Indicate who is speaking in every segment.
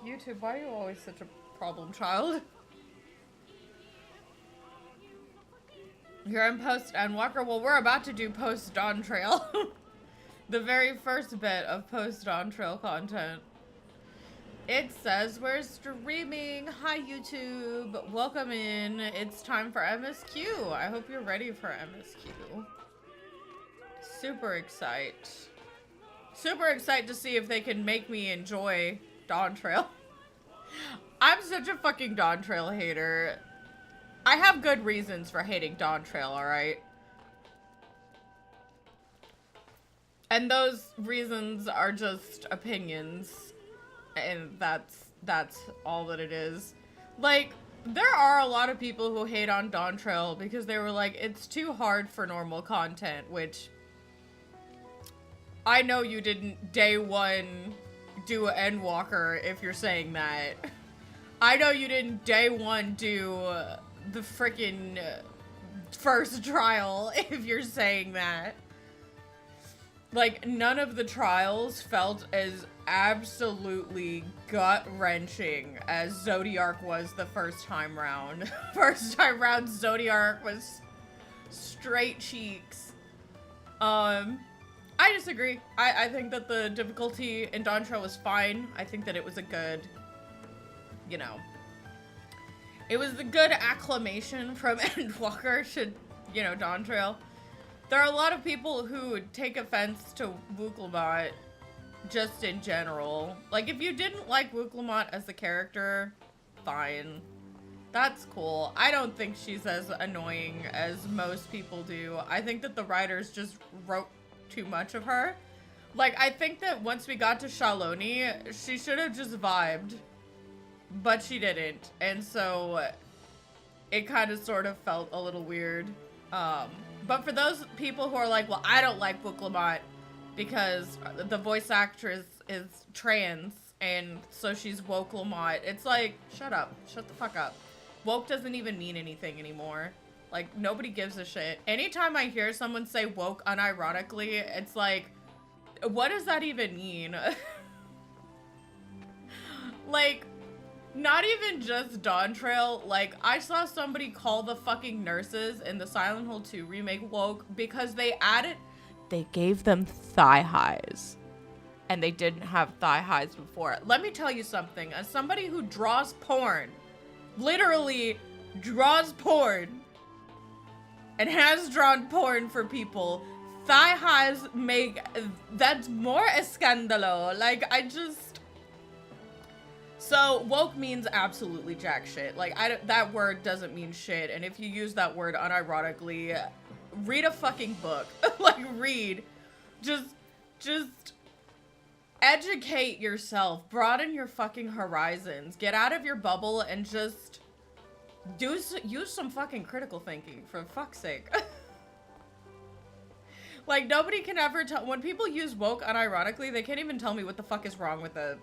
Speaker 1: YouTube, why are you always such a problem child? You're in post Endwalker. Well, we're about to do post Dawn Trail. The very first bit of post Dawn Trail content. It says we're streaming. Hi, YouTube. Welcome in. It's time for MSQ. I hope you're ready for MSQ. Super excited. Super excited to see if they can make me enjoy Dawn Trail. I'm such a fucking Dawn Trail hater. I have good reasons for hating Dawn Trail, alright? And those reasons are just opinions. And that's all that it is. Like, there are a lot of people who hate on Dawn Trail because they were like, it's too hard for normal content, which I know you didn't day one do an Endwalker if you're saying that. I know you didn't day one do the frickin' first trial if you're saying that. Like, none of the trials felt as absolutely gut-wrenching as Zodiark was the first time round. First time round, Zodiark was straight cheeks. I disagree. I think that the difficulty in Dawn Trail was fine. I think that it was a good, you know, it was the good acclamation from Endwalker to, you know, Dawn Trail. There are a lot of people who take offense to Wooklamot just in general. Like, if you didn't like Wooklamot as a character, fine. That's cool. I don't think she's as annoying as most people do. I think that the writers just wrote too much of her. Like, I think that once we got to Shaloni, she should have just vibed. But she didn't. And so it kind of sort of felt a little weird. But for those people who are like, well, I don't like Wooklamot because the voice actress is trans and so she's Wokelamot. It's like, shut up. Shut the fuck up. Woke doesn't even mean anything anymore. Like, nobody gives a shit. Anytime I hear someone say woke unironically, it's like, what does that even mean? Like, not even just Dawn Trail. Like, I saw somebody call the fucking nurses in the Silent Hill 2 remake woke because they gave them thigh highs. And they didn't have thigh highs before. Let me tell you something. As somebody who draws porn, literally draws porn, and has drawn porn for people, thigh highs that's more escandalo. Like, so, woke means absolutely jack shit. Like, that word doesn't mean shit. And if you use that word unironically, read a fucking book. Like, read. Just educate yourself. Broaden your fucking horizons. Get out of your bubble and just use some fucking critical thinking, for fuck's sake. Like, nobody can ever tell. When people use woke unironically, they can't even tell me what the fuck is wrong with the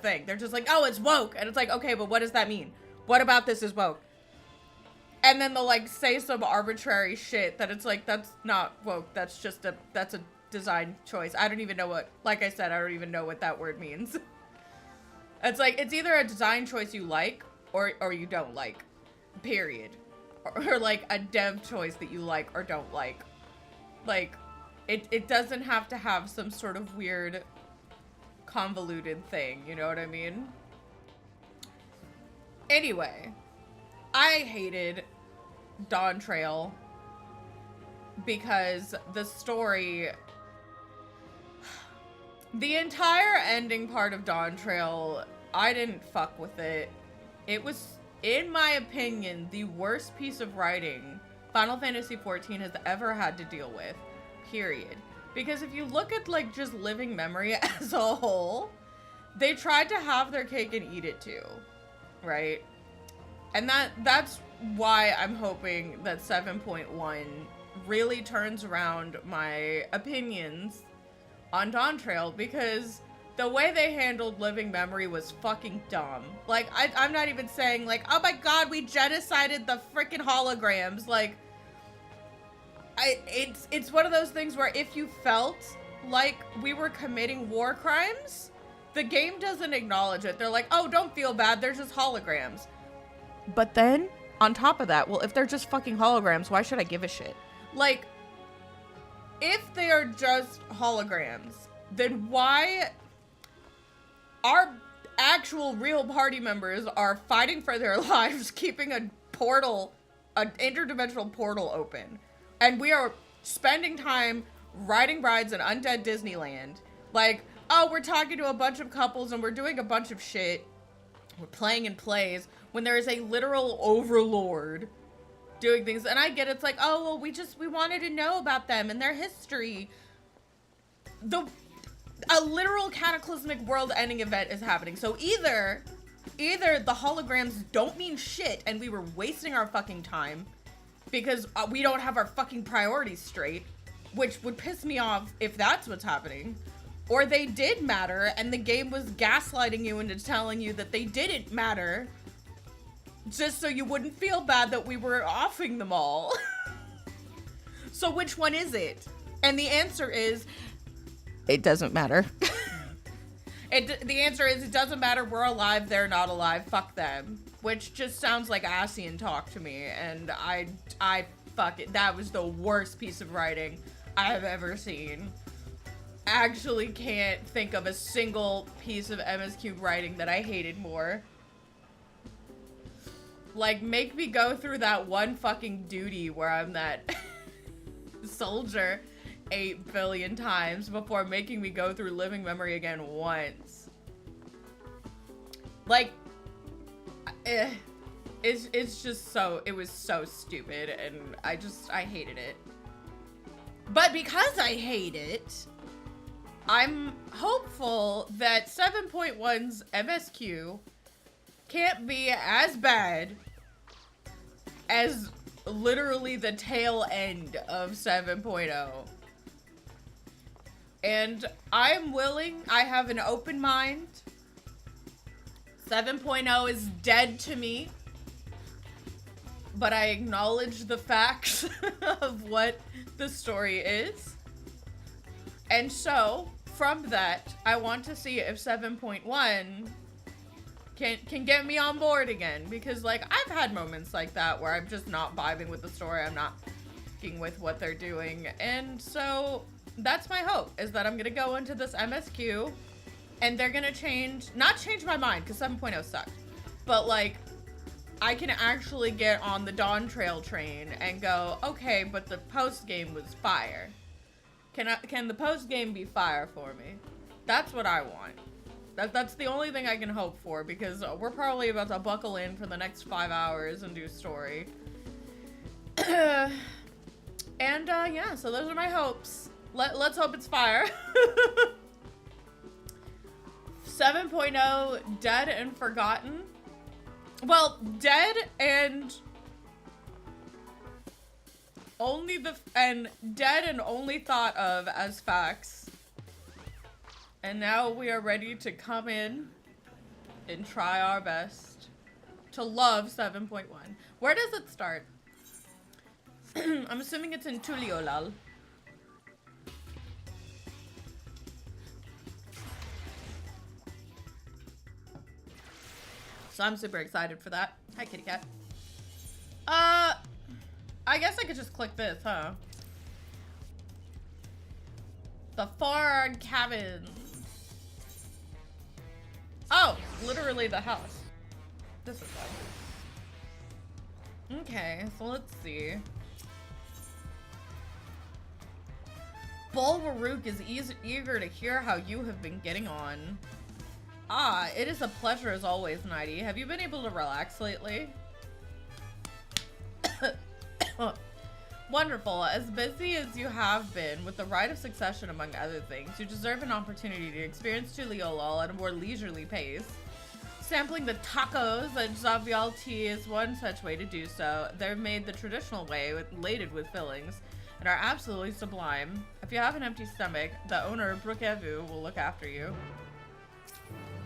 Speaker 1: thing. They're just like, oh, it's woke. And it's like, okay, but what does that mean? What about this is woke? And then they'll like say some arbitrary shit that it's like, that's not woke. That's just that's a design choice. I don't even know what, like I said, I don't even know what that word means. It's like, it's either a design choice you like or you don't like, period. Or like a dev choice that you like or don't like. Like, it doesn't have to have some sort of weird convoluted thing, you know what I mean? Anyway, I hated Dawn Trail because the story, the entire ending part of Dawn Trail, I didn't fuck with it. It was, in my opinion, the worst piece of writing Final Fantasy XIV has ever had to deal with, period. Because if you look at, like, just living memory as a whole, they tried to have their cake and eat it too, right? And that's why I'm hoping that 7.1 really turns around my opinions on Dawn Trail, because the way they handled living memory was fucking dumb. Like, I'm not even saying, like, oh my god, we genocided the freaking holograms. Like, it's one of those things where if you felt like we were committing war crimes, the game doesn't acknowledge it. They're like, oh, don't feel bad, they're just holograms. But then, on top of that, well, if they're just fucking holograms, why should I give a shit? Like, if they are just holograms, then why our actual real party members are fighting for their lives, keeping a portal, an interdimensional portal open, and we are spending time riding rides in undead Disneyland. Like, oh, we're talking to a bunch of couples and we're doing a bunch of shit. We're playing in plays when there is a literal overlord doing things. And I get it's like, oh, well, we wanted to know about them and their history. A literal cataclysmic world-ending event is happening. So either the holograms don't mean shit and we were wasting our fucking time because we don't have our fucking priorities straight, which would piss me off if that's what's happening, or they did matter and the game was gaslighting you into telling you that they didn't matter just so you wouldn't feel bad that we were offing them all. So which one is it? And the answer is, it doesn't matter. The answer is, it doesn't matter, we're alive, they're not alive, fuck them. Which just sounds like Asian talk to me, and I fuck it. That was the worst piece of writing I have ever seen. Actually can't think of a single piece of MSQ writing that I hated more. Like, make me go through that one fucking duty where I'm that soldier 8 billion times before making me go through living memory again once. Like, it's just so, it was so stupid, and I hated it. But because I hate it, I'm hopeful that 7.1's MSQ can't be as bad as literally the tail end of 7.0. And I'm willing, I have an open mind. 7.0 is dead to me, but I acknowledge the facts of what the story is. And so, from that, I want to see if 7.1 can get me on board again, because like I've had moments like that where I'm just not vibing with the story, I'm not fucking with what they're doing, and so that's my hope, is that I'm gonna go into this MSQ and they're gonna not change my mind, because 7.0 sucked, but like I can actually get on the Dawn Trail train and go, okay, but the post game was fire. Can the post game be fire for me? That's what I want. That's the only thing I can hope for, because we're probably about to buckle in for the next 5 hours and do story. And yeah, so those are my hopes. Let's hope it's fire. 7.0, dead and forgotten. Well, dead and dead and only thought of as facts. And now we are ready to come in and try our best to love 7.1. Where does it start? I'm assuming it's in Tuliolal. So I'm super excited for that. Hi, kitty cat. I guess I could just click this, huh? The Foreign Cabins. Oh, literally the house. This is fun. Okay, so let's see. Bulwaruk is eager to hear how you have been getting on. Ah, it is a pleasure as always, Nighty. Have you been able to relax lately? Wonderful. As busy as you have been with the Rite of Succession, among other things, you deserve an opportunity to experience Tuliolal at a more leisurely pace. Sampling the tacos at Zavial Tea is one such way to do so. They're made the traditional way, laden with fillings, and are absolutely sublime. If you have an empty stomach, the owner, Brookevu, will look after you.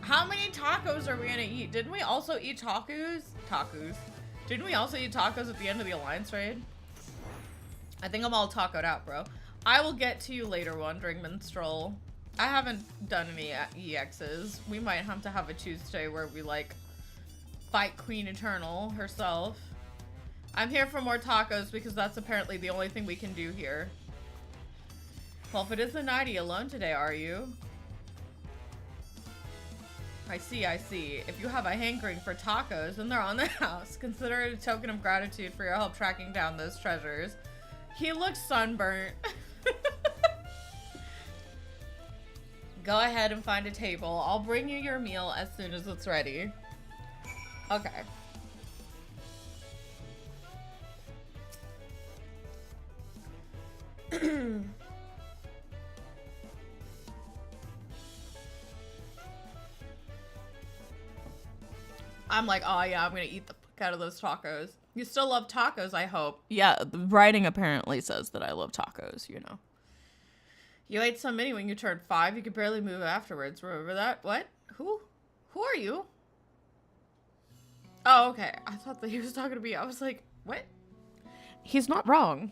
Speaker 1: How many tacos are we gonna eat? Didn't we also eat tacos? Didn't we also eat tacos at the end of the Alliance raid? I think I'm all tacoed out, bro. I will get to you later, Wandering Minstrel. I haven't done any EXs. We might have to have a Tuesday where we like fight Queen Eternal herself. I'm here for more tacos because that's apparently the only thing we can do here. Well, if it is the night, are you alone today, are you? I see, I see. If you have a hankering for tacos and they're on the house, consider it a token of gratitude for your help tracking down those treasures. He looks sunburnt. Go ahead and find a table. I'll bring you your meal as soon as it's ready. Okay. I'm like, oh yeah, I'm gonna eat the fuck out of those tacos. You still love tacos, I hope. Yeah, the writing apparently says that I love tacos, you know. You ate so many when you turned 5, you could barely move afterwards. Remember that? What? Who? Who are you? Oh, okay. I thought that he was talking to me. I was like, what? He's not wrong.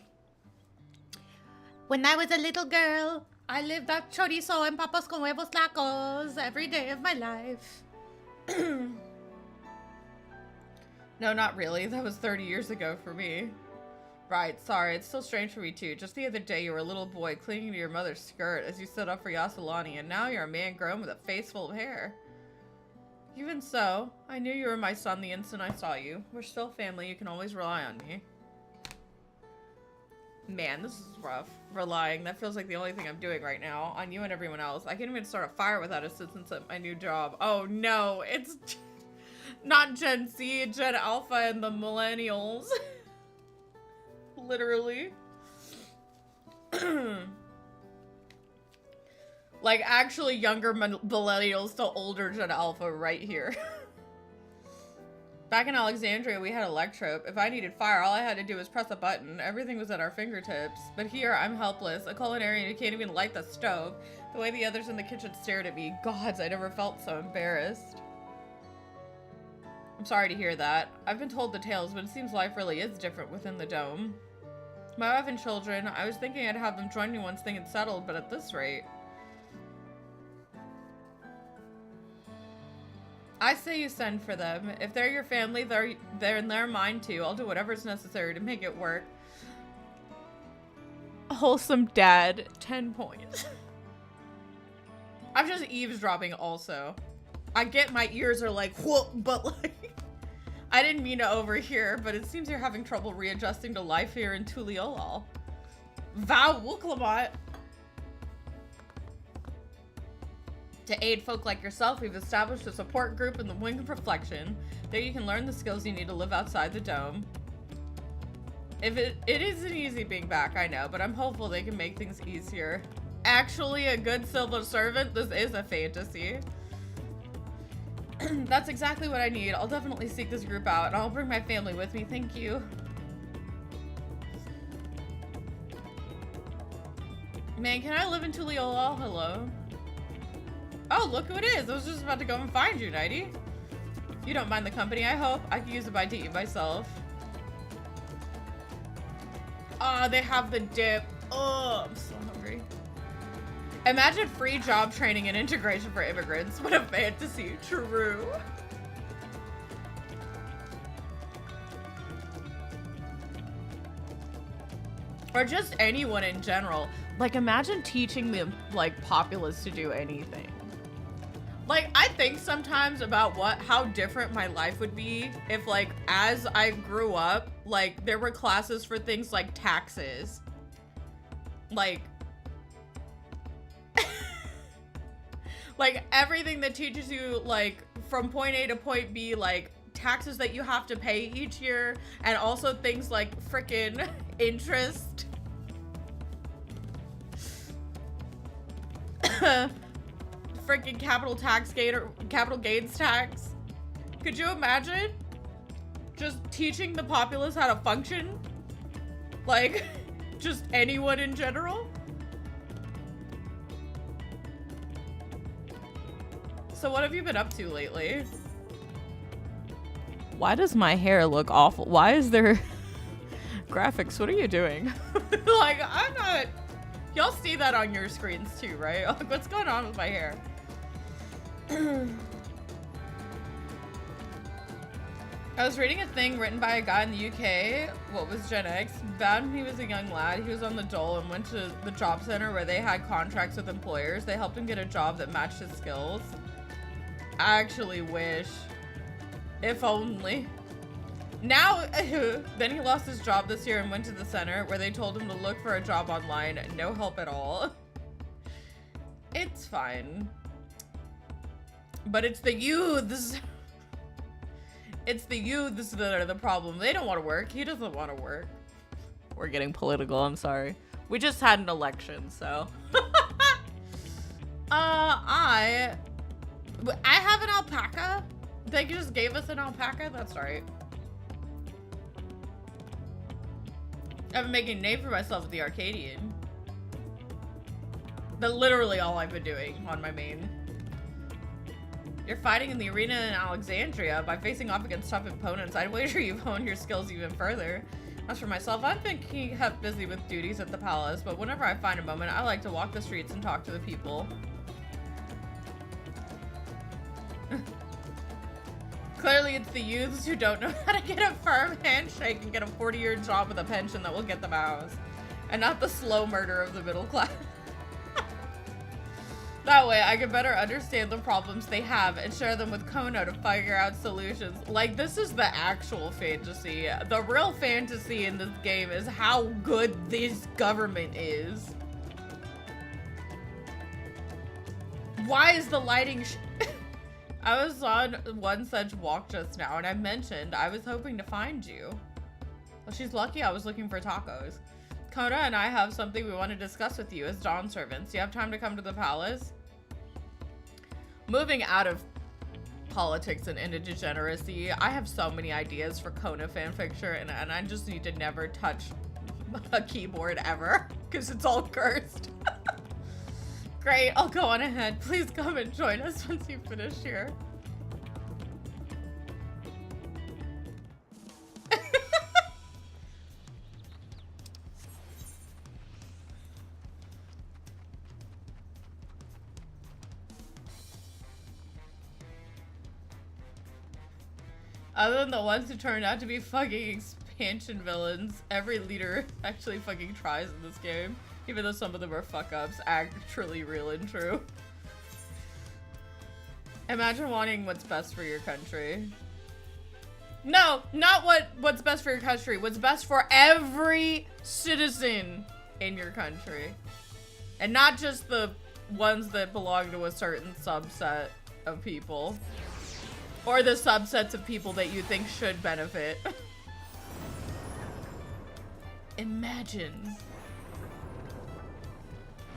Speaker 1: When I was a little girl, I lived at chorizo and papas con huevos tacos every day of my life. No, not really. That was 30 years ago for me. Right, sorry. It's still strange for me, too. Just the other day, you were a little boy clinging to your mother's skirt as you stood up for Yasalani, and now you're a man grown with a face full of hair. Even so, I knew you were my son the instant I saw you. We're still family. You can always rely on me. Man, this is rough. Relying. That feels like the only thing I'm doing right now. On you and everyone else. I can't even start a fire without assistance at my new job. Oh, no. It's not Gen Z, Gen Alpha, and the millennials. Literally. Like, actually younger millennials to older Gen Alpha right here. Back in Alexandria, we had Electrope. If I needed fire, all I had to do was press a button. Everything was at our fingertips. But here, I'm helpless. A culinarian who can't even light the stove. The way the others in the kitchen stared at me. Gods, I never felt so embarrassed. I'm sorry to hear that. I've been told the tales, but it seems life really is different within the dome. My wife and children, I was thinking I'd have them join me once things had settled, but at this rate... I say you send for them. If they're your family, they're mine too. I'll do whatever's necessary to make it work. Wholesome dad, 10 points. I'm just eavesdropping also. I get my ears are like, whoa, but like, I didn't mean to overhear, but it seems you're having trouble readjusting to life here in Tuliolal. Vow Wuklamat. To aid folk like yourself, we've established a support group in the Wing of Reflection. There you can learn the skills you need to live outside the dome. If it isn't easy being back, I know, but I'm hopeful they can make things easier. Actually, a good civil servant? This is a fantasy. That's exactly what I need. I'll definitely seek this group out, and I'll bring my family with me. Thank you. Man, can I live in Tuliolal? Hello? Oh, look who it is. I was just about to go and find you, Nighty. You don't mind the company, I hope. I could use a bite to eat myself. Ah, they have the dip. Oh, I'm so hungry. Imagine free job training and integration for immigrants. What a fantasy. True. Or just anyone in general. Like, imagine teaching the, like, populace to do anything. Like, I think sometimes about how different my life would be if, like, as I grew up, like, there were classes for things like taxes. Like, like, everything that teaches you, like, from point A to point B, like, taxes that you have to pay each year, and also things like frickin' interest. Freaking capital gains tax. Could you imagine just teaching the populace how to function? Like, just anyone in general? So what have you been up to lately? Why does my hair look awful? Why is there graphics? What are you doing? Like, I'm not Y'all see that on your screens too, right? Like, what's going on with my hair? I was reading a thing written by a guy in the UK, what was Gen X, back when he was a young lad. He was on the dole and went to the job center where they had contracts with employers. They helped him get a job that matched his skills. I actually wish. If only. Now, then he lost his job this year and went to the center where they told him to look for a job online. No help at all. It's fine. But it's the youths. It's the youths that are the problem. They don't want to work. He doesn't want to work. We're getting political. I'm sorry. We just had an election, so. I have an alpaca. They just gave us an alpaca. That's right. I've been making a name for myself with the Arcadian. But literally all I've been doing on my main. You're fighting in the arena in Alexandria by facing off against tough opponents. I'd wager you've honed your skills even further. As for myself, I've been kept busy with duties at the palace, but whenever I find a moment, I like to walk the streets and talk to the people. Clearly, it's the youths who don't know how to get a firm handshake and get a 40-year job with a pension that will get them out, and not the slow murder of the middle class. That way, I can better understand the problems they have and share them with Kono to figure out solutions. Like, this is the actual fantasy. The real fantasy in this game is how good this government is. Why is the lighting I was on one such walk just now, and I mentioned I was hoping to find you. Well, she's lucky I was looking for tacos. Kono and I have something we want to discuss with you as dawn servants. Do you have time to come to the palace? Moving out of politics and into degeneracy, I have so many ideas for Kono fanfiction, and I just need to never touch a keyboard ever, because it's all cursed. Great, I'll go on ahead. Please come and join us once you finish here. Other than the ones who turned out to be fucking expansion villains, every leader actually fucking tries in this game. Even though some of them are fuck-ups, actually real and true. Imagine wanting what's best for your country. No, not what's best for your country. What's best for every citizen in your country. And not just the ones that belong to a certain subset of people. Or the subsets of people that you think should benefit. Imagine.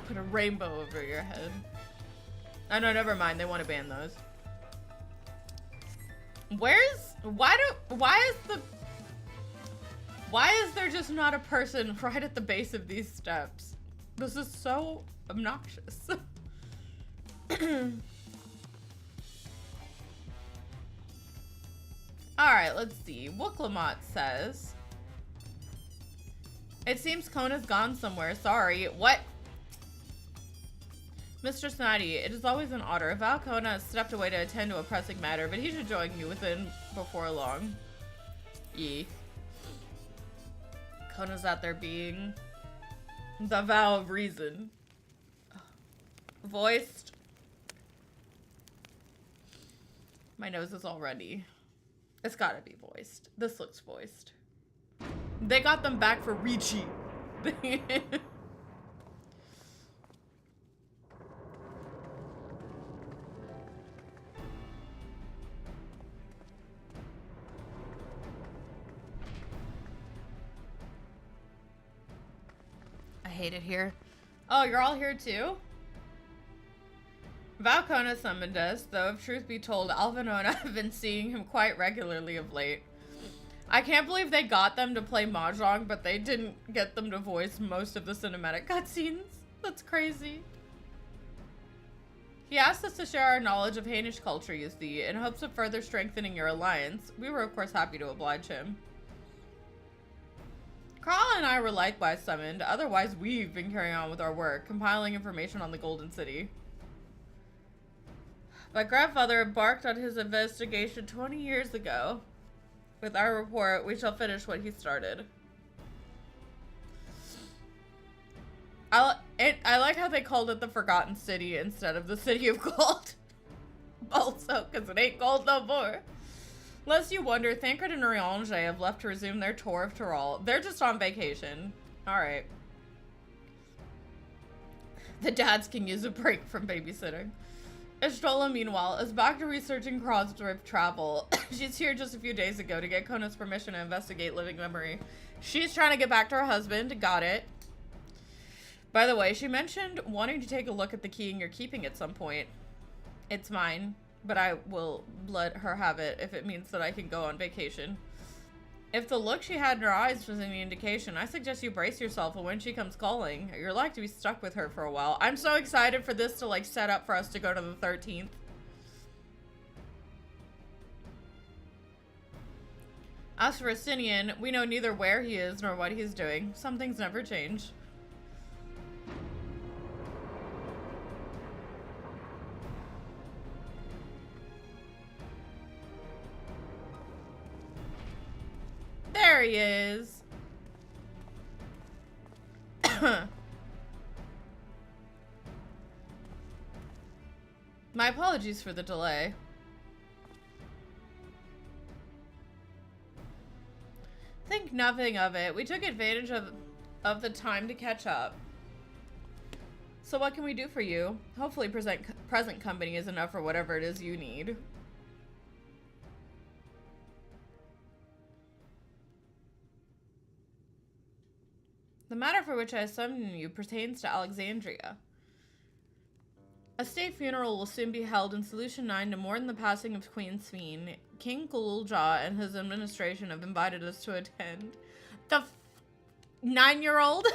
Speaker 1: Put a rainbow over your head. Oh no, never mind. They want to ban those. Why is there just not a person right at the base of these steps? This is so obnoxious. Alright, let's see. Wooklamot says, it seems Kona's gone somewhere. Sorry. What? Mr. Snotty, it is always an honor. Val Kona has stepped away to attend to a pressing matter, but he should join you before long. Yee. Kona's out there being the vow of reason. Voiced. My nose is already. It's gotta be voiced. This looks voiced. They got them back for Ricci. I hate it here. Oh, you're all here too? Valkona summoned us, though if truth be told, Alvin and I have been seeing him quite regularly of late. I can't believe they got them to play Mahjong, but they didn't get them to voice most of the cinematic cutscenes. That's crazy. He asked us to share our knowledge of Hainish culture, you see, in hopes of further strengthening your alliance. We were, of course, happy to oblige him. Carl and I were likewise summoned. Otherwise, we've been carrying on with our work, compiling information on the Golden City. My grandfather embarked on his investigation 20 years ago. With our report, we shall finish what he started. I like how they called it the Forgotten City instead of the City of Gold. Also, because it ain't gold no more. Lest you wonder, Thancred and Urianger have left to resume their tour of Tyrol. They're just on vacation. Alright. The dads can use a break from babysitting. Estola, meanwhile, is back to researching cross-drift travel. She's here just a few days ago to get Kona's permission to investigate living memory. She's trying to get back to her husband. Got it. By the way, she mentioned wanting to take a look at the keying you're keeping at some point. It's mine, but I will let her have it if it means that I can go on vacation. If the look she had in her eyes was any indication, I suggest you brace yourself for when she comes calling. You're like to be stuck with her for a while. I'm so excited for this to like set up for us to go to the 13th. As for Astinian, we know neither where he is nor what he's doing. Some things never change. There he is. My apologies for the delay. Think nothing of it. We took advantage of the time to catch up. So what can we do for you? Hopefully present company is enough for whatever it is you need. The matter for which I summoned you pertains to Alexandria. A state funeral will soon be held in Solution 9 to mourn the passing of Queen Sveen. King Gululja and his administration have invited us to attend. The 9-year-old?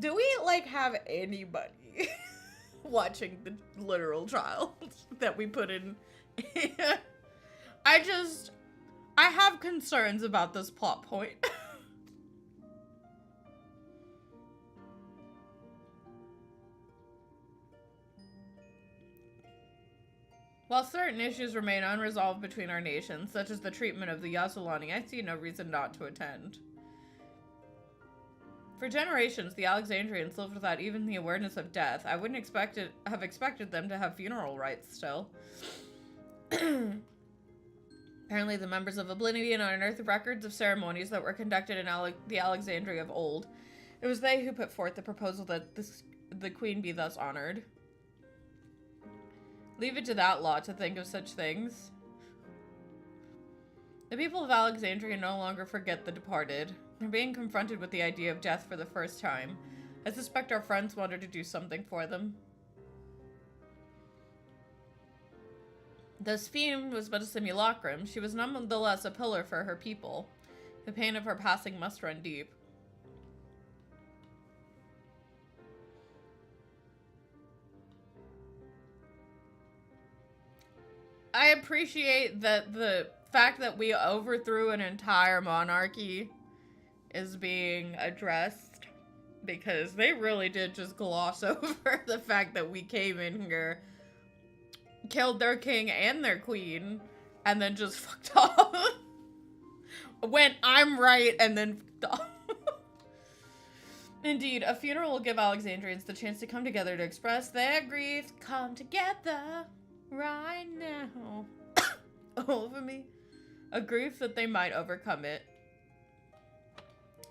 Speaker 1: Do we, like, have anybody watching the literal trial that we put in? I have concerns about this plot point. While certain issues remain unresolved between our nations, such as the treatment of the Yasulani, I see no reason not to attend. For generations, the Alexandrians lived without even the awareness of death. I wouldn't have expected them to have funeral rites still. Apparently, the members of Oblivion unearthed records of ceremonies that were conducted in the Alexandria of old. It was they who put forth the proposal that the queen be thus honored. Leave it to that lot to think of such things. The people of Alexandria no longer forget the departed. They're being confronted with the idea of death for the first time. I suspect our friends wanted to do something for them. Though Sveen was but a simulacrum, she was nonetheless a pillar for her people. The pain of her passing must run deep. I appreciate that the fact that we overthrew an entire monarchy is being addressed, because they really did just gloss over the fact that we came in here, killed their king and their queen, and then just fucked off. When I'm right, and then fucked off. Indeed, a funeral will give Alexandrians the chance to come together to express their grief. Come together. Right now. Over me. A grief that they might overcome it.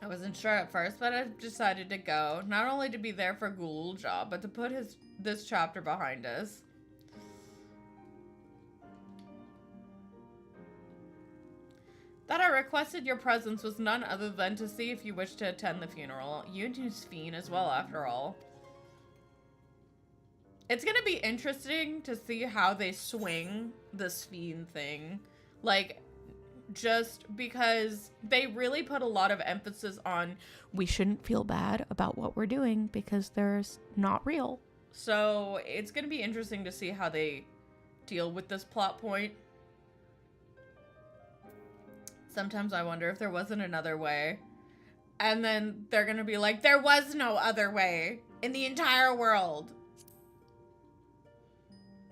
Speaker 1: I wasn't sure at first, but I decided to go. Not only to be there for Gululja, but to put this chapter behind us. That I requested your presence was none other than to see if you wished to attend the funeral. You knew Sveen as well, after all. It's gonna be interesting to see how they swing the Sveen thing. Like, just because they really put a lot of emphasis on we shouldn't feel bad about what we're doing because they're not real. So it's gonna be interesting to see how they deal with this plot point. Sometimes I wonder if there wasn't another way. And then they're gonna be like, there was no other way in the entire world.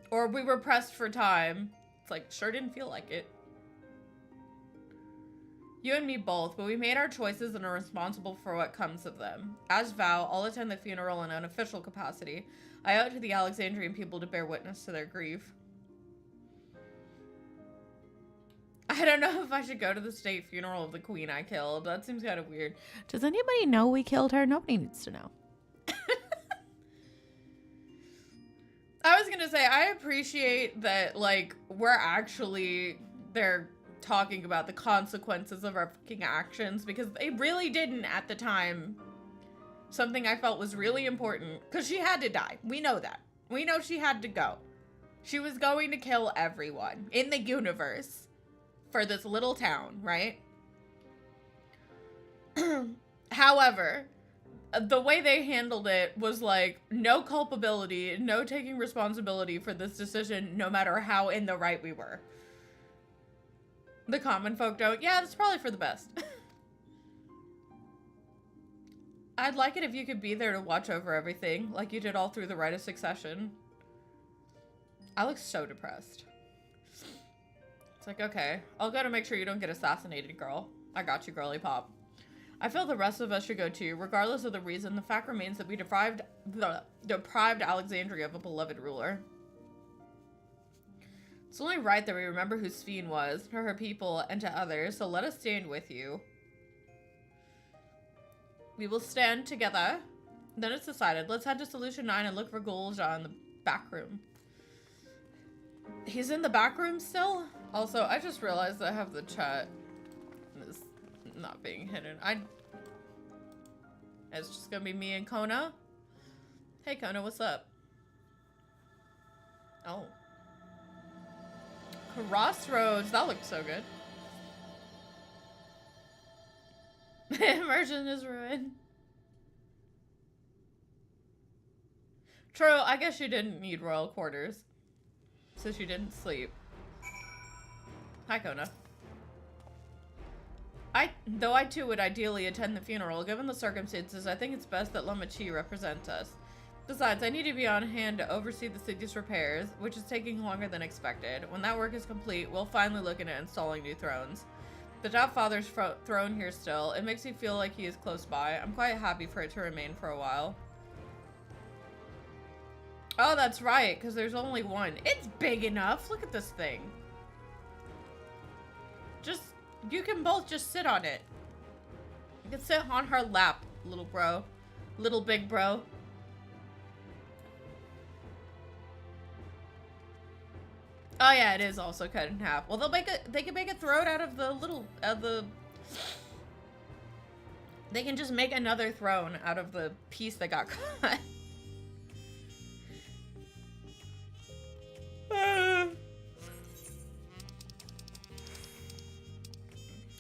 Speaker 1: Or we were pressed for time. It's like, sure didn't feel like it. You and me both, but we made our choices and are responsible for what comes of them. As vow, I'll attend the funeral in an official capacity. I owe it to the Alexandrian people to bear witness to their grief. I don't know if I should go to the state funeral of the queen I killed. That seems kind of weird. Does anybody know we killed her? Nobody needs to know. I was gonna say, I appreciate that, like, they're talking about the consequences of our fucking actions, because they really didn't at the time. Something I felt was really important, because she had to die. We know that. We know she had to go. She was going to kill everyone in the universe for this little town, right? However, the way they handled it was like, no culpability, no taking responsibility for this decision, no matter how in the right we were. The common folk don't. Yeah, that's probably for the best. I'd like it if you could be there to watch over everything, like you did all through the Rite of Succession. I look so depressed. It's like, okay, I'll go to make sure you don't get assassinated, girl. I got you, girly pop. I feel the rest of us should go too, regardless of the reason. The fact remains that we deprived Alexandria of a beloved ruler. It's only right that we remember who Sphene was, to her people, and to others, so let us stand with you. We will stand together. Then it's decided. Let's head to Solution 9 and look for Gulja in the back room. He's in the back room still? Also, I just realized I have the chat is not being hidden. It's just gonna be me and Kona. Hey Kona, what's up? Oh. Crossroads, that looks so good. Immersion is ruined. True, I guess you didn't need royal quarters. Since you didn't sleep. Hi, Kona. Though I too would ideally attend the funeral, given the circumstances, I think it's best that Lamachi represent us. Besides, I need to be on hand to oversee the city's repairs, which is taking longer than expected. When that work is complete, we'll finally look into installing new thrones. The Top Father's throne here still. It makes me feel like he is close by. I'm quite happy for it to remain for a while. Oh, that's right, because there's only one. It's big enough. Look at this thing. You can both just sit on it. You can sit on her lap, little bro. Little big bro. Oh yeah, it is also cut in half. Well, they can make a throne out of the they can just make another throne out of the piece that got cut.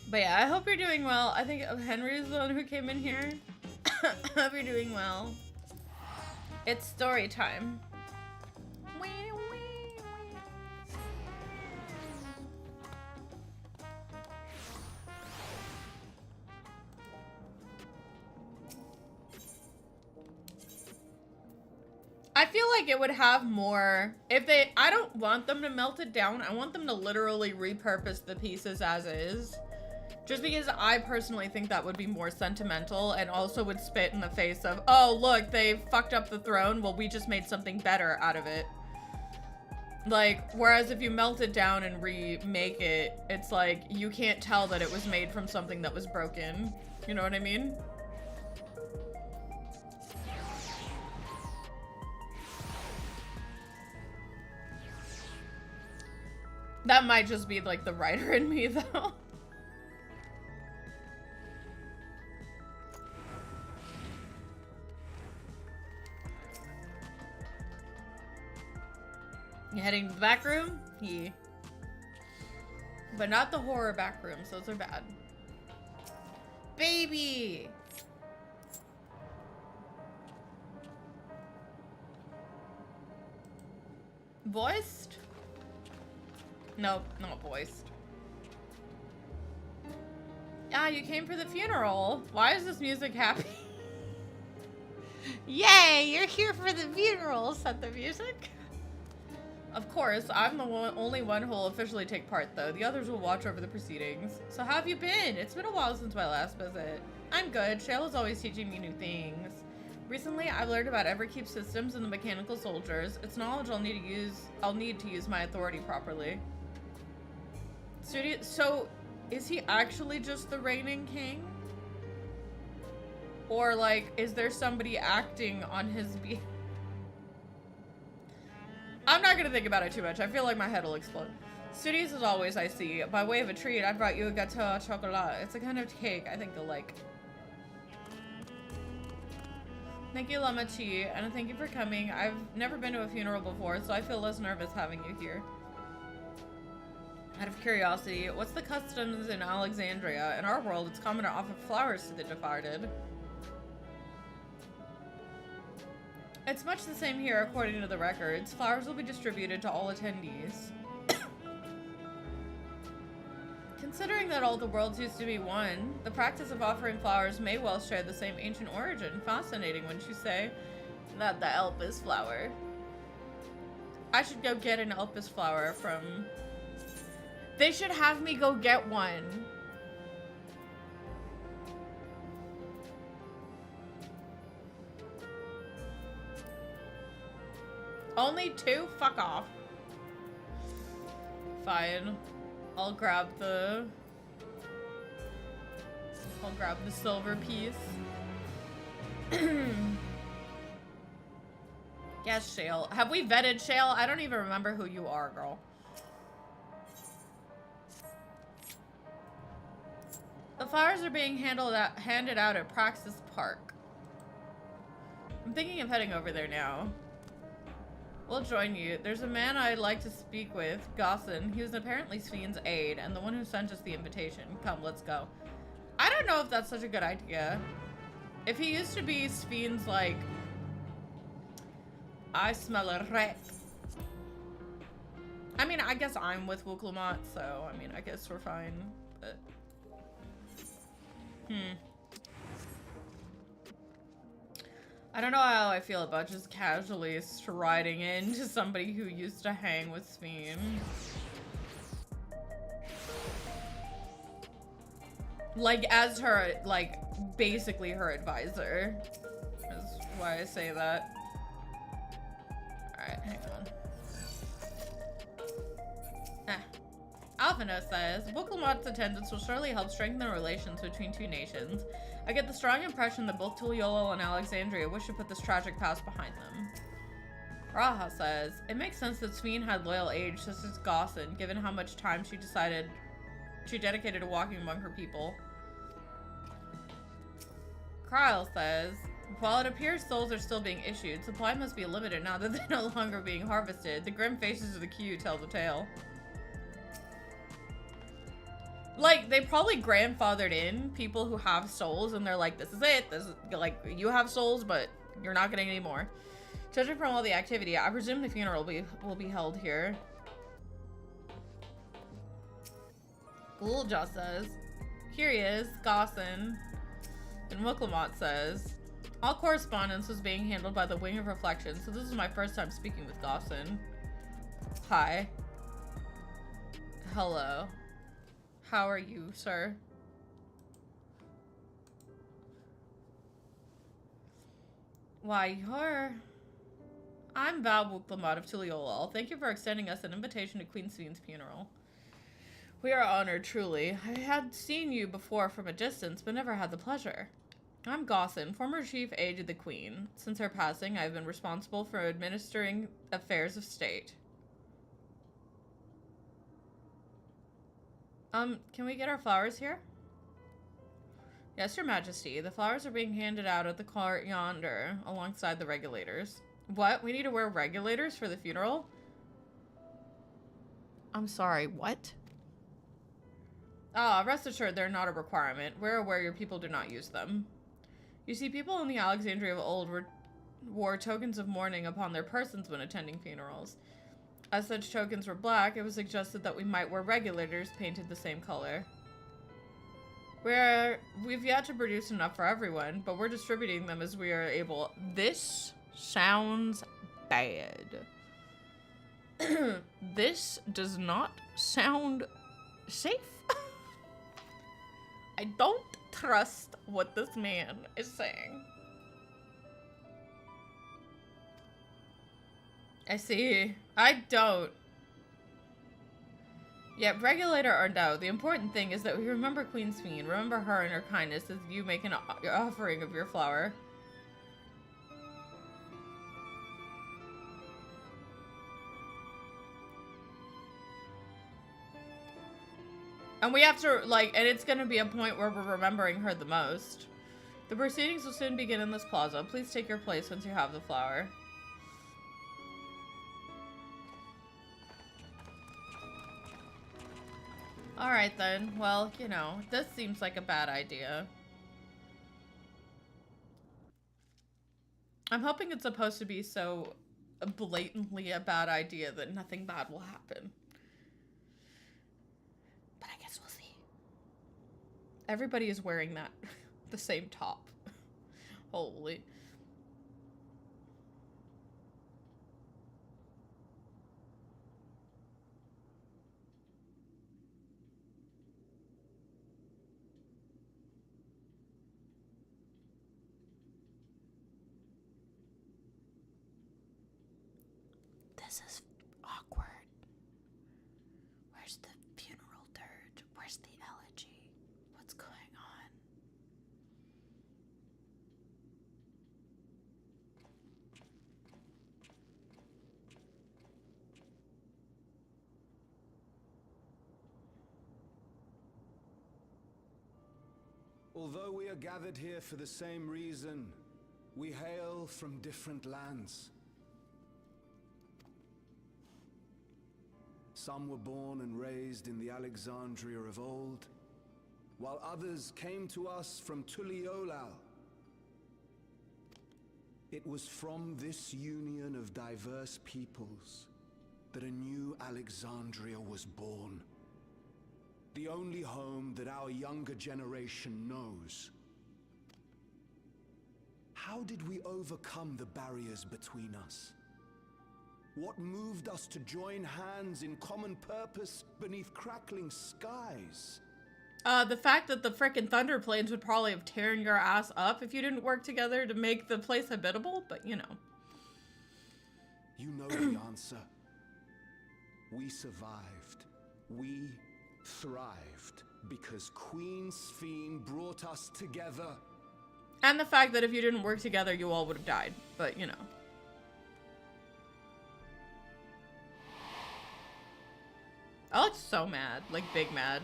Speaker 1: But yeah, I hope you're doing well. I think Henry's the one who came in here. I hope you're doing well. It's story time. I feel like it would have more if I don't want them to melt it down. I want them to literally repurpose the pieces as is. Just because I personally think that would be more sentimental and also would spit in the face of, oh, look, they fucked up the throne. Well, we just made something better out of it. Like, whereas if you melt it down and remake it, it's like, you can't tell that it was made from something that was broken. You know what I mean? That might just be like the writer in me, though. You heading to the back room? Yeah. But not the horror back rooms. Those are bad. Baby! Voiced? Nope, not voiced. Ah, you came for the funeral. Why is this music happy? Yay, you're here for the funeral, said the music. Of course, I'm the only one who will officially take part, though. The others will watch over the proceedings. So how have you been? It's been a while since my last visit. I'm good. Shale is always teaching me new things. Recently, I've learned about Everkeep systems and the mechanical soldiers. It's knowledge I'll need to use my authority properly. So, is he actually just the reigning king? Or, like, is there somebody acting on his behalf? I'm not gonna think about it too much. I feel like my head will explode. Studies as always, I see. By way of a treat, I brought you a gâteau au chocolat. It's a kind of cake I think you'll like. Thank you, Lama Chi, and thank you for coming. I've never been to a funeral before, so I feel less nervous having you here. Out of curiosity, what's the customs in Alexandria? In our world, it's common to offer flowers to the departed. It's much the same here, according to the records. Flowers will be distributed to all attendees. Considering that all the worlds used to be one, the practice of offering flowers may well share the same ancient origin. Fascinating, wouldn't you say? Not the Elpis flower. I should go get an Elpis flower from... They should have me go get one. Only 2? Fuck off. Fine. I'll grab the silver piece. Yes, Shale. Have we vetted Shale? I don't even remember who you are, girl. The flowers are being handed out at Praxis Park. I'm thinking of heading over there now. We'll join you. There's a man I'd like to speak with, Gossin. He was apparently Sven's aide and the one who sent us the invitation. Come, let's go. I don't know if that's such a good idea. If he used to be Sven's, like... I smell a rat. I mean, I guess I'm with Wuklamot, so, I mean, I guess we're fine, but... I don't know how I feel about just casually striding into somebody who used to hang with Sven. Like, as her, like, basically her advisor. Is why I say that. Alright, hang on. Alphino says, Wuklamot's attendance will surely help strengthen relations between two nations. I get the strong impression that both Tuliolo and Alexandria wish to put this tragic past behind them. Raha says, it makes sense that Sven had loyal aides such as Gossin, given how much time she dedicated to walking among her people. Kryle says, while it appears souls are still being issued, supply must be limited now that they're no longer being harvested. The grim faces of the queue tell the tale. Like, they probably grandfathered in people who have souls, and they're like, this is it. This is, like, you have souls, but you're not getting any more. Judging from all the activity, I presume the funeral will be held here. Gulja says, here he is, Gossin. And Wuklamot says, all correspondence was being handled by the Wing of Reflection, so this is my first time speaking with Gossin. Hi. Hello. How are you, sir? Why, I'm Val Wuklamot of Tuliolal. Thank you for extending us an invitation to Queen Sven's funeral. We are honored, truly. I had seen you before from a distance, but never had the pleasure. I'm Gossin, former chief aide to the Queen. Since her passing, I've been responsible for administering affairs of state. Can we get our flowers here? Yes, Your Majesty. The flowers are being handed out at the court yonder, alongside the regulators. What? We need to wear regulators for the funeral? I'm sorry, what? Ah, rest assured they're not a requirement. We're aware your people do not use them. You see, people in the Alexandria of old wore tokens of mourning upon their persons when attending funerals. As such tokens were black, it was suggested that we might wear regulators painted the same color. We've yet to produce enough for everyone, but we're distributing them as we are able. This sounds bad. This does not sound safe. I don't trust what this man is saying. I see. I don't. Yeah, regulator or no, the important thing is that we remember Queen Sphene. Remember her and her kindness as you make an offering of your flower. And we have to, like, and it's gonna be a point where we're remembering her the most. The proceedings will soon begin in this plaza. Please take your place once you have the flower. Alright then, well, you know, this seems like a bad idea. I'm hoping it's supposed to be so blatantly a bad idea that nothing bad will happen. But I guess we'll see. Everybody is wearing that, the same top. Holy. This is awkward. Where's the funeral dirge? Where's the elegy? What's going on?
Speaker 2: Although we are gathered here for the same reason, we hail from different lands. Some were born and raised in the Alexandria of old, while others came to us from Tuliolal. It was from this union of diverse peoples that a new Alexandria was born. The only home that our younger generation knows. How did we overcome the barriers between us? What moved us to join hands in common purpose beneath crackling skies?
Speaker 1: The fact that the frickin' Thunder Plains would probably have torn your ass up if you didn't work together to make the place habitable, but you know.
Speaker 2: You know the answer. We survived. We thrived because Queen Sphene brought us together.
Speaker 1: And the fact that if you didn't work together, you all would have died, but you know. I look so mad, like big mad.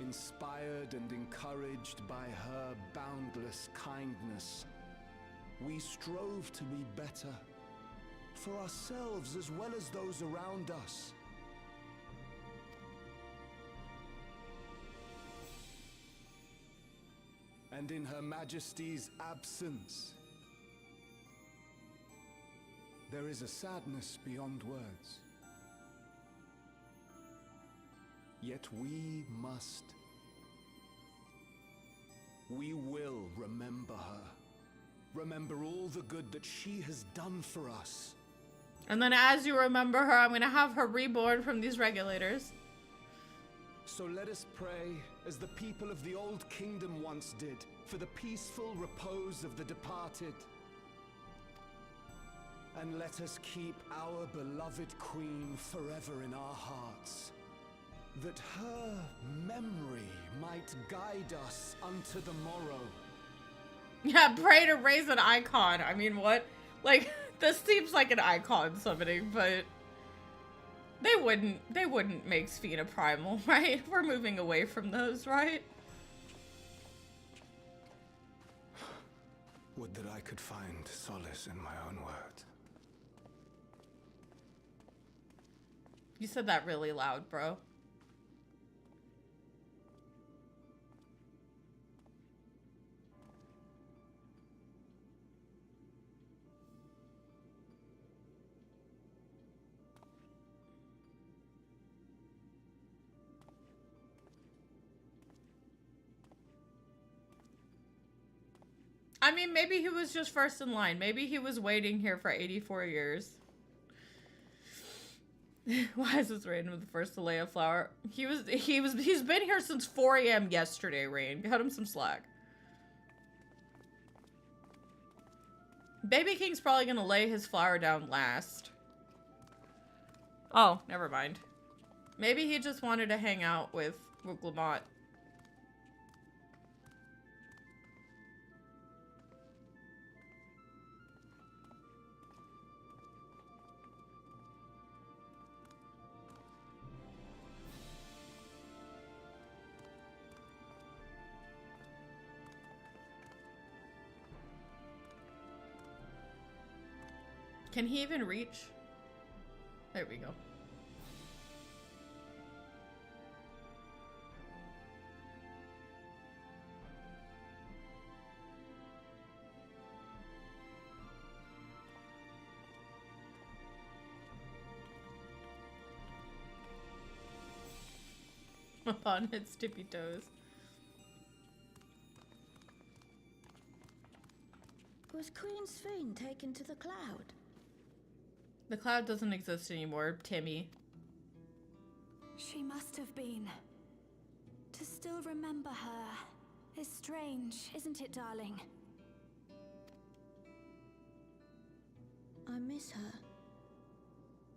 Speaker 2: Inspired and encouraged by her boundless kindness, we strove to be better, for ourselves as well as those around us. And in Her Majesty's absence, there is a sadness beyond words. Yet we must. We will remember her. Remember all the good that she has done for us.
Speaker 1: And then as you remember her, I'm gonna have her reborn from these regulators.
Speaker 2: So let us pray, as the people of the Old Kingdom once did, for the peaceful repose of the departed. And let us keep our beloved Queen forever in our hearts, that her memory might guide us unto the morrow.
Speaker 1: Yeah, pray to raise an icon. I mean, what? Like, this seems like an icon summoning, but they wouldn't make Sphene a primal, right? We're moving away from those, right?
Speaker 2: Would that I could find solace in my own words.
Speaker 1: You said that really loud, bro. I mean, maybe he was just first in line. Maybe he was waiting here for 84 years. Why is this Rain the first to lay a flower? He's been here since 4 a.m. yesterday, Rain. Cut him some slack. Baby King's probably gonna lay his flower down last. Oh, never mind. Maybe he just wanted to hang out with Lamont. Can he even reach? There we go. Upon its tippy toes.
Speaker 3: Was Queen Sphene taken to the cloud?
Speaker 1: The cloud doesn't exist anymore, Timmy.
Speaker 3: She must have been. To still remember her is strange, isn't it, darling? I miss her.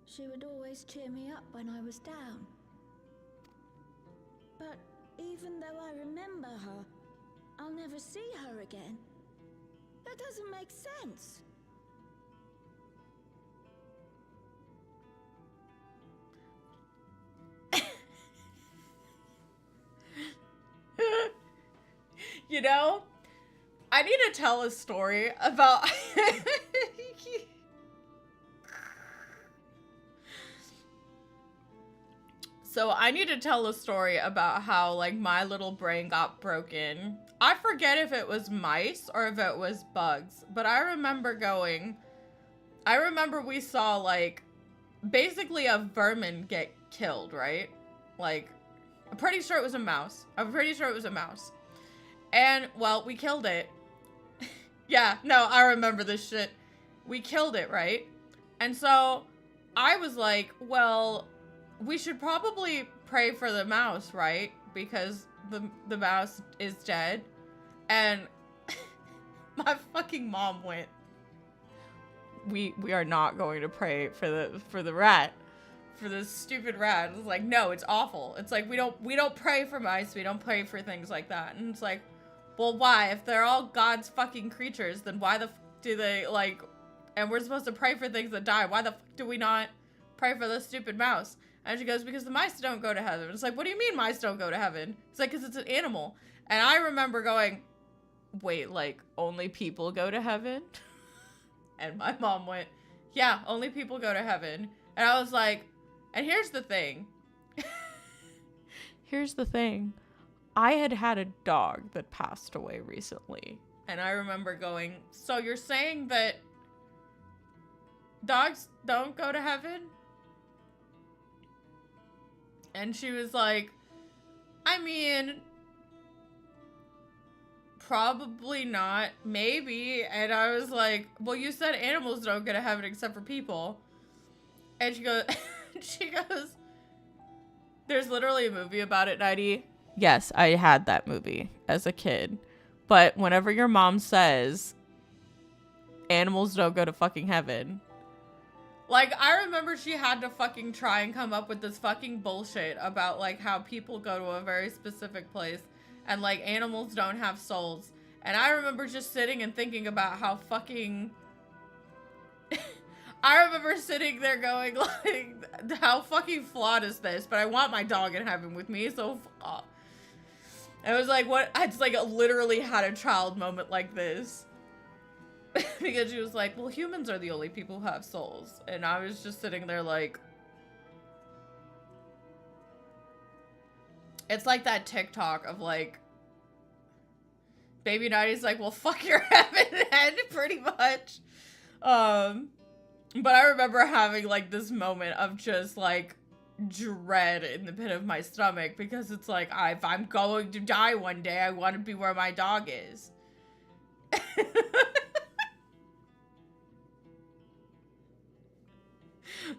Speaker 3: She would always cheer me up when I was down. But even though I remember her, I'll never see her again. That doesn't make sense.
Speaker 1: You know, I need to tell a story about... So I need to tell a story about how, like, my little brain got broken. I forget if it was mice or if it was bugs, but I remember we saw, like, basically a vermin get killed, right? Like, I'm pretty sure it was a mouse. And, well, we killed it. Yeah, no, I remember this shit. We killed it, right? And so I was like, well, we should probably pray for the mouse, right? Because the mouse is dead. And my fucking mom went, we are not going to pray for the rat. For this stupid rat. It's like, no, it's awful. It's like, we don't pray for mice. We don't pray for things like that. And it's like, well, why? If they're all God's fucking creatures, then why the f do they, like, and we're supposed to pray for things that die. Why the f do we not pray for this stupid mouse? And she goes, because the mice don't go to heaven. It's like, what do you mean mice don't go to heaven? It's like, because it's an animal. And I remember going, wait, like, only people go to heaven? And my mom went, yeah, only people go to heaven. And I was like, and here's the thing. Here's the thing. I had a dog that passed away recently. And I remember going, so you're saying that dogs don't go to heaven? And she was like, I mean, probably not, maybe. And I was like, well, you said animals don't go to heaven except for people. And she goes, there's literally a movie about it, Nighty. Yes, I had that movie as a kid. But whenever your mom says animals don't go to fucking heaven, like, I remember she had to fucking try and come up with this fucking bullshit about, like, how people go to a very specific place and, like, animals don't have souls. And I remember just sitting and thinking about how fucking... I remember sitting there going, like, how fucking flawed is this? But I want my dog in heaven with me, so fuck off. It was like, what? I just, like, literally had a child moment like this. Because she was like, well, humans are the only people who have souls. And I was just sitting there like... It's like that TikTok of, like... Baby Nighty's like, well, fuck your heaven head, pretty much. But I remember having, like, this moment of just, like, dread in the pit of my stomach. Because it's like, if I'm going to die one day, I want to be where my dog is.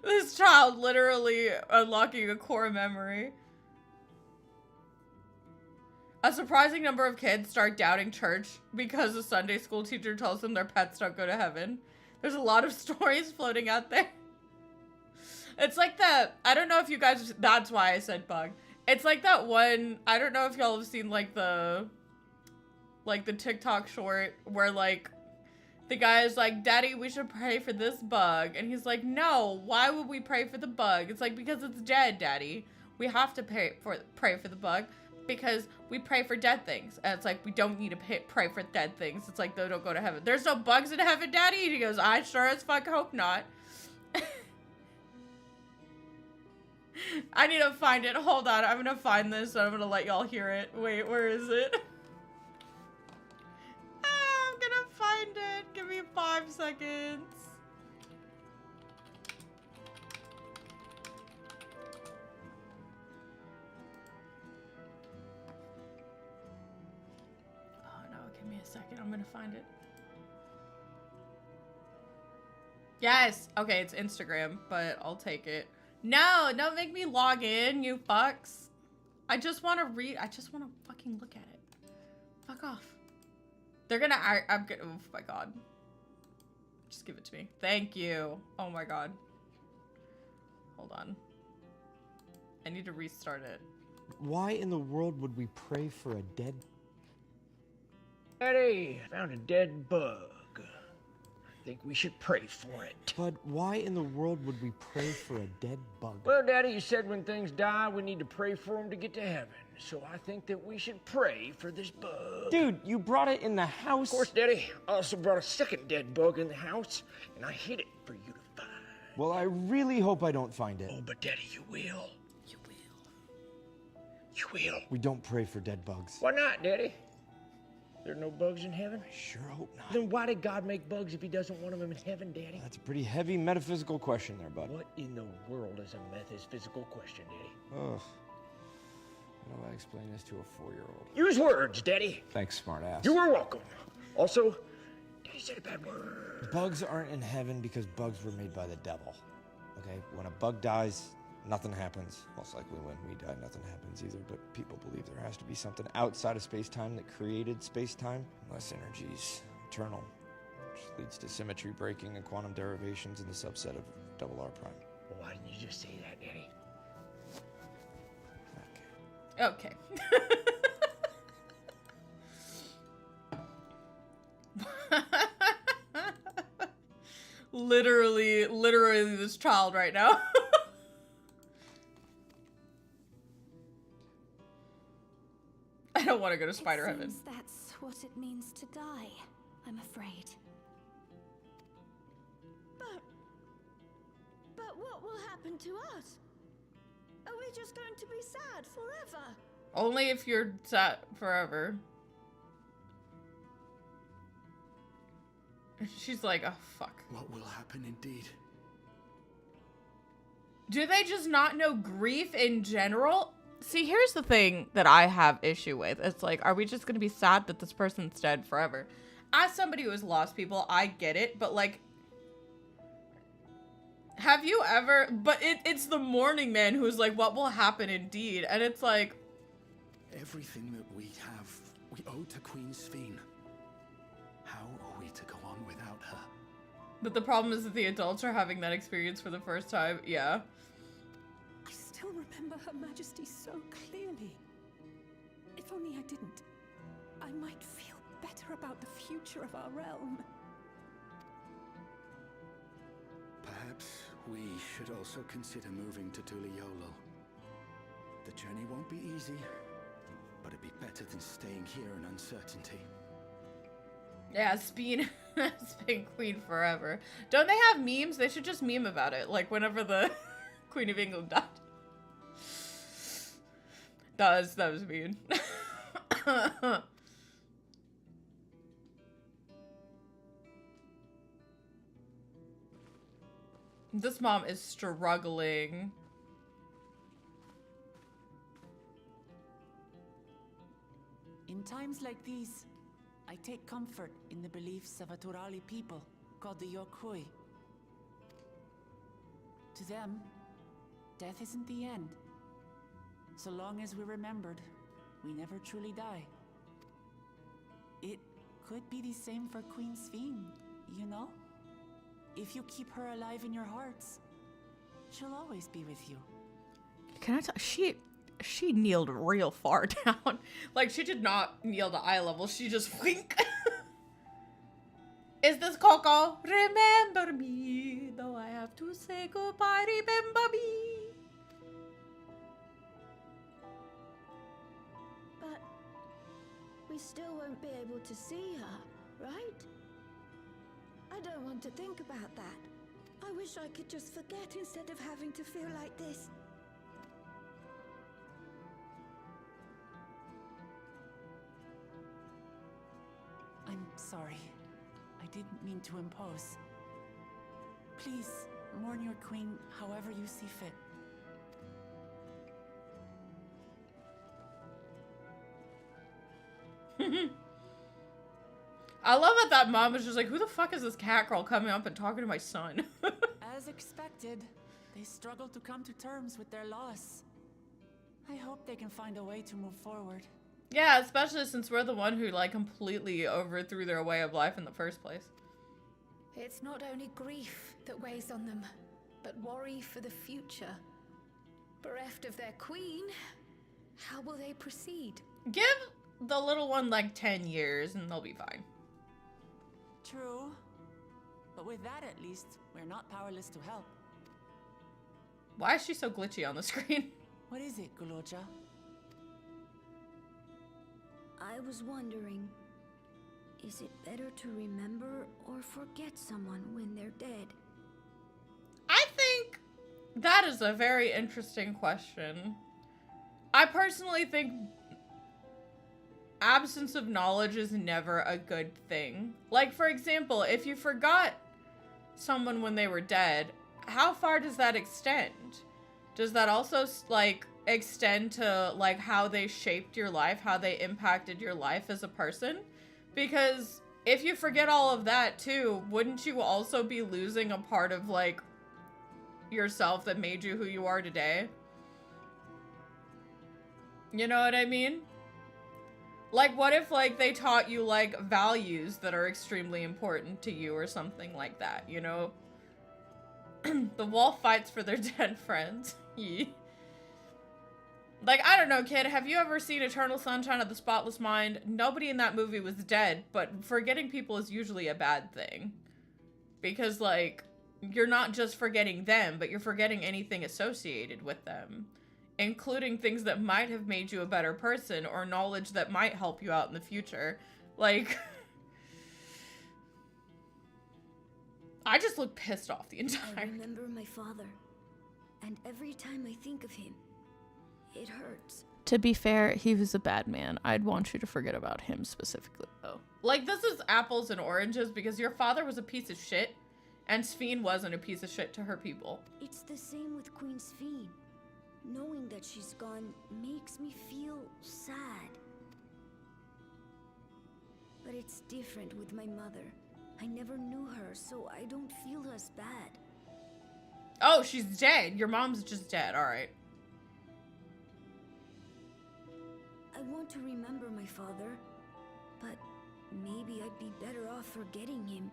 Speaker 1: This child literally unlocking a core memory. A surprising number of kids start doubting church because a Sunday school teacher tells them their pets don't go to heaven. There's a lot of stories floating out there. It's like that, I don't know if you guys, that's why I said bug. It's like that one, I don't know if y'all have seen like the TikTok short where like the guy is like, Daddy, we should pray for this bug. And he's like, no, why would we pray for the bug? It's like, because it's dead, Daddy. We have to pray for the bug because we pray for dead things. And it's like, we don't need to pray for dead things. It's like, they don't go to heaven. There's no bugs in heaven, Daddy? And he goes, I sure as fuck hope not. I need to find it. Hold on. I'm going to find this and I'm going to let y'all hear it. Wait, where is it? I'm going to find it. Give me 5 seconds. Oh no, give me a second. I'm going to find it. Yes. Okay, it's Instagram, but I'll take it. No, don't make me log in, you fucks. I just want to read. I just want to fucking look at it. Fuck off. They're gonna, I'm gonna, oh my god. Just give it to me. Thank you. Oh my god. Hold on. I need to restart it.
Speaker 4: Why in the world would we pray for a dead...
Speaker 5: Daddy, found a dead bug. I think we should pray for it.
Speaker 4: But why in the world would we pray for a dead bug?
Speaker 5: Well, Daddy, you said when things die, we need to pray for them to get to heaven. So I think that we should pray for this bug.
Speaker 4: Dude, you brought it in the house.
Speaker 5: Of course, Daddy. I also brought a second dead bug in the house, and I hid it for you to find.
Speaker 4: Well, I really hope I don't find it.
Speaker 5: Oh, but Daddy, you will. You will. You will.
Speaker 4: We don't pray for dead bugs.
Speaker 5: Why not, Daddy? There are no bugs in heaven?
Speaker 4: I sure hope not.
Speaker 5: Then why did God make bugs if he doesn't want them in heaven, Daddy?
Speaker 4: That's a pretty heavy metaphysical question there, bud.
Speaker 5: What in the world is a metaphysical question, Daddy?
Speaker 4: Ugh. How do I explain this to a 4-year-old?
Speaker 5: Use words, Daddy.
Speaker 4: Thanks, smartass.
Speaker 5: You are welcome. Also, Daddy said a bad word.
Speaker 4: Bugs aren't in heaven because bugs were made by the devil. Okay? When a bug dies, nothing happens. Most likely when we die, nothing happens either, but people believe there has to be something outside of space-time that created space-time. Unless energy's eternal, which leads to symmetry breaking and quantum derivations in the subset of double R prime.
Speaker 5: Well, why didn't you just say that, Daddy?
Speaker 1: Okay. Literally this child right now. I don't want to go to Spider Heaven.
Speaker 3: Seems that's what it means to die, I'm afraid.
Speaker 6: But what will happen to us? Are we just going to be sad forever?
Speaker 1: Only if you're sad forever. She's like, oh, fuck.
Speaker 2: What will happen indeed?
Speaker 1: Do they just not know grief in general? See, here's the thing that I have issue with. It's like, are we just going to be sad that this person's dead forever? As somebody who has lost people, I get it. But, like, have you ever... But it's the Morning Man who's like, what will happen indeed? And it's like...
Speaker 2: Everything that we have, we owe to Queen Sphene. How are we to go on without her?
Speaker 1: But the problem is that the adults are having that experience for the first time. Yeah.
Speaker 7: I still remember Her Majesty so clearly. If only I didn't, I might feel better about the future of our realm.
Speaker 2: Perhaps we should also consider moving to Tuliolo. The journey won't be easy, but it'd be better than staying here in uncertainty.
Speaker 1: Yeah, Sphene queen forever. Don't they have memes? They should just meme about it. Like whenever the Queen of England died. That was mean. This mom is struggling.
Speaker 7: In times like these,
Speaker 8: I take comfort in the beliefs of a Turali people called the Yokui. To them, death isn't the end. So long as we're remembered, we never truly die. It could be the same for Queen Sphene, you know? If you keep her alive in your hearts, she'll always be with you.
Speaker 1: Can I tell? She kneeled real far down. Like, she did not kneel to eye level. She just wink. Is this Coco? Remember me, though I have to say goodbye. Remember me.
Speaker 6: But we still won't be able to see her, right? I don't want to think about that. I wish I could just forget instead of having to feel like this.
Speaker 8: I'm sorry. I didn't mean to impose. Please, mourn your queen however you see fit.
Speaker 1: I love that mom was just like, who the fuck is this cat girl coming up and talking to my son?
Speaker 8: As expected, they struggle to come to terms with their loss. I hope they can find a way to move forward.
Speaker 1: Yeah, especially since we're the one who, like, completely overthrew their way of life in the first place.
Speaker 3: It's not only grief that weighs on them, but worry for the future. Bereft of their queen, how will they proceed?
Speaker 1: Give the little one, like, 10 years and they'll be fine.
Speaker 8: True. But with that, at least, we're not powerless to help.
Speaker 1: Why is she so glitchy on the screen?
Speaker 8: What is it, Guloja?
Speaker 6: I was wondering, is it better to remember or forget someone when they're dead?
Speaker 1: I think that is a very interesting question. I personally think absence of knowledge is never a good thing. Like, for example, if you forgot someone when they were dead, how far does that extend? Does that also, like, extend to, like, how they shaped your life, how they impacted your life as a person? Because if you forget all of that too, wouldn't you also be losing a part of, like, yourself that made you who you are today? You know what I mean? Like, what if, like, they taught you, like, values that are extremely important to you or something like that, you know? The wolf fights for their dead friends. Like, I don't know, kid, have you ever seen Eternal Sunshine of the Spotless Mind? Nobody in that movie was dead, but forgetting people is usually a bad thing. Because, like, you're not just forgetting them, but you're forgetting anything associated with them. Including things that might have made you a better person, or knowledge that might help you out in the future. Like, I just look pissed off the entire
Speaker 6: I remember my father, and every time I think of him, it hurts.
Speaker 1: To be fair, he was a bad man. I'd want you to forget about him specifically, though. Like, this is apples and oranges, because your father was a piece of shit, and Sphene wasn't a piece of shit to her people.
Speaker 6: It's the same with Queen Sphene. Knowing that she's gone makes me feel sad. But it's different with my mother. I never knew her, so I don't feel as bad.
Speaker 1: Oh, she's dead. Your mom's just dead. All right.
Speaker 6: I want to remember my father, but maybe I'd be better off forgetting him.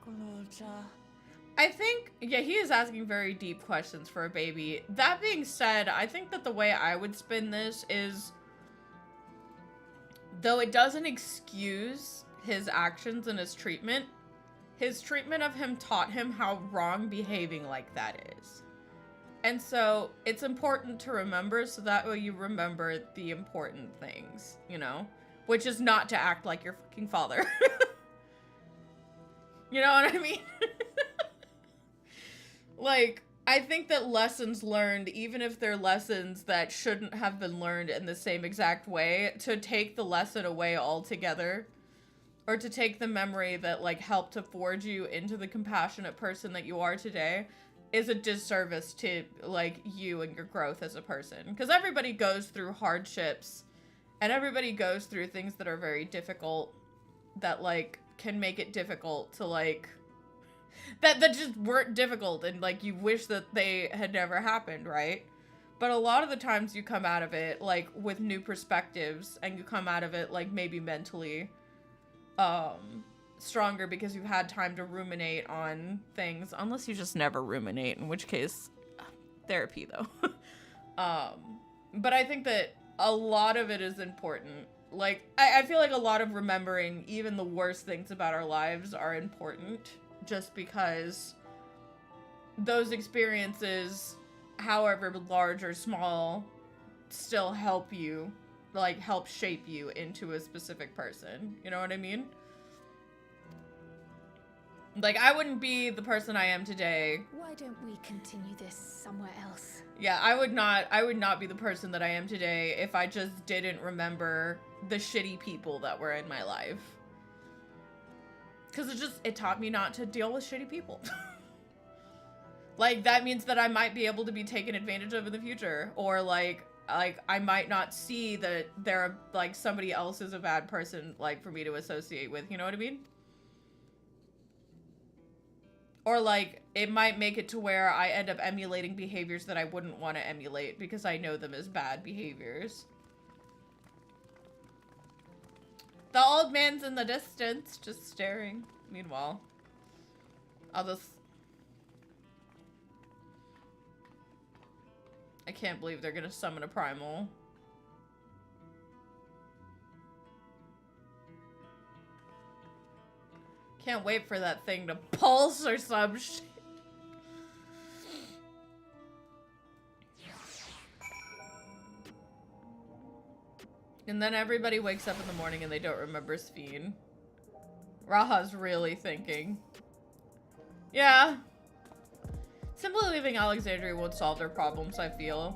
Speaker 8: Guloja.
Speaker 1: I think, yeah, he is asking very deep questions for a baby. That being said, I think that the way I would spin this is, though it doesn't excuse his actions and his treatment of him taught him how wrong behaving like that is. And so it's important to remember, so that way you remember the important things, you know? Which is not to act like your fucking father. You know what I mean? Like, I think that lessons learned, even if they're lessons that shouldn't have been learned in the same exact way, to take the lesson away altogether, or to take the memory that, like, helped to forge you into the compassionate person that you are today, is a disservice to, like, you and your growth as a person. Because everybody goes through hardships And everybody goes through things that are very difficult, that, like, can make it difficult to, like, that just weren't difficult, and, like, you wish that they had never happened, right? But a lot of the times you come out of it, like, with new perspectives, and you come out of it, like, maybe mentally, stronger because you've had time to ruminate on things, unless you just never ruminate, in which case, therapy, though. But I think that a lot of it is important. Like, I feel like a lot of remembering even the worst things about our lives are important, just because those experiences, however large or small, still help you, like, help shape you into a specific person. You know what I mean? Like, I wouldn't be the person I am today.
Speaker 3: Why don't we continue this somewhere else?
Speaker 1: Yeah, I would not be the person that I am today if I just didn't remember the shitty people that were in my life. Because it taught me not to deal with shitty people. Like, that means that I might be able to be taken advantage of in the future. Or, like I might not see that they're, like, somebody else is a bad person, like, for me to associate with. You know what I mean? Or, like, it might make it to where I end up emulating behaviors that I wouldn't want to emulate because I know them as bad behaviors. The old man's in the distance, just staring. Meanwhile, I can't believe they're gonna summon a primal. Can't wait for that thing to pulse or some shit. And then everybody wakes up in the morning and they don't remember Sphene. Raha's really thinking. Yeah. Simply leaving Alexandria won't solve their problems, I fear.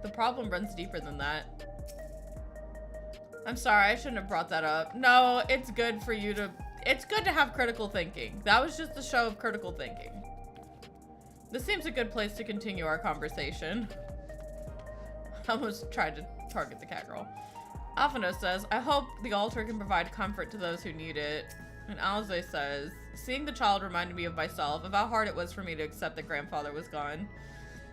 Speaker 1: The problem runs deeper than that. I'm sorry, I shouldn't have brought that up. No, it's good for you to... It's good to have critical thinking. That was just a show of critical thinking. This seems a good place to continue our conversation. I almost tried to target the cat girl. Alphino says, I hope the altar can provide comfort to those who need it. And Alze says, seeing the child reminded me of myself, of how hard it was for me to accept that grandfather was gone.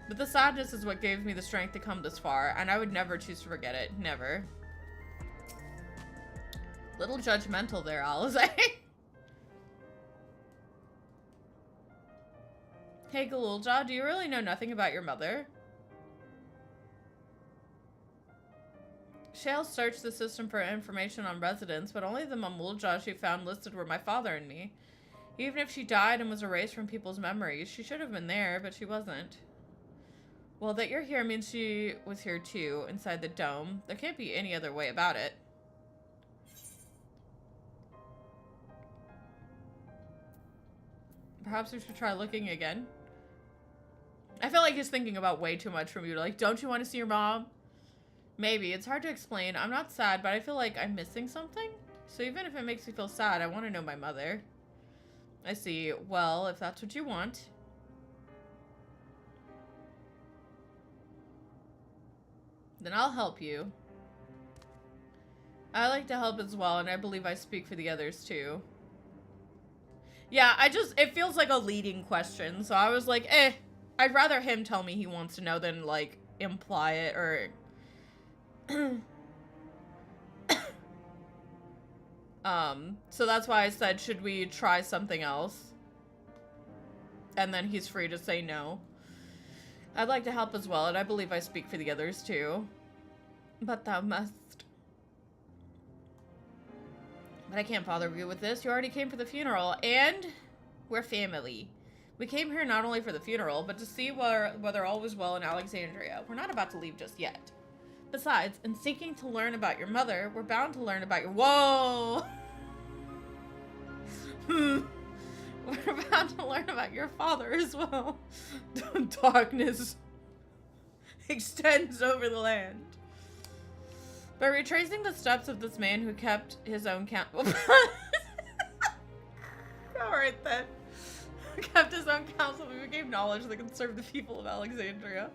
Speaker 1: But the sadness is what gave me the strength to come this far, and I would never choose to forget it. Never. Little judgmental there, Alze. Hey, Galulja, do you really know nothing about your mother? Shale searched the system for information on residents, but only the Mamulja she found listed were my father and me. Even if she died and was erased from people's memories, she should have been there, but she wasn't. Well, that you're here means she was here too, inside the dome. There can't be any other way about it. Perhaps we should try looking again. I feel like he's thinking about way too much from you. Like, don't you want to see your mom? Maybe. It's hard to explain. I'm not sad, but I feel like I'm missing something. So even if it makes me feel sad, I want to know my mother. I see. Well, if that's what you want. Then I'll help you. I like to help as well, and I believe I speak for the others too. Yeah, it feels like a leading question, so I was like, I'd rather him tell me he wants to know than, like, imply it, or... So that's why I said, should we try something else? And then he's free to say no. I'd like to help as well, and I believe I speak for the others too. But thou must... But I can't bother you with this. You already came for the funeral, and we're family. We came here not only for the funeral, but to see whether all was well in Alexandria. We're not about to leave just yet. Besides, in seeking to learn about your mother, we're bound to learn about your... Whoa! We're bound to learn about your father as well. Darkness extends over the land. By retracing the steps of this man who kept his own counsel... Alright then. Kept his own counsel, we gave knowledge that could serve the people of Alexandria.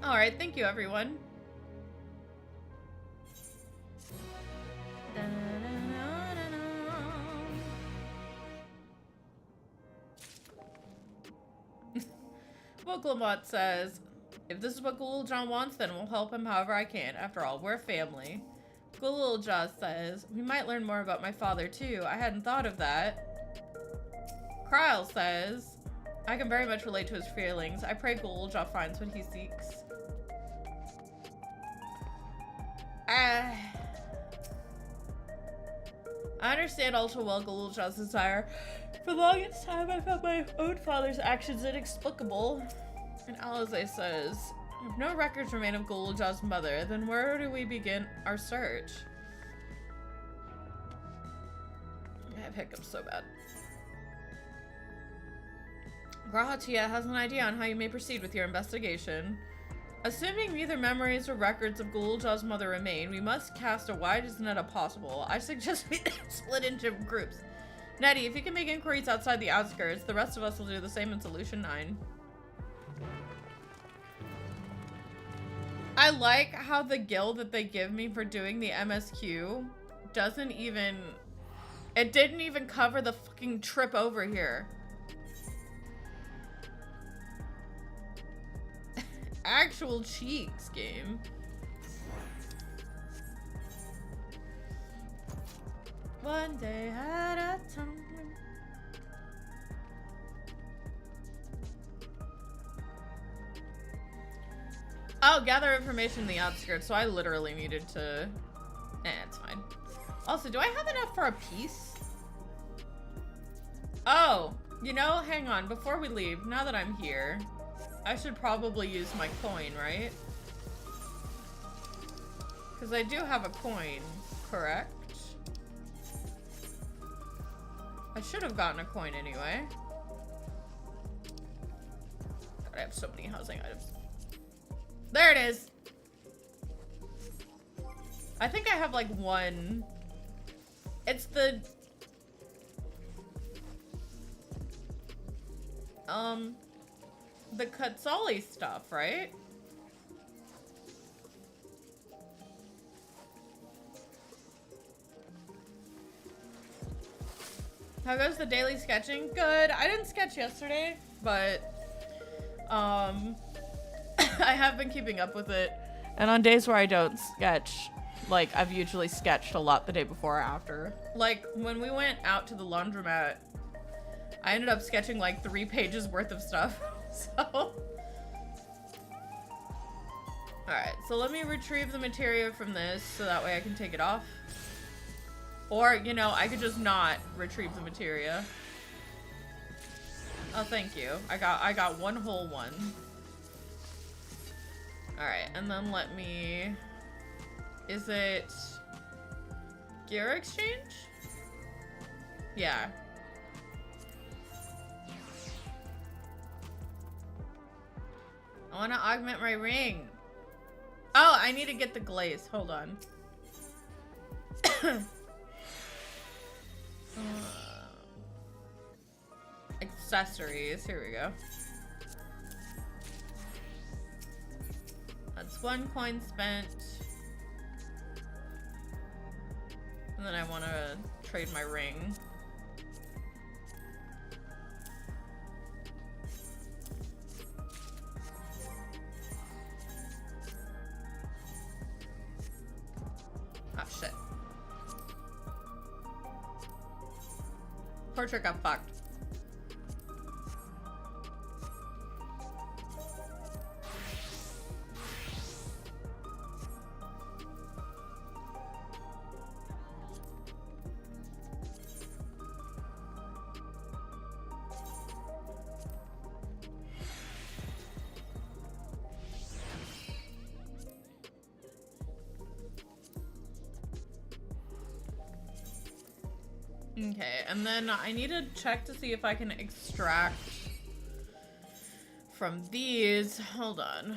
Speaker 1: Alright, thank you everyone. Voclamot says, if this is what Ghoul John wants, then we'll help him however I can. After all, we're family. Ghoul Jaw says, we might learn more about my father too. I hadn't thought of that. Kryle says, I can very much relate to his feelings. I pray Ghoul Jaw finds what he seeks. I understand all too well Ghoul Jaw's desire. For the longest time, I found my own father's actions inexplicable. And Alize says, if no records remain of Ghoul Jaw's mother, then where do we begin our search? I have hiccups so bad. Grahatia has an idea on how you may proceed with your investigation. Assuming neither memories or records of Ghoul Jaw's mother remain, we must cast a widest net as possible. I suggest we split into groups. Nettie, if you can make inquiries outside the outskirts, the rest of us will do the same in Solution 9. I like how the guild that they give me for doing the MSQ doesn't even... It didn't even cover the fucking trip over here. Actual cheeks game. One day at a time. Oh, gather information in the outskirts, so I literally needed to... it's fine. Also, do I have enough for a piece? Oh, you know, hang on, before we leave, now that I'm here, I should probably use my coin, right? Because I do have a coin, correct? I should have gotten a coin anyway. God, I have so many housing items. There it is. I think I have like one. It's the Katsali stuff, right? How goes the daily sketching? Good. I didn't sketch yesterday, but I have been keeping up with it. And on days where I don't sketch, like I've usually sketched a lot the day before or after. Like when we went out to the laundromat, I ended up sketching like 3 pages worth of stuff. So alright, so let me retrieve the materia from this so that way I can take it off. Or, you know, I could just not retrieve the materia. Oh, thank you. I got one whole one. Alright, and then let me... Is it... Gear exchange? Yeah. I want to augment my ring. Oh, I need to get the glaze. Hold on. Accessories. Here we go. That's 1 coin spent. And then I want to trade my ring. Oh, shit. Portrait got fucked. Okay, and then I need to check to see if I can extract from these. Hold on.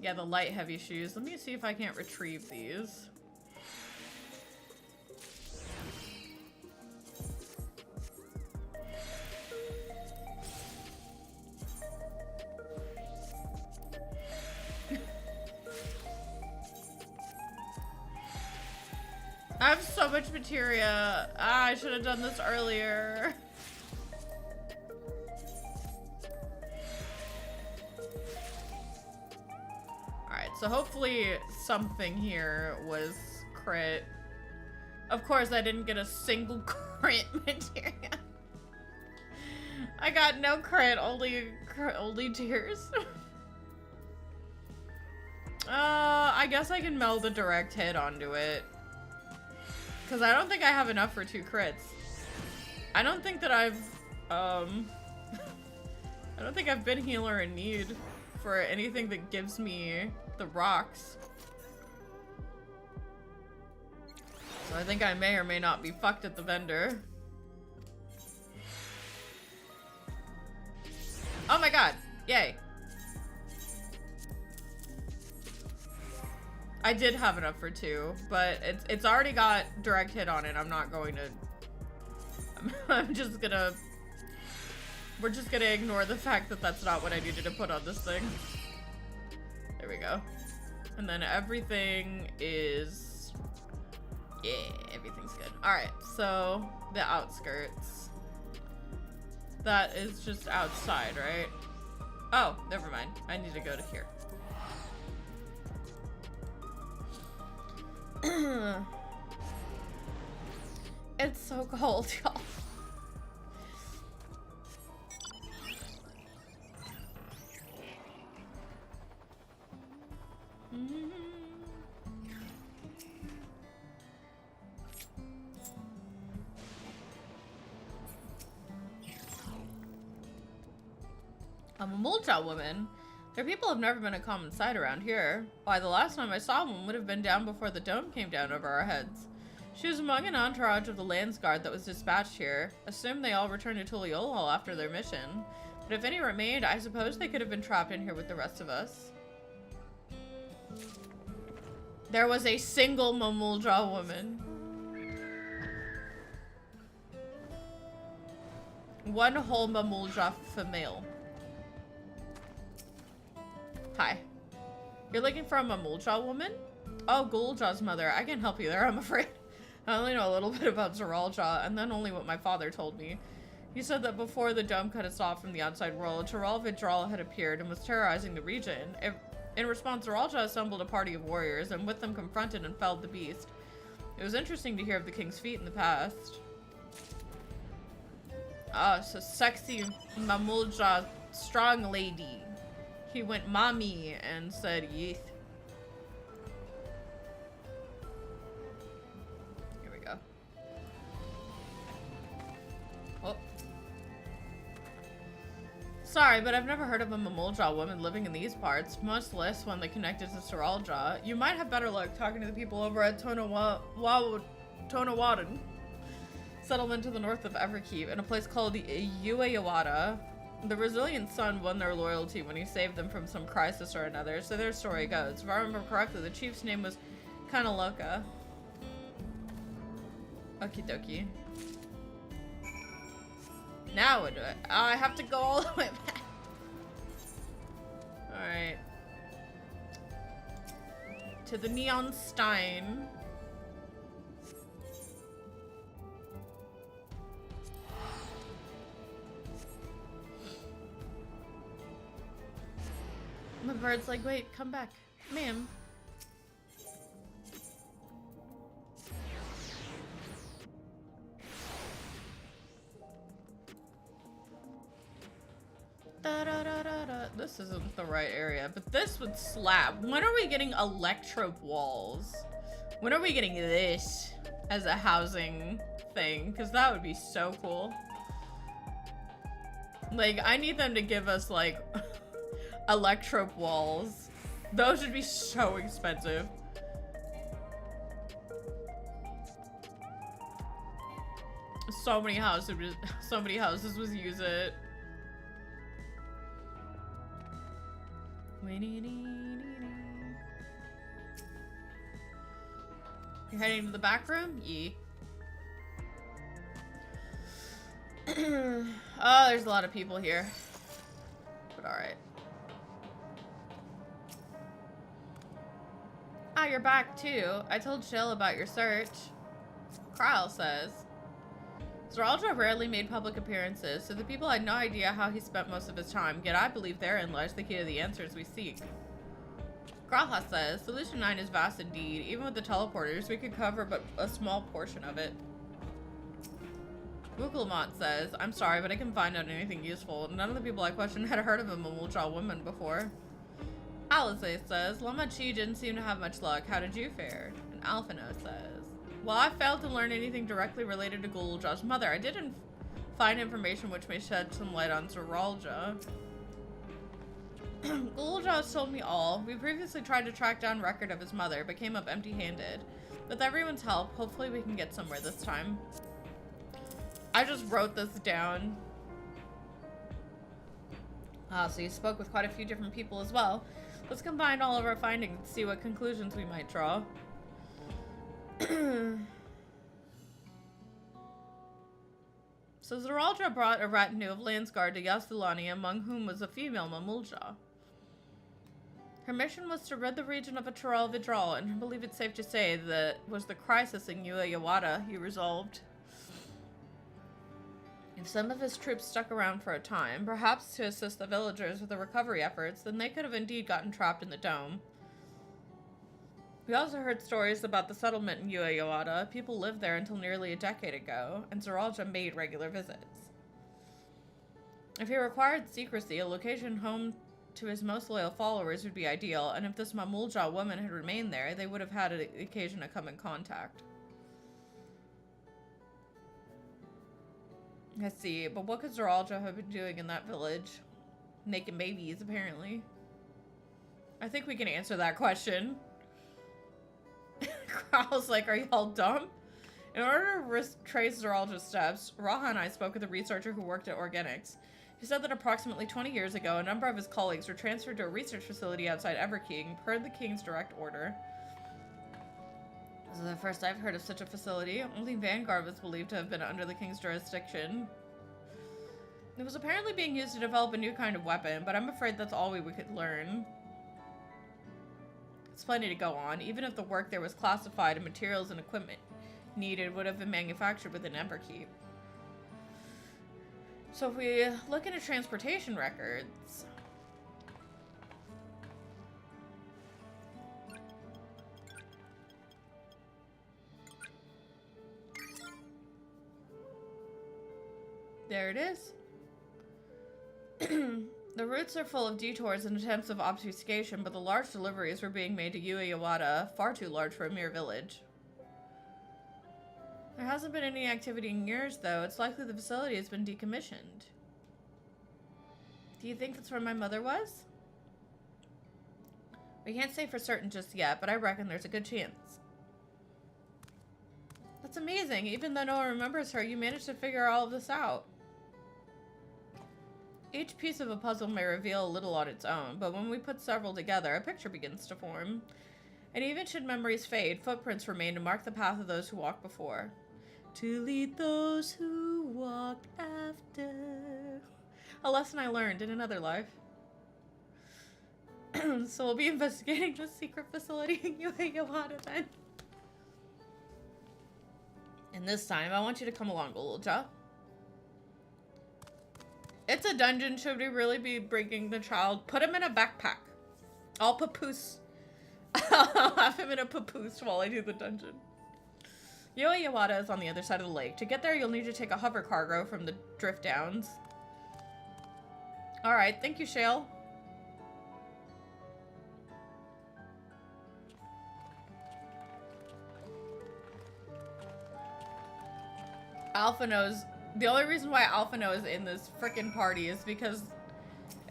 Speaker 1: Yeah, the light heavy shoes. Let me see if I can't retrieve these. much materia. Ah, I should have done this earlier. Alright, so hopefully something here was crit. Of course, I didn't get a single crit materia. I got no crit, only tears. I guess I can meld a direct hit onto it. Because I don't think I have enough for 2 crits. I don't think that I've, I don't think I've been healer in need for anything that gives me the rocks. So I think I may or may not be fucked at the vendor. Oh my god, yay. I did have enough for 2, but it's already got direct hit on it. I'm not going to... I'm just gonna... We're just gonna ignore the fact that that's not what I needed to put on this thing. There we go. And then everything is... Yeah, everything's good. Alright, so the outskirts. That is just outside, right? Oh, never mind. I need to go to here. It's so cold, y'all. I'm a Multa woman. Their people have never been a common sight around here. Why, the last time I saw one would have been down before the dome came down over our heads. She was among an entourage of the Landsguard that was dispatched here. Assumed they all returned to Tuliolhal after their mission. But if any remained, I suppose they could have been trapped in here with the rest of us. There was a single Mamuldra woman. One whole Mamuldra female. Hi. You're looking for a Mamuldra woman? Oh, Gulja's mother. I can help you there, I'm afraid. I only know a little bit about Zeralja, and then only what my father told me. He said that before the dome cut us off from the outside world, Taral Vidral had appeared and was terrorizing the region. In response, Zeralja assembled a party of warriors, and with them confronted and felled the beast. It was interesting to hear of the king's feat in the past. Ah, so sexy Mamuldra strong lady. He went mommy and said yeeth. Here we go. Oh. Sorry, but I've never heard of a Mamuldra woman living in these parts, much less one that connected to Zeralja. You might have better luck talking to the people over at Tonawadon, settlement to the north of Everkeep, in a place called Uayawada. The resilient son won their loyalty when he saved them from some crisis or another, so their story goes. If I remember correctly, the chief's name was Kanaloka. Okie dokie. Now what do I have to go all the way back. Alright. To the Neon Stein. The bird's like, wait, come back. Ma'am. This isn't the right area, but this would slap. When are we getting electro walls? When are we getting this as a housing thing? Because that would be so cool. Like, I need them to give us, like... electrope walls. Those would be so expensive. So many houses would use it. You're heading to the back room? Yeah. Oh, there's a lot of people here. But alright. Ah, you're back too. I told Jill about your search. Kyle says, Zeraldra rarely made public appearances, so the people had no idea how he spent most of his time, yet I believe therein lies the key to the answers we seek. Gralha says, Solution 9 is vast indeed. Even with the teleporters, we could cover but a small portion of it. Wooklemont says, I'm sorry, but I can find out anything useful. None of the people I questioned had heard of a Mamuldja woman before. Alice says, Lama Chi didn't seem to have much luck. How did you fare? And Alphino says, well, I failed to learn anything directly related to Gululja's mother. I didn't find information which may shed some light on Zeraldra. Gululja has told me all. We previously tried to track down record of his mother, but came up empty-handed. With everyone's help, hopefully we can get somewhere this time. I just wrote this down. So you spoke with quite a few different people as well. Let's combine all of our findings and see what conclusions we might draw. So Zeraldra brought a retinue of Landsguard to Yasulani, among whom was a female Mamuldja. Her mission was to rid the region of a Terrell withdrawal, and I believe it's safe to say that was the crisis in Ua Yawata he resolved. If some of his troops stuck around for a time, perhaps to assist the villagers with the recovery efforts, then they could have indeed gotten trapped in the dome. We also heard stories about the settlement in Ua Yawata. People lived there until nearly a decade ago, and Zeraldra made regular visits. If he required secrecy, a location home to his most loyal followers would be ideal, and if this Mamuldja woman had remained there, they would have had an occasion to come in contact. Let's see, but what could Zeraldra have been doing in that village? Making babies, apparently. I think we can answer that question. Crowl's like, are y'all dumb? In order to trace Zeraldra's steps, Raha and I spoke with a researcher who worked at Organics. He said that approximately 20 years ago, a number of his colleagues were transferred to a research facility outside Everking, per the King's direct order. This is the first I've heard of such a facility. Only Vanguard was believed to have been under the King's jurisdiction. It was apparently being used to develop a new kind of weapon, but I'm afraid that's all we could learn. It's plenty to go on. Even if the work there was classified and materials and equipment needed would have been manufactured within Everkeep. So if we look into transportation records... There it is. The routes are full of detours and attempts of obfuscation, but the large deliveries were being made to Ua Yawata, far too large for a mere village. There hasn't been any activity in years, though. It's likely the facility has been decommissioned. Do you think that's where my mother was? We can't say for certain just yet, but I reckon there's a good chance. That's amazing. Even though no one remembers her, you managed to figure all of this out. Each piece of a puzzle may reveal a little on its own, but when we put several together, a picture begins to form. And even should memories fade, footprints remain to mark the path of those who walked before. To lead those who walked after. A lesson I learned in another life. So we'll be investigating the secret facility in Ua Yawata then. And this time, I want you to come along, Gululja. It's a dungeon. Should we really be bringing the child? Put him in a backpack. I'll papoose. I'll have him in a papoose while I do the dungeon. Ua Yawata is on the other side of the lake. To get there, you'll need to take a hover cargo from the drift downs. Alright, thank you, Shale. Alpha knows. The only reason why Alphino is in this frickin' party is because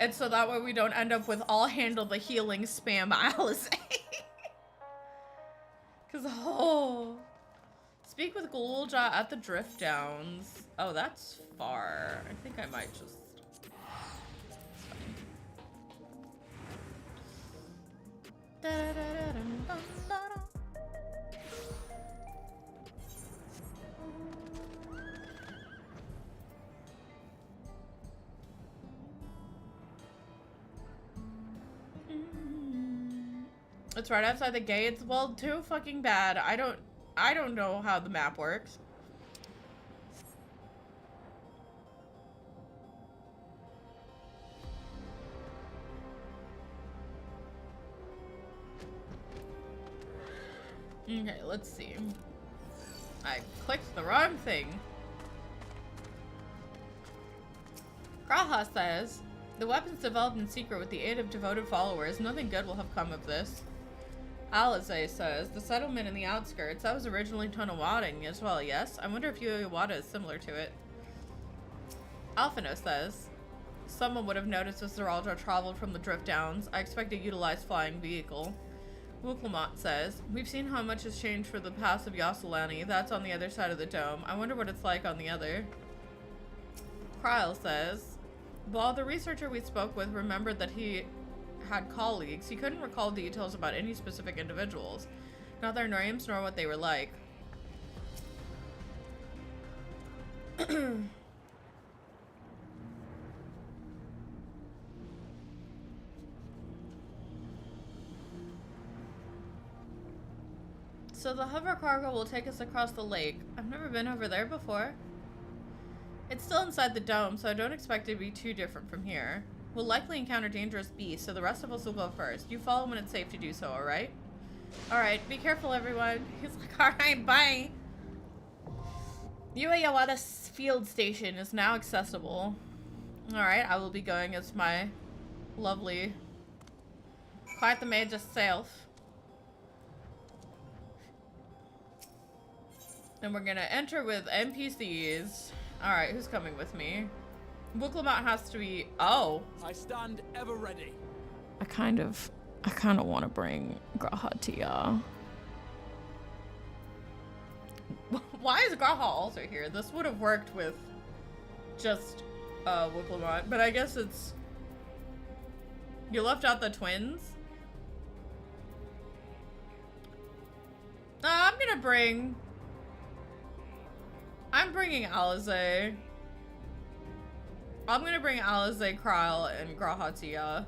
Speaker 1: it's so that way we don't end up with I'll handle the healing spam Alice. Cause oh. Speak with Gululja at the drift downs. Oh, that's far. I think I might just It's right outside the gates. Well, too fucking bad. I don't know how the map works. Okay, let's see. I clicked the wrong thing. Graha says, the weapons developed in secret with the aid of devoted followers. Nothing good will have come of this. Alize says, the settlement in the outskirts, that was originally Tonawada as well, yes? I wonder if Yuiwada is similar to it. Alphino says, someone would have noticed as Zeraldra traveled from the Drift Downs. I expect a utilized flying vehicle. Wuklamot says, we've seen how much has changed for the pass of Yasulani. That's on the other side of the dome. I wonder what it's like on the other. Kryle says, while the researcher we spoke with remembered that he had colleagues, he couldn't recall details about any specific individuals. Not their names nor what they were like. So the hover cargo will take us across the lake. I've never been over there before. It's still inside the dome, so I don't expect it to be too different from here. We'll likely encounter dangerous beasts, so the rest of us will go first. You follow when it's safe to do so, alright? Alright, be careful everyone. He's like, alright, bye. Yueyawada's field station is now accessible. Alright, I will be going as my lovely, quite the major self. And we're gonna enter with NPCs. Alright, who's coming with me? Wuklamot has to be... Oh.
Speaker 9: I stand ever ready.
Speaker 1: I kind of want to bring Graha to ya. Why is Graha also here? This would have worked with just Wuklamot, but I guess it's... You left out the twins? I'm gonna bring... I'm bringing Alize. I'm gonna bring Alize, Kryle, and Grahatia.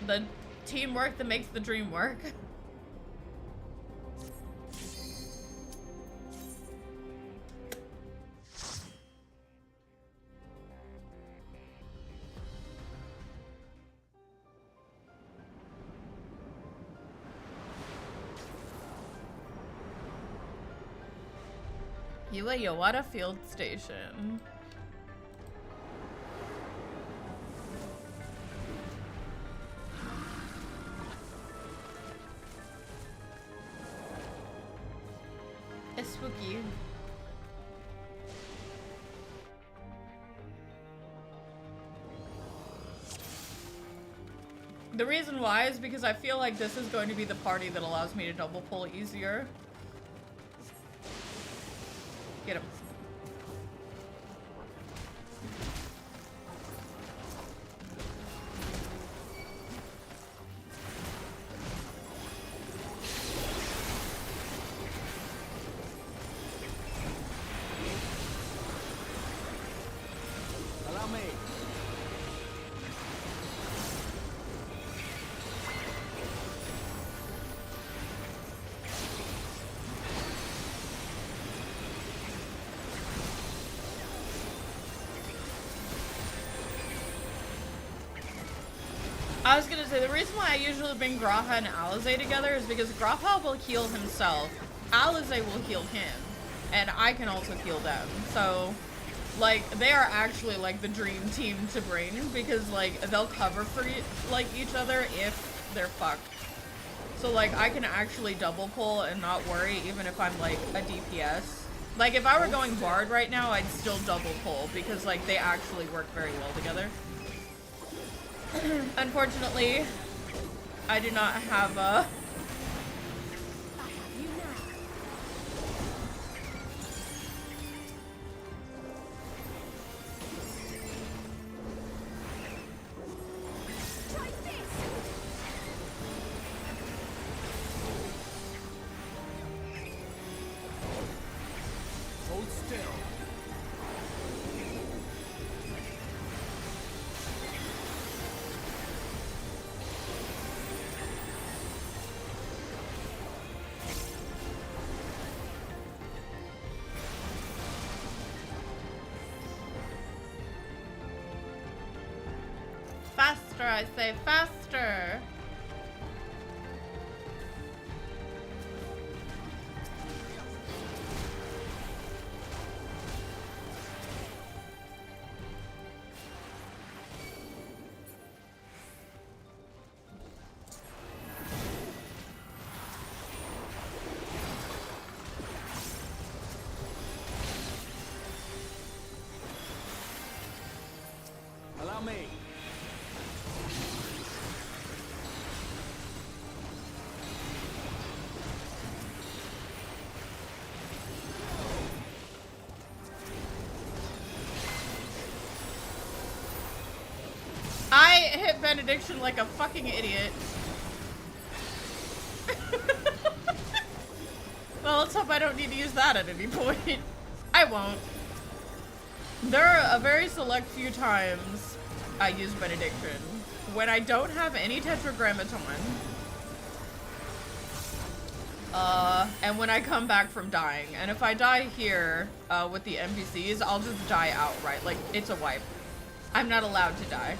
Speaker 1: The teamwork that makes the dream work. Yueyawada Field Station. It's spooky. The reason why is because I feel like this is going to be the party that allows me to double pull easier. Get him.
Speaker 9: Allow me.
Speaker 1: I was gonna say, the reason why I usually bring Graha and Alize together is because Graha will heal himself, Alize will heal him, and I can also heal them. So, like, they are actually, like, the dream team to bring, because, like, they'll cover for, like, each other if they're fucked. So, like, I can actually double pull and not worry, even if I'm, like, a DPS. Like, if I were going Bard right now, I'd still double pull, because, like, they actually work very well together. Unfortunately, I do not have a...
Speaker 9: Hold still.
Speaker 1: Faster, I say, faster.
Speaker 9: Allow me.
Speaker 1: I hit Benediction like a fucking idiot. Well, let's hope I don't need to use that at any point. I won't. There are a very select few times I use Benediction when I don't have any Tetragrammaton. And when I come back from dying. And if I die here with the NPCs, I'll just die outright. Like, it's a wipe. I'm not allowed to die.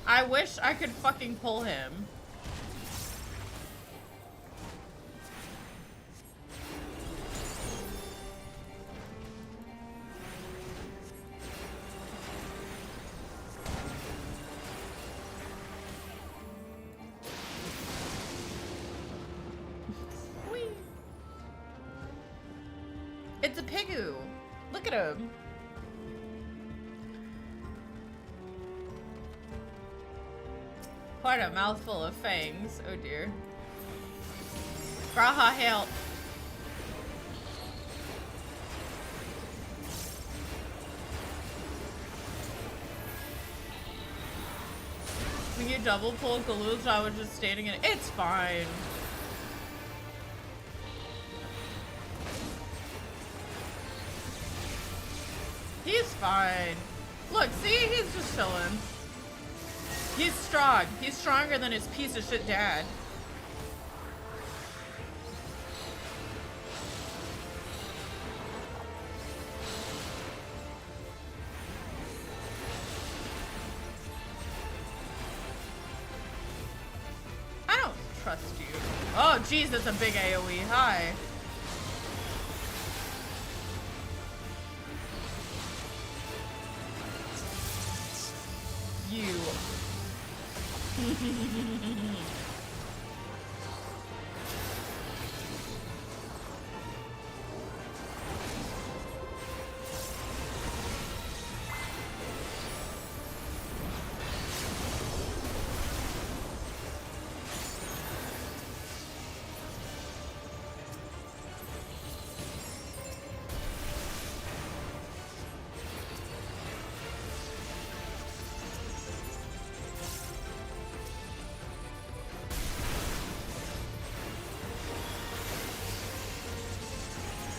Speaker 1: I wish I could fucking pull him. Whee. It's a pigoo. Look at him. Quite a mouthful of fangs. Oh dear. Graha, help. When you double pull Galoo's, I was just standing in it. It's fine. He's fine. Look, see? He's just chilling. He's strong. He's stronger than his piece of shit dad. I don't trust you. Oh, jeez, that's a big AoE. Hi. You.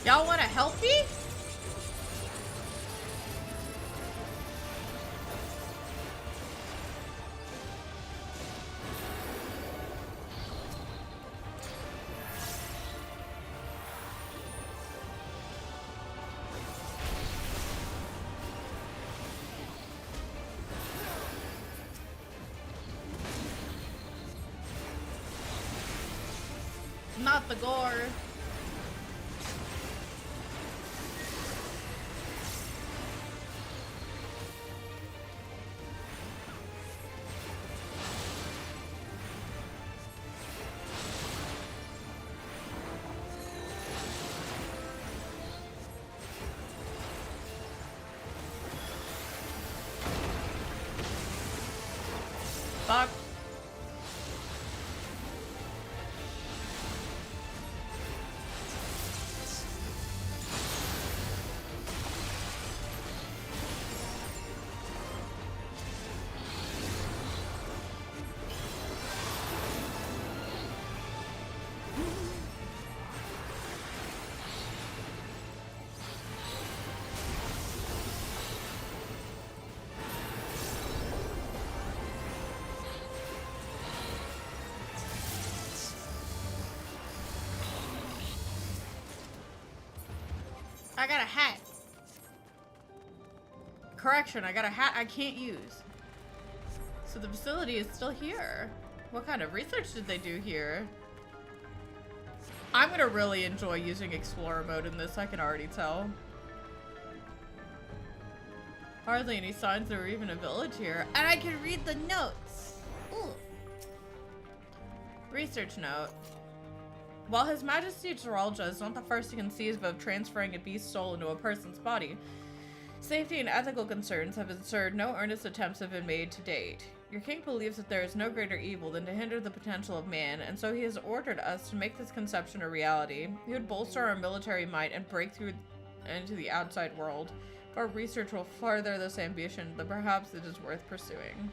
Speaker 1: Y'all want to help me? Not the gore. Fuck. I got a hat. Correction, I got a hat I can't use. So the facility is still here. What kind of research did they do here? I'm gonna really enjoy using Explorer mode in this, I can already tell. Hardly any signs there were even a village here. And I can read the notes. Ooh. Research note. While His Majesty Geralja is not the first to conceive of transferring a beast's soul into a person's body, safety and ethical concerns have ensured no earnest attempts have been made to date. Your king believes that there is no greater evil than to hinder the potential of man, and so he has ordered us to make this conception a reality. He would bolster our military might and break through into the outside world. If our research will further this ambition, then perhaps it is worth pursuing.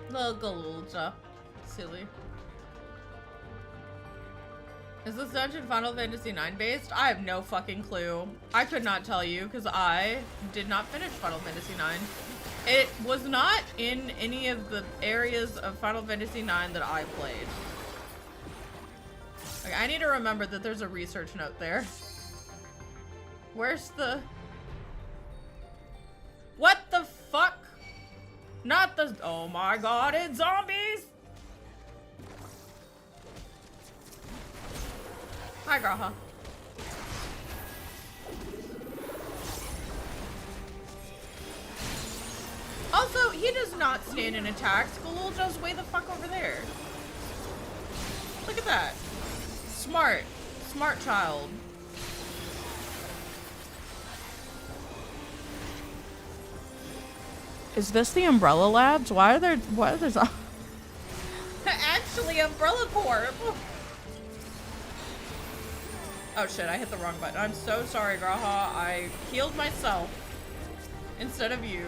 Speaker 1: Little Galulja. Silly. Is this dungeon Final Fantasy IX based? I have no fucking clue. I could not tell you because I did not finish Final Fantasy IX. It was not in any of the areas of Final Fantasy IX that I played. Like, I need to remember that there's a research note there. Where's the... What the fuck? Not the... Oh my god, it's zombies! Hi, Graha. Also, he does not stand in attacks. Galulja's way the fuck over there. Look at that. Smart. Smart child. Is this the Umbrella Labs? Why are there actually Umbrella Corp? Oh shit, I hit the wrong button. I'm so sorry, Graha. I healed myself instead of you.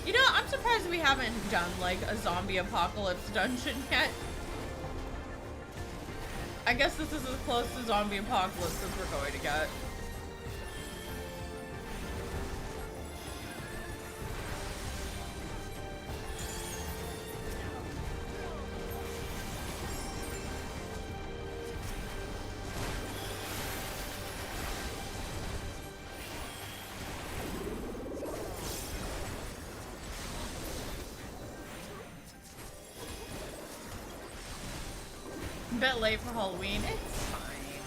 Speaker 1: You know, I'm surprised we haven't done like a zombie apocalypse dungeon yet. I guess this is as close to zombie apocalypse as we're going to get. Bit late for Halloween. It's fine.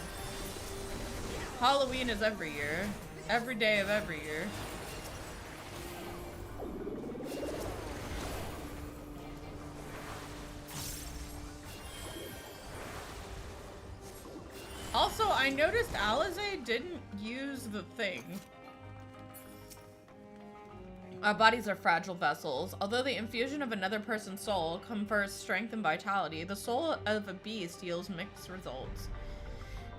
Speaker 1: Halloween is every year. Every day of every year. Also, I noticed Alize didn't use the thing. Our bodies are fragile vessels. Although the infusion of another person's soul confers strength and vitality, the soul of a beast yields mixed results.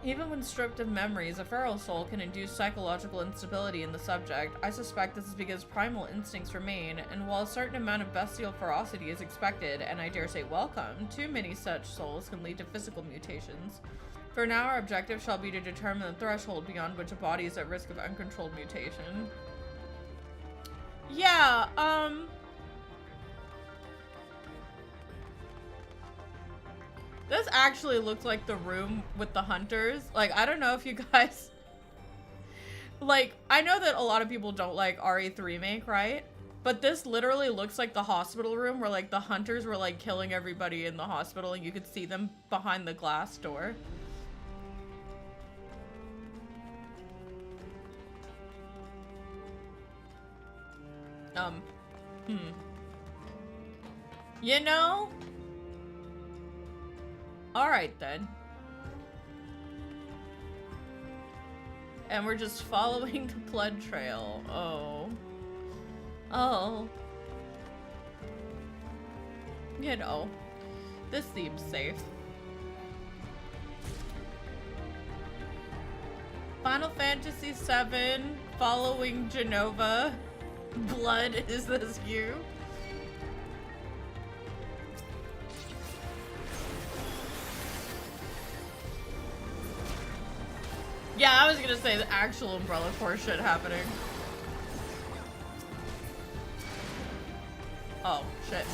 Speaker 1: Even when stripped of memories, a feral soul can induce psychological instability in the subject. I suspect this is because primal instincts remain, and while a certain amount of bestial ferocity is expected, and I dare say welcome, too many such souls can lead to physical mutations. For now, our objective shall be to determine the threshold beyond which a body is at risk of uncontrolled mutation. Yeah, this actually looks like the room with the hunters. Like, I don't know if you guys... Like, I know that a lot of people don't like RE3 Remake, right? But this literally looks like the hospital room where, like, the hunters were, like, killing everybody in the hospital and you could see them behind the glass door. You know? Alright then. And we're just following the blood trail. Oh. Oh. You know. This seems safe. Final Fantasy VII, following Genova. Blood, is this you? Yeah, I was gonna say the actual Umbrella Corps shit happening. Oh, shit.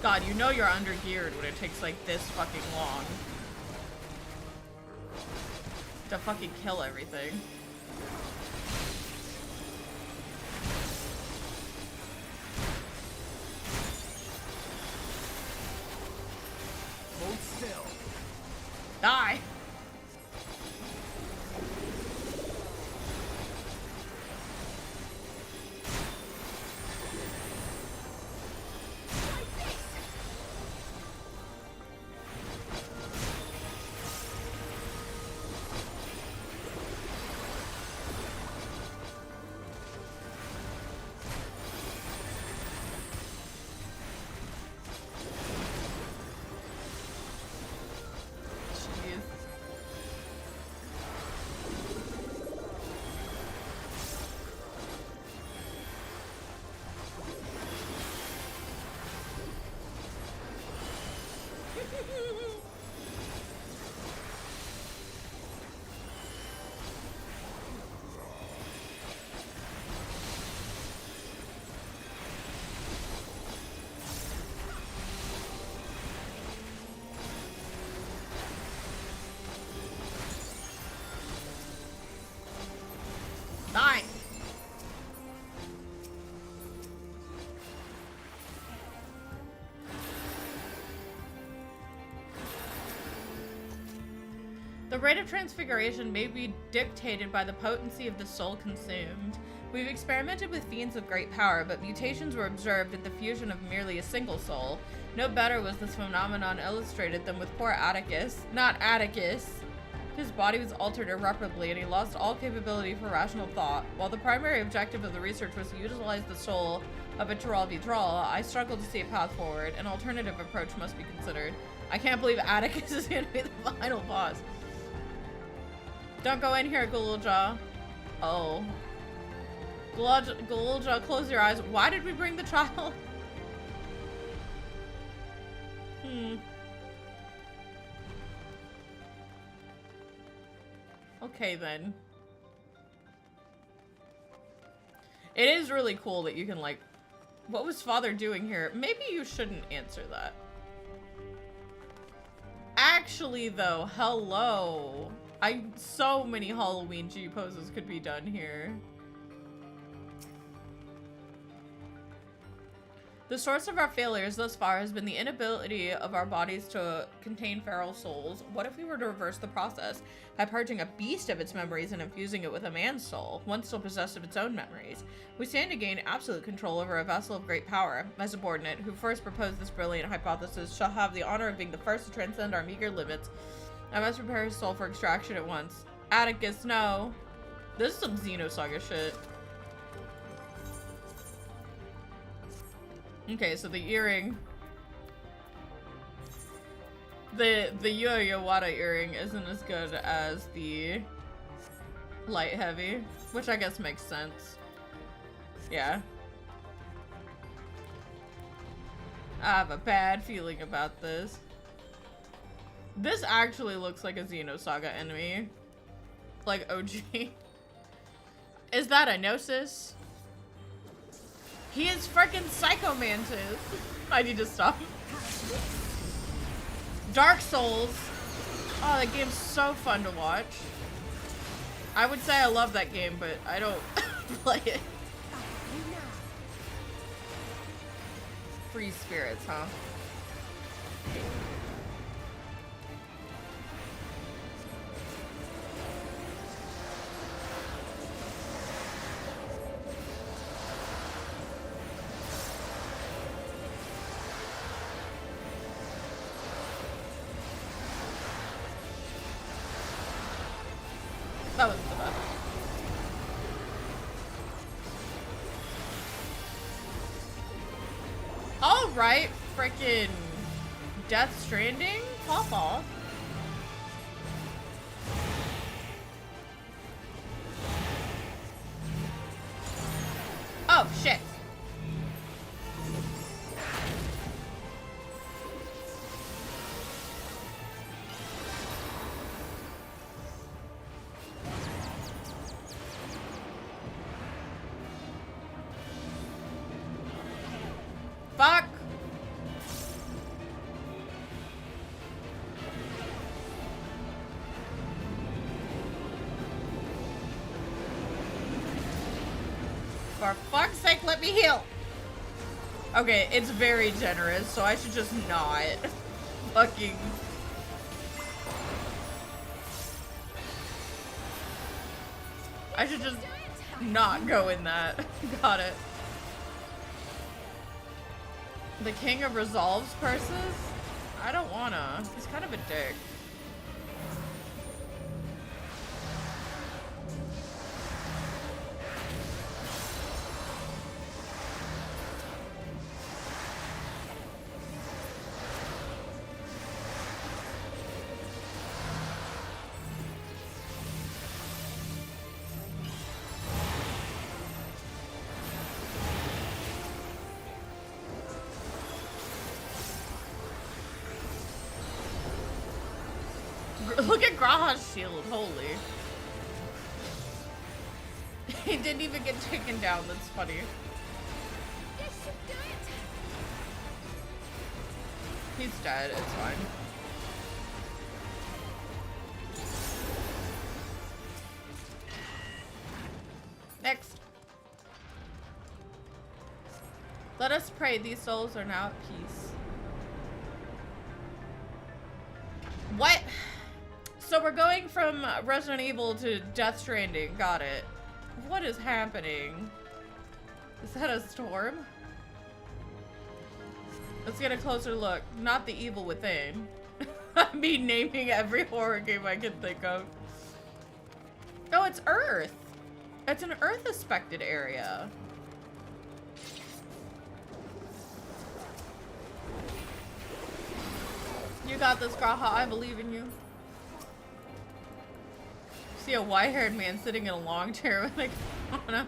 Speaker 1: God, you know you're under-geared when it takes like this fucking long to fucking kill everything.
Speaker 9: Hold still.
Speaker 1: Die! Die! The rate of transfiguration may be dictated by the potency of the soul consumed. We've experimented with fiends of great power, but mutations were observed at the fusion of merely a single soul. No better was this phenomenon illustrated than with poor Atticus. Not Atticus. His body was altered irreparably, and he lost all capability for rational thought. While the primary objective of the research was to utilize the soul of a Tural Vitral, I struggle to see a path forward. An alternative approach must be considered. I can't believe Atticus is going to be the final boss. Don't go in here, Ghouljaw. Oh. Ghouljaw, close your eyes. Why did we bring the child? Okay, then. It is really cool that you can, like... What was Father doing here? Maybe you shouldn't answer that. Actually, though, hello. So many Halloween G poses could be done here. The source of our failures thus far has been the inability of our bodies to contain feral souls. What if we were to reverse the process by purging a beast of its memories and infusing it with a man's soul, one still possessed of its own memories? We stand to gain absolute control over a vessel of great power. My subordinate, who first proposed this brilliant hypothesis, shall have the honor of being the first to transcend our meager limits. I must prepare his soul for extraction at once. Atticus, no. This is some Xenosaga shit. Okay, so the earring. The Yo-Yo Wada earring isn't as good as the light heavy, which I guess makes sense. Yeah. I have a bad feeling about this. This actually looks like a Xenosaga enemy. Like OG. Is that a Gnosis? He is freaking Psycho Mantis. I need to stop. Dark Souls. Oh, that game's so fun to watch. I would say I love that game, but I don't play it. Free spirits, huh? That wasn't the best. Alright, frickin' Death Stranding? Pop off. fuck? For fuck's sake, let me heal. Okay, it's very generous, so I should just not fucking... I should just not go in that. Got it. The king of resolves purses? I don't wanna. He's kind of a dick. Look at Graha's shield, holy. He didn't even get taken down, that's funny.
Speaker 3: This should do it.
Speaker 1: He's dead, it's fine. Next. Let us pray these souls are now at peace. What? So we're going from Resident Evil to Death Stranding. Got it. What is happening? Is that a storm? Let's get a closer look. Not the evil within. Me naming every horror game I can think of. Oh, it's Earth. It's an Earth-aspected area. You got this, Graha. I believe in you. See a white-haired man sitting in a long chair with a katana.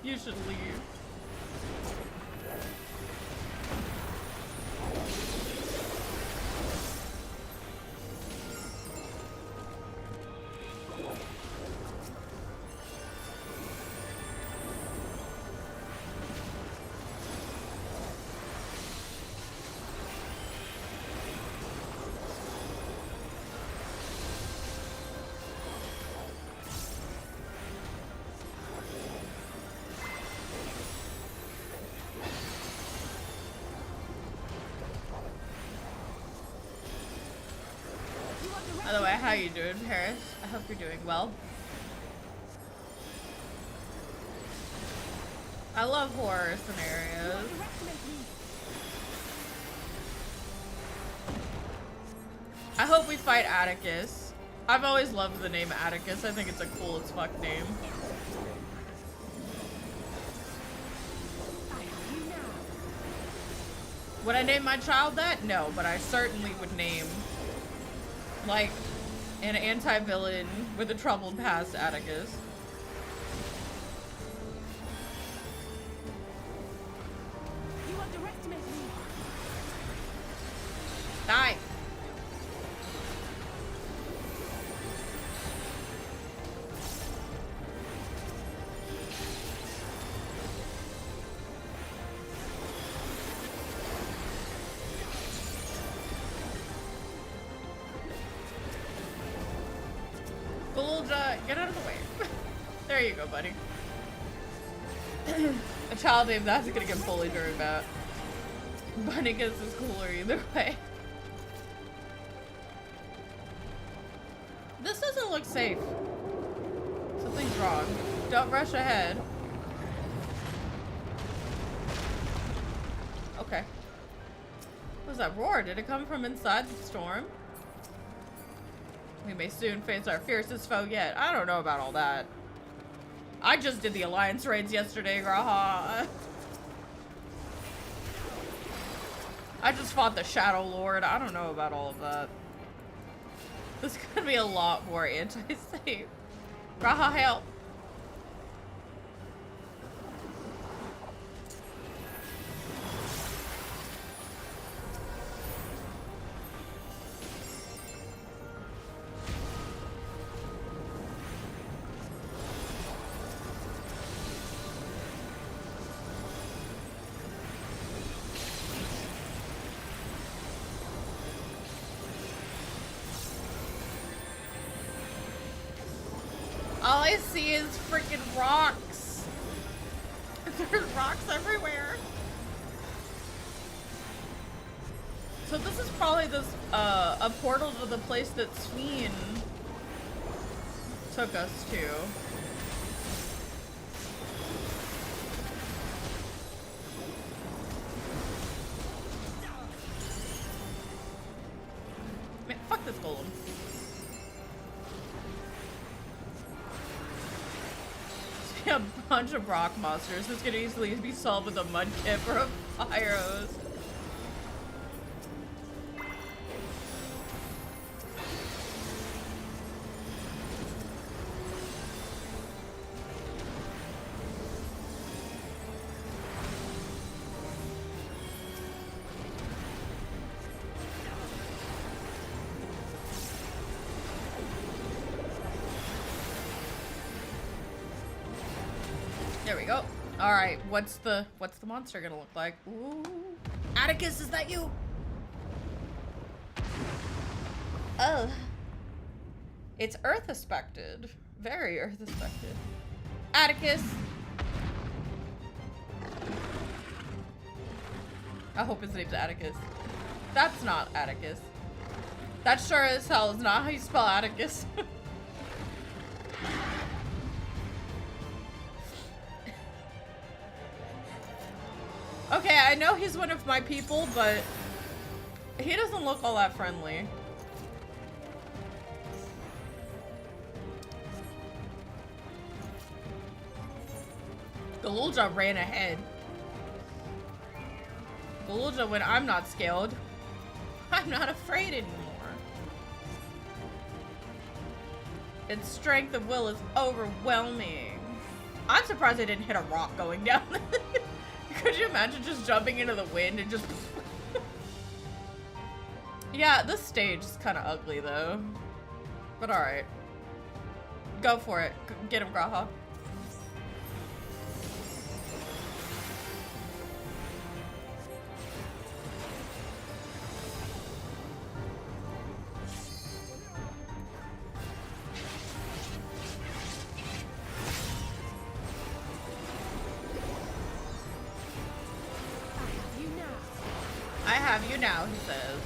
Speaker 1: You should leave. By the way, how you doing, Paris? I hope you're doing well. I love horror scenarios. I hope we fight Atticus. I've always loved the name Atticus. I think it's a cool as fuck name. Would I name my child that? No, but I certainly would name, like, an anti-villain with a troubled past Atticus.
Speaker 7: You underestimate me.
Speaker 1: Die. Get out of the way. There you go, buddy. A child named that's gonna get bullied during that. Bunnicus is cooler either way. This doesn't look safe. Something's wrong. Don't rush ahead. Okay. What was that roar? Did it come from inside the storm? We may soon face our fiercest foe yet. I don't know about all that. I just did the Alliance raids yesterday, Graha. I just fought the Shadow Lord. I don't know about all of that. This could be a lot more anti-safe. Graha, help. All I see is freaking rocks. There's rocks everywhere. So this is probably a portal to the place that Sween took us to. Man, fuck this golem. A bunch of rock monsters. This could easily be solved with a mud kip or a fire hose. There we go. All right, what's the monster gonna look like? Ooh, Atticus, is that you? Oh, it's Earth aspected, very Earth aspected. Atticus. I hope his name's Atticus. That's not Atticus. That sure as hell is not how you spell Atticus. Okay, I know he's one of my people, but he doesn't look all that friendly. Galulja ran ahead. Galulja, when I'm not scaled, I'm not afraid anymore. Its strength of will is overwhelming. I'm surprised I didn't hit a rock going down. Could you imagine just jumping into the wind and just... Yeah, this stage is kind of ugly though. But alright. Go for it. Get him, Graha. I have you now, he says.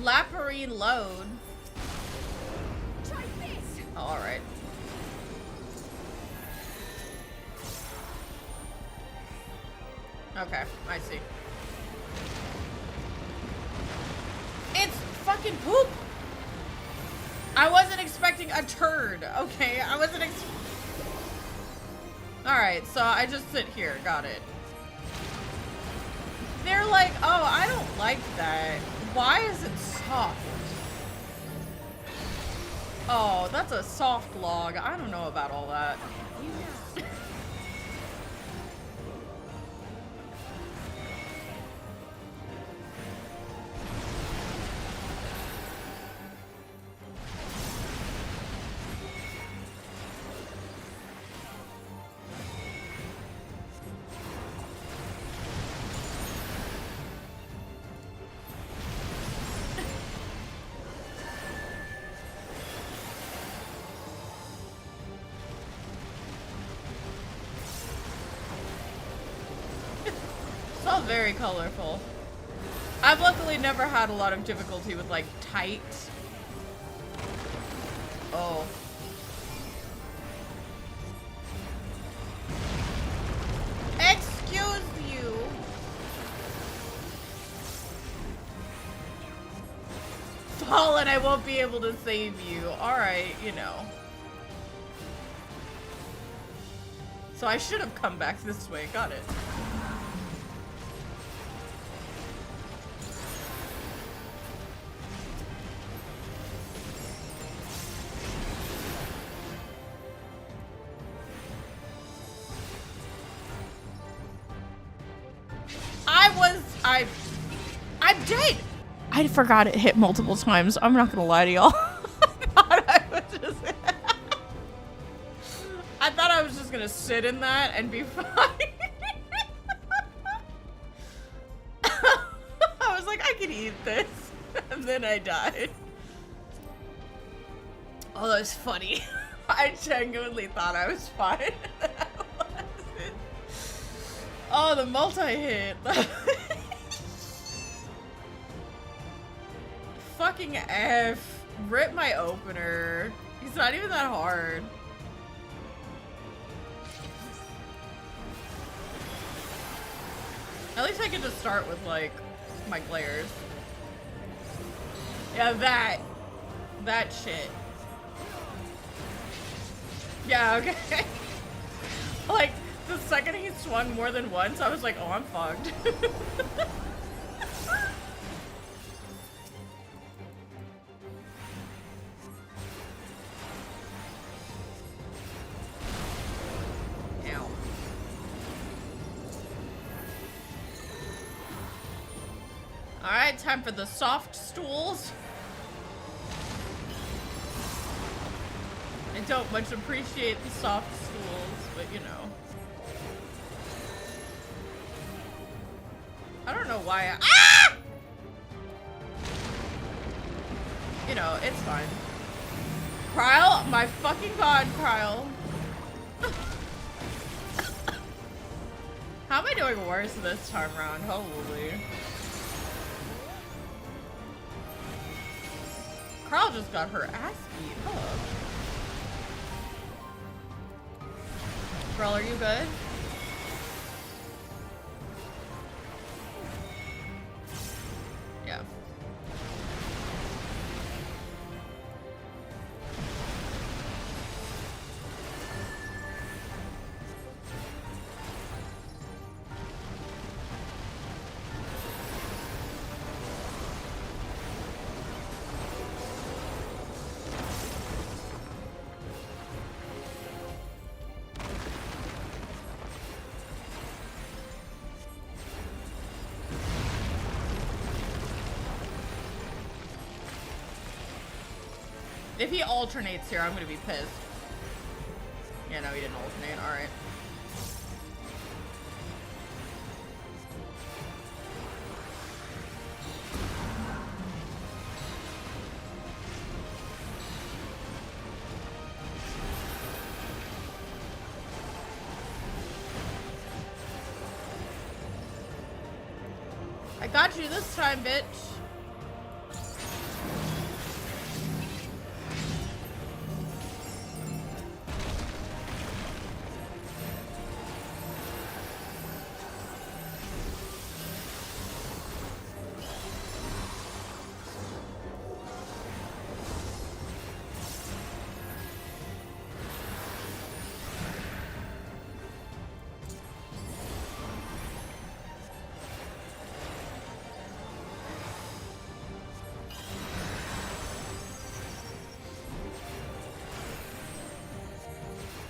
Speaker 1: Laparine load.
Speaker 3: Try this.
Speaker 1: Oh, alright. Okay, I see. It's fucking poop! I wasn't expecting a turd, okay? I wasn't Alright, so I just sit here. Got it. They're like, oh, I don't like that. Why is it soft? Oh, that's a soft log. I don't know about all that. It's all very colorful. I've luckily never had a lot of difficulty with like tight. Oh. Excuse you. Fall and I won't be able to save you. Alright, you know. So I should have come back this way. Got it. I'm dead! I forgot it hit multiple times. I'm not gonna lie to y'all. I thought I was just gonna sit in that and be fine. I was like, I can eat this. And then I died. Oh, that was funny. I genuinely thought I was fine. Oh, the multi-hit. Fucking F. Rip my opener. He's not even that hard. At least I get to start with, like, my glares. Yeah, that shit. Yeah, okay. Like, the second he swung more than once, I was like, oh, I'm fucked. Ow. Alright, time for the soft stools. I don't much appreciate the soft stools, but you know. I don't know why ah! You know, it's fine. Kryle, my fucking god, Kryle. How am I doing worse this time around? Holy. Kryle just got her ass beat up. Kryle, are you good? Yeah. If he alternates here, I'm gonna be pissed. Yeah, no, he didn't alternate. Alright. I got you this time, bitch.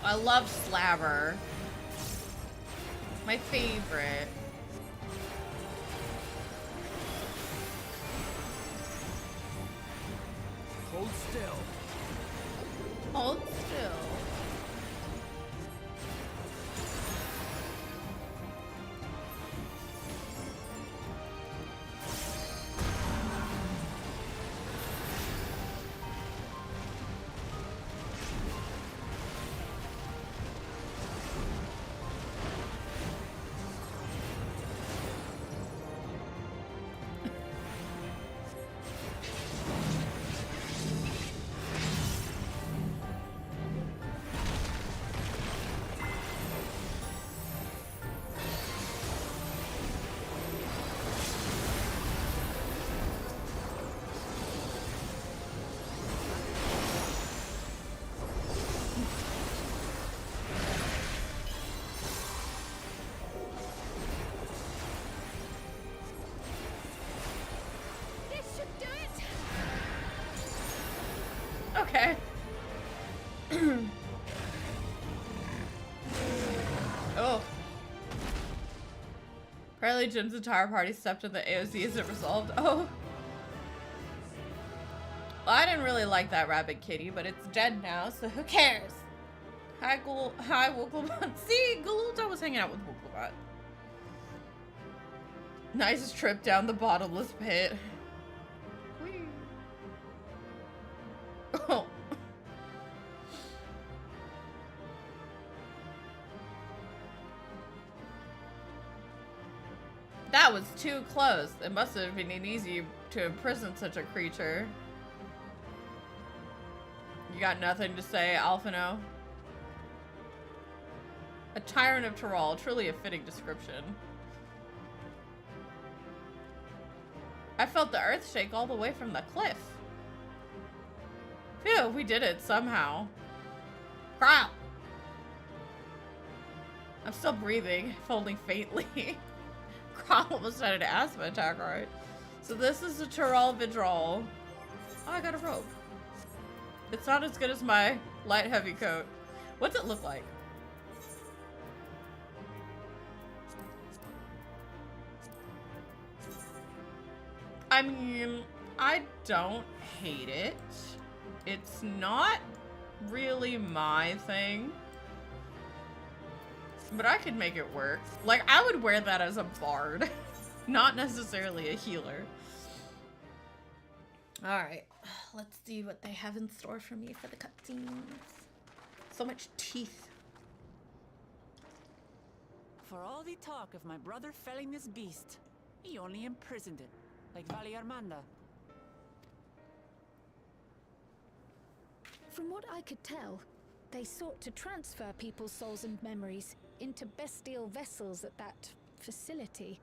Speaker 1: I love Slaver. My favorite.
Speaker 9: Hold still.
Speaker 1: Hold still. Okay. Oh. Apparently Jim's entire party stepped in the AOZ as it resolved. Oh. Well, I didn't really like that rabbit kitty, but it's dead now, so who cares? Hi, Wooglebot. See, Galulta was hanging out with Wooglebot. Nice trip down the bottomless pit. Whee. Oh. That was too close. It must have been easy to imprison such a creature. You got nothing to say, Alphino? A tyrant of Tyrol, truly a fitting description. I felt the earth shake all the way from the cliff. Phew, we did it somehow. Crap! I'm still breathing, if only faintly. Kral almost had an asthma attack, right? So this is the Tyrol Vidrol. Oh, I got a robe. It's not as good as my light heavy coat. What's it look like? I mean, I don't hate it. It's not really my thing. But I could make it work. Like, I would wear that as a bard. Not necessarily a healer. Alright. Let's see what they have in store for me for the cutscenes. So much teeth.
Speaker 8: For all the talk of my brother felling this beast, he only imprisoned it, like Vali Armanda.
Speaker 3: From what I could tell, they sought to transfer people's souls and memories into bestial vessels at that facility.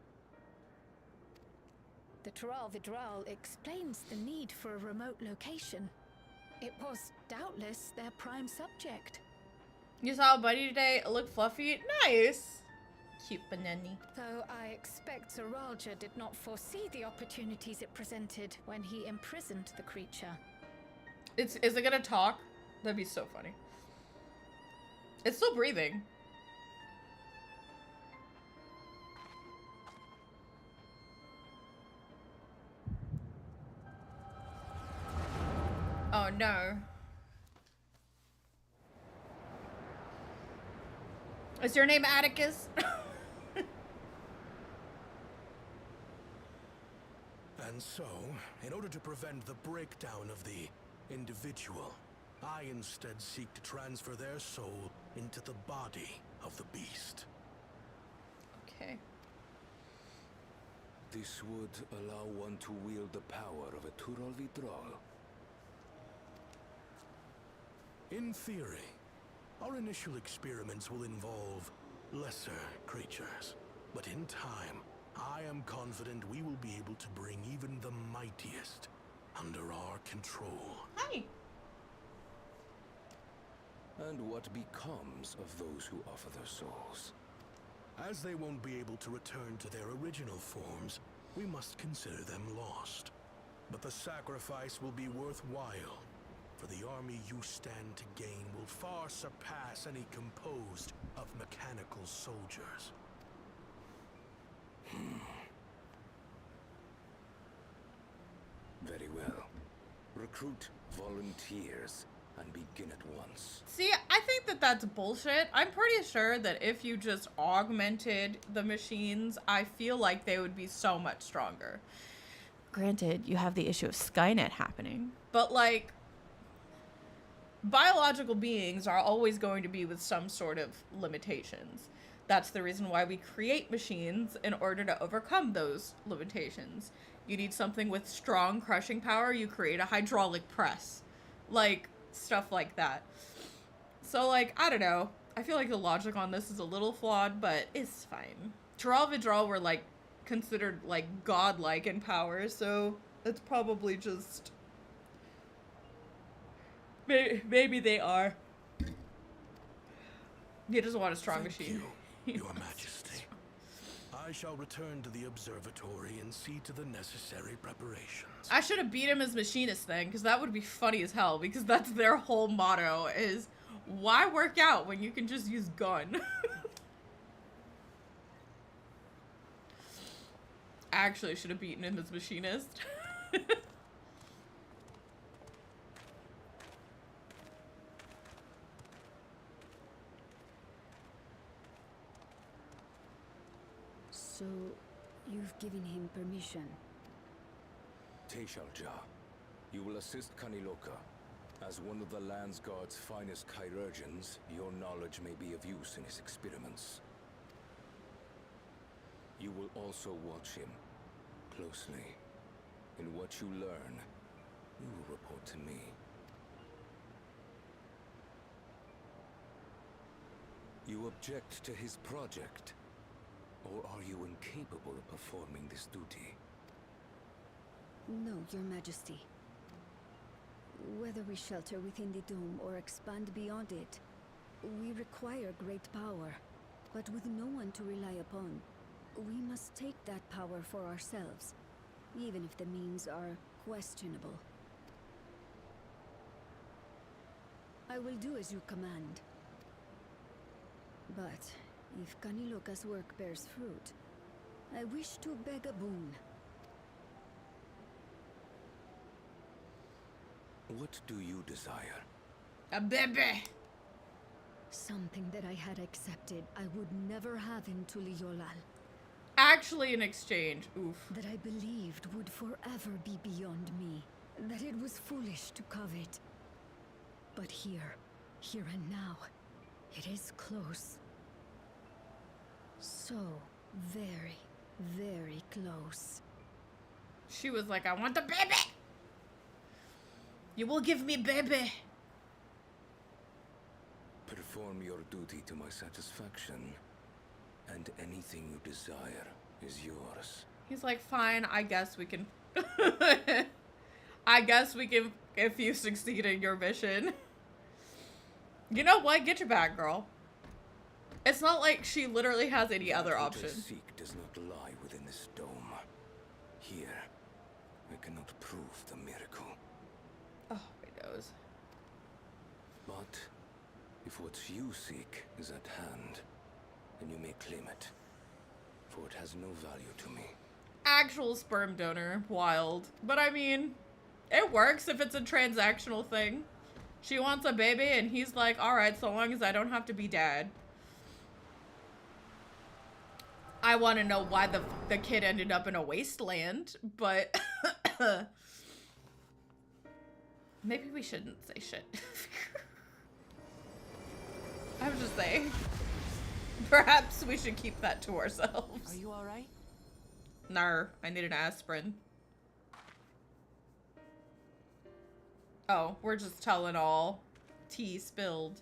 Speaker 3: The Tyrol Vidral explains the need for a remote location. It was doubtless their prime subject.
Speaker 1: You saw a buddy today? It looked fluffy? Nice! Cute banana.
Speaker 3: Though I expect Zeralja did not foresee the opportunities it presented when he imprisoned the creature.
Speaker 1: Is it gonna talk? That'd be so funny. It's still breathing. Oh no. Is your name Atticus?
Speaker 2: And so, in order to prevent the breakdown of the individual, I instead seek to transfer their soul into the body of the beast.
Speaker 1: Okay.
Speaker 10: This would allow one to wield the power of a Tyrol Vidral.
Speaker 2: In theory, our initial experiments will involve lesser creatures. But in time, I am confident we will be able to bring even the mightiest under our control.
Speaker 1: Hi.
Speaker 10: And what becomes of those who offer their souls?
Speaker 2: As they won't be able to return to their original forms, we must consider them lost. But the sacrifice will be worthwhile, for the army you stand to gain will far surpass any composed of mechanical soldiers.
Speaker 10: Very well. Recruit volunteers and begin at once.
Speaker 1: See, I think that that's bullshit. I'm pretty sure that if you just augmented the machines, I feel like they would be so much stronger. Granted, you have the issue of Skynet happening, but like, biological beings are always going to be with some sort of limitations. That's the reason why we create machines, in order to overcome those limitations. You need something with strong crushing power, you create a hydraulic press. Like, stuff like that. So, like, I don't know. I feel like the logic on this is a little flawed, but it's fine. Tyrol Vidral were, like, considered, like, godlike in power, so it's probably just... Maybe they are. He doesn't want a strong machine.
Speaker 2: You, Your Majesty. I shall return to the observatory and see to the necessary preparations.
Speaker 1: I should have beat him as machinist then, because that would be funny as hell, because that's their whole motto is, why work out when you can just use gun? I actually should have beaten him as machinist.
Speaker 6: So, you've given him permission?
Speaker 10: Teshalja, you will assist Kaniloka. As one of the Landsguard's finest chirurgeons, your knowledge may be of use in his experiments. You will also watch him closely. In what you learn, you will report to me. You object to his project? Or are you incapable of performing this duty?
Speaker 6: No, Your Majesty. Whether we shelter within the dome or expand beyond it, we require great power, but with no one to rely upon. We must take that power for ourselves, even if the means are questionable. I will do as you command. But if Kaniloka's work bears fruit, I wish to beg a boon.
Speaker 10: What do you desire?
Speaker 1: A baby!
Speaker 6: Something that I had accepted I would never have in Tuliolal.
Speaker 1: Actually, in exchange. Oof.
Speaker 6: That I believed would forever be beyond me. That it was foolish to covet. But here and now, it is close. So very, very close.
Speaker 1: She was like, I want the baby! You will give me baby!
Speaker 10: Perform your duty to my satisfaction, and anything you desire is yours.
Speaker 1: He's like, fine, I guess we can... I guess we can, if you succeed in your mission. You know what? Get your bag, girl. It's not like she literally has any other option.
Speaker 10: What I seek does not lie within this dome. Here, I cannot prove the miracle.
Speaker 1: Oh, my nose.
Speaker 10: But if what you seek is at hand, then you may claim it, for it has no value to me.
Speaker 1: Actual sperm donor. Wild. But I mean, it works if it's a transactional thing. She wants a baby and he's like, alright, so long as I don't have to be dad. I want to know why the kid ended up in a wasteland, but maybe we shouldn't say shit. I was just saying, perhaps we should keep that to ourselves.
Speaker 8: Are you alright?
Speaker 1: Nar, I need an aspirin. Oh, we're just telling all. Tea spilled.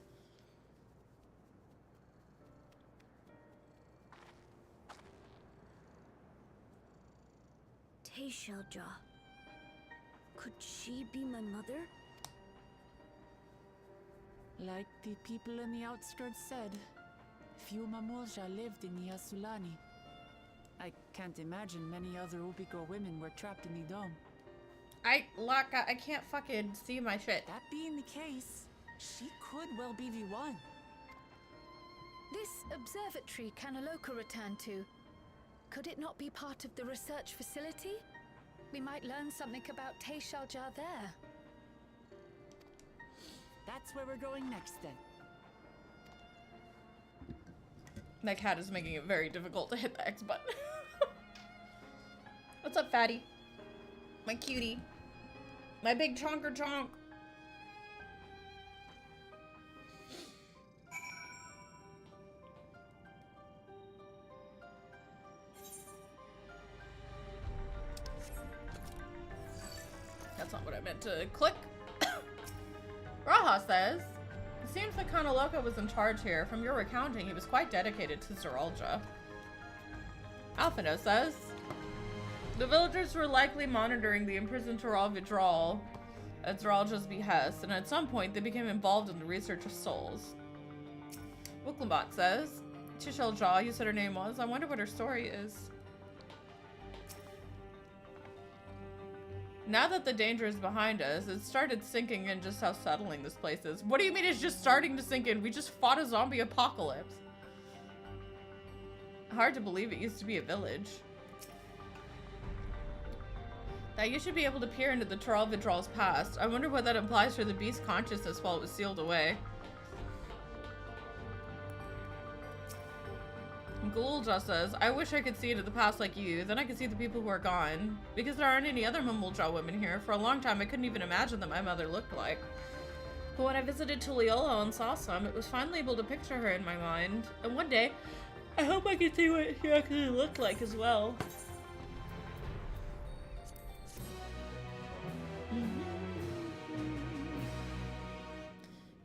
Speaker 6: Teishalja. Could she be my mother?
Speaker 8: Like the people in the outskirts said, few Mamulja lived in the Yasulani. I can't imagine many other Ubico women were trapped in the dome.
Speaker 1: I can't fucking see my shit.
Speaker 8: That being the case, she could well be the one.
Speaker 3: This observatory Kanaloka returned to, could it not be part of the research facility? We might learn something about Teishalja there.
Speaker 8: That's where we're going next then.
Speaker 1: That cat is making it very difficult to hit the X button. What's up, fatty? My cutie. My big chonker chonk. That's not what I meant to click. Raha says, it seems that Kanaloka was in charge here. From your recounting, he was quite dedicated to Zeralja. Alphino says, the villagers were likely monitoring the imprisoned Toral Vidral at Zeralja's behest, and at some point they became involved in the research of souls. Wuklambat says, Teishalja, you said her name was. I wonder what her story is. Now that the danger is behind us, it started sinking in just how settling this place is. What do you mean it's just starting to sink in? We just fought a zombie apocalypse. Hard to believe it used to be a village. That you should be able to peer into the Toral Vidral's past. I wonder what that implies for the beast's consciousness while it was sealed away. Ghoul just says, I wish I could see into the past like you. Then I could see the people who are gone. Because there aren't any other Mamulja women here. For a long time, I couldn't even imagine that my mother looked like. But when I visited Tuliolo and saw some, it was finally able to picture her in my mind. And one day, I hope I can see what she actually looked like as well.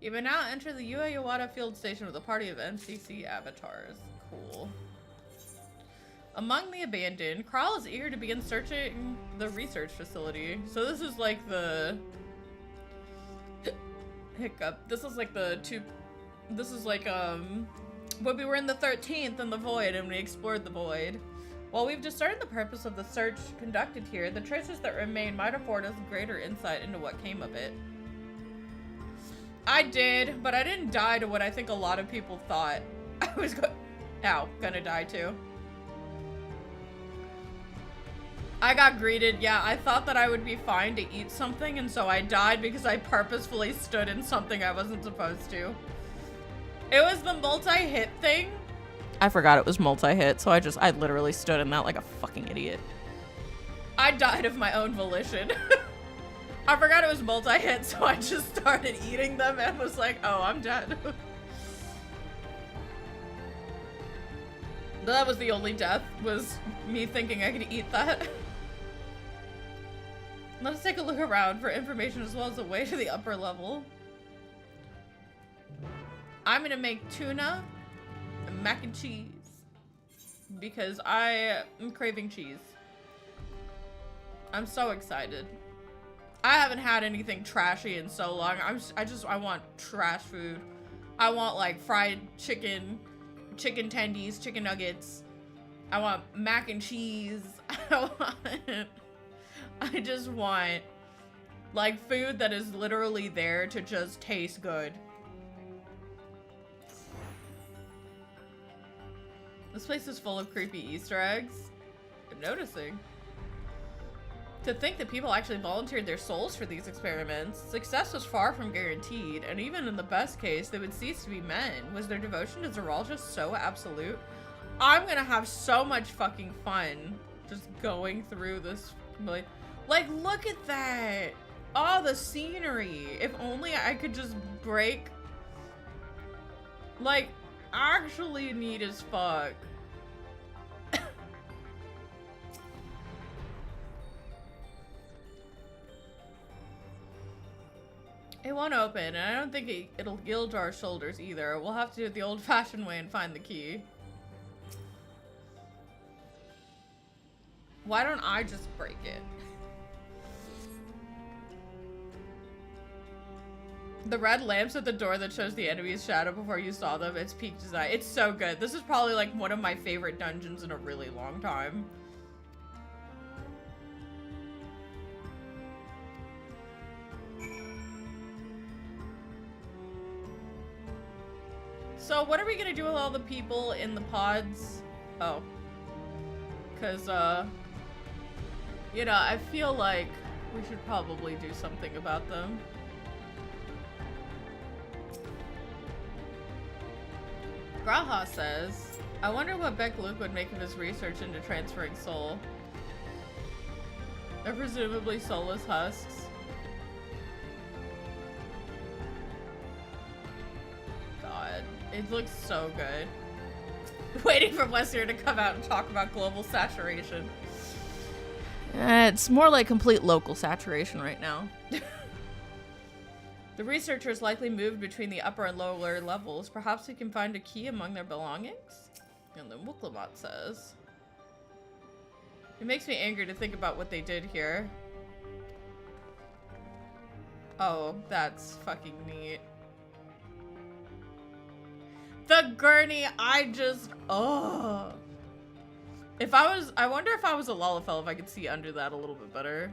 Speaker 1: You may now enter the Yawada field station with a party of NCC avatars. Cool. Among the abandoned, Kral is eager to begin searching the research facility. So this is like the... Hiccup. This is like the This is like, when we were in the 13th in the Void and we explored the Void. While we've discerned the purpose of the search conducted here, the traces that remain might afford us greater insight into what came of it. I did, but I didn't die to what I think a lot of people thought. I was gonna die too. I got greeted. Yeah, I thought that I would be fine to eat something, and so I died because I purposefully stood in something I wasn't supposed to. It was the multi-hit thing. I forgot it was multi-hit, so I literally stood in that like a fucking idiot. I died of my own volition. I forgot it was multi-hit, so I just started eating them and was like, oh, I'm dead. That was the only death, was me thinking I could eat that. Let's take a look around for information as well as a way to the upper level. I'm gonna make tuna and mac and cheese because I am craving cheese. I'm so excited. I haven't had anything trashy in so long. I want trash food. I want like fried chicken, chicken tendies, chicken nuggets. I want mac and cheese. I just want like food that is literally there to just taste good. This place is full of creepy Easter eggs. I'm noticing. To think that people actually volunteered their souls for these experiments, success was far from guaranteed, and even in the best case, they would cease to be men. Was their devotion to Zeral just so absolute? I'm gonna have so much fucking fun just going through this. Like, look at that! Oh, the scenery! If only I could just break... Like, actually neat as fuck. It won't open, and I don't think it'll yield to our shoulders either. We'll have to do it the old-fashioned way and find the key. Why don't I just break it? The red lamps at the door that shows the enemy's shadow before you saw them, it's peak design. It's so good. This is probably like one of my favorite dungeons in a really long time. So what are we gonna do with all the people in the pods? Oh. Cause, you know, I feel like we should probably do something about them. Graha says, I wonder what Beck Luke would make of his research into transferring soul. They're presumably soulless husks. God, it looks so good. Waiting for Wesir to come out and talk about global saturation. It's more like complete local saturation right now. The researchers likely moved between the upper and lower levels. Perhaps we can find a key among their belongings? And then Wuklamat says, it makes me angry to think about what they did here. Oh, that's fucking neat. The gurney, oh. I wonder if I was a Lalafell if I could see under that a little bit better.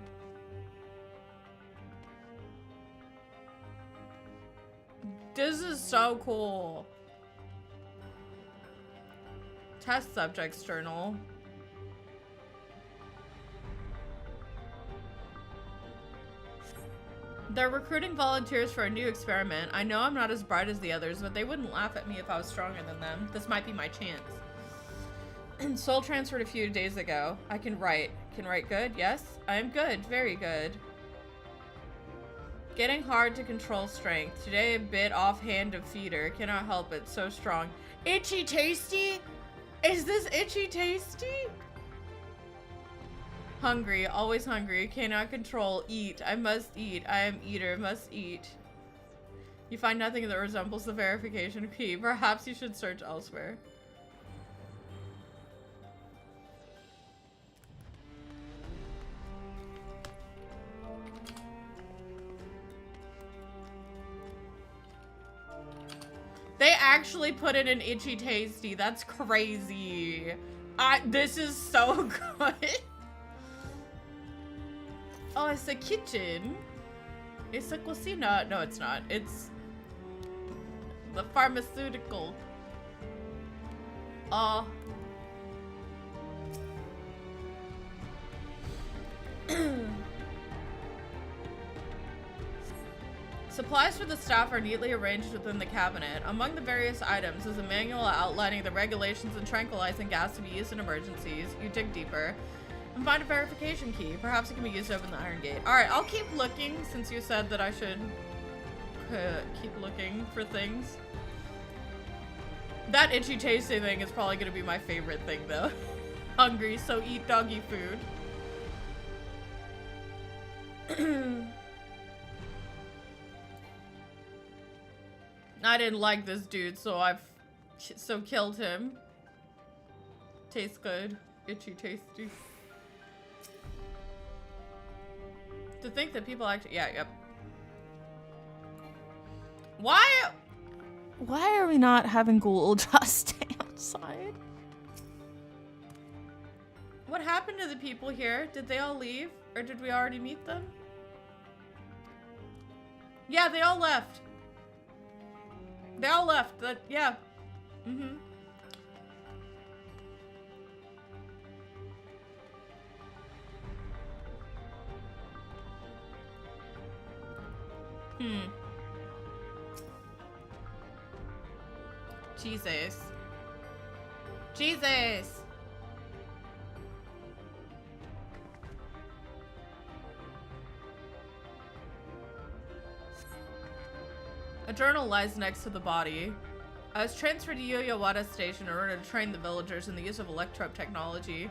Speaker 1: This is so cool. Test subjects journal. They're recruiting volunteers for a new experiment. I know I'm not as bright as the others, but they wouldn't laugh at me if I was stronger than them. This might be my chance. Soul transferred a few days ago. I can write. Can write good? Yes? I am good. Very good. Getting hard to control strength. Today a bit offhand of feeder. Cannot help it. So strong. Itchy tasty? Is this itchy tasty? Hungry, always hungry, cannot control, eat, I must eat, I am eater, must eat. You find nothing that resembles the verification key. Perhaps you should search elsewhere. They actually put it in itchy tasty. That's crazy. This is so good. Oh, it's a kitchen. It's a cocina. No, it's not. It's the pharmaceutical. Supplies for the staff are neatly arranged within the cabinet. Among the various items is a manual outlining the regulations and tranquilizing gas to be used in emergencies. You dig deeper and find a verification key. Perhaps it can be used to open the iron gate. Alright, I'll keep looking since you said that I should keep looking for things. That itchy tasty thing is probably going to be my favorite thing though. Hungry, so eat doggy food. I didn't like this dude, so I've killed him. Tastes good. Itchy tasty. To think that people actually, yeah, yep. Why are we not having goooo just stay outside? What happened to the people here? Did they all leave? Or did we already meet them? Yeah, they all left. They all left. Yeah. Mm-hmm. Jesus. Jesus! A journal lies next to the body. I was transferred to Yoyawada Station in order to train the villagers in the use of electrope technology.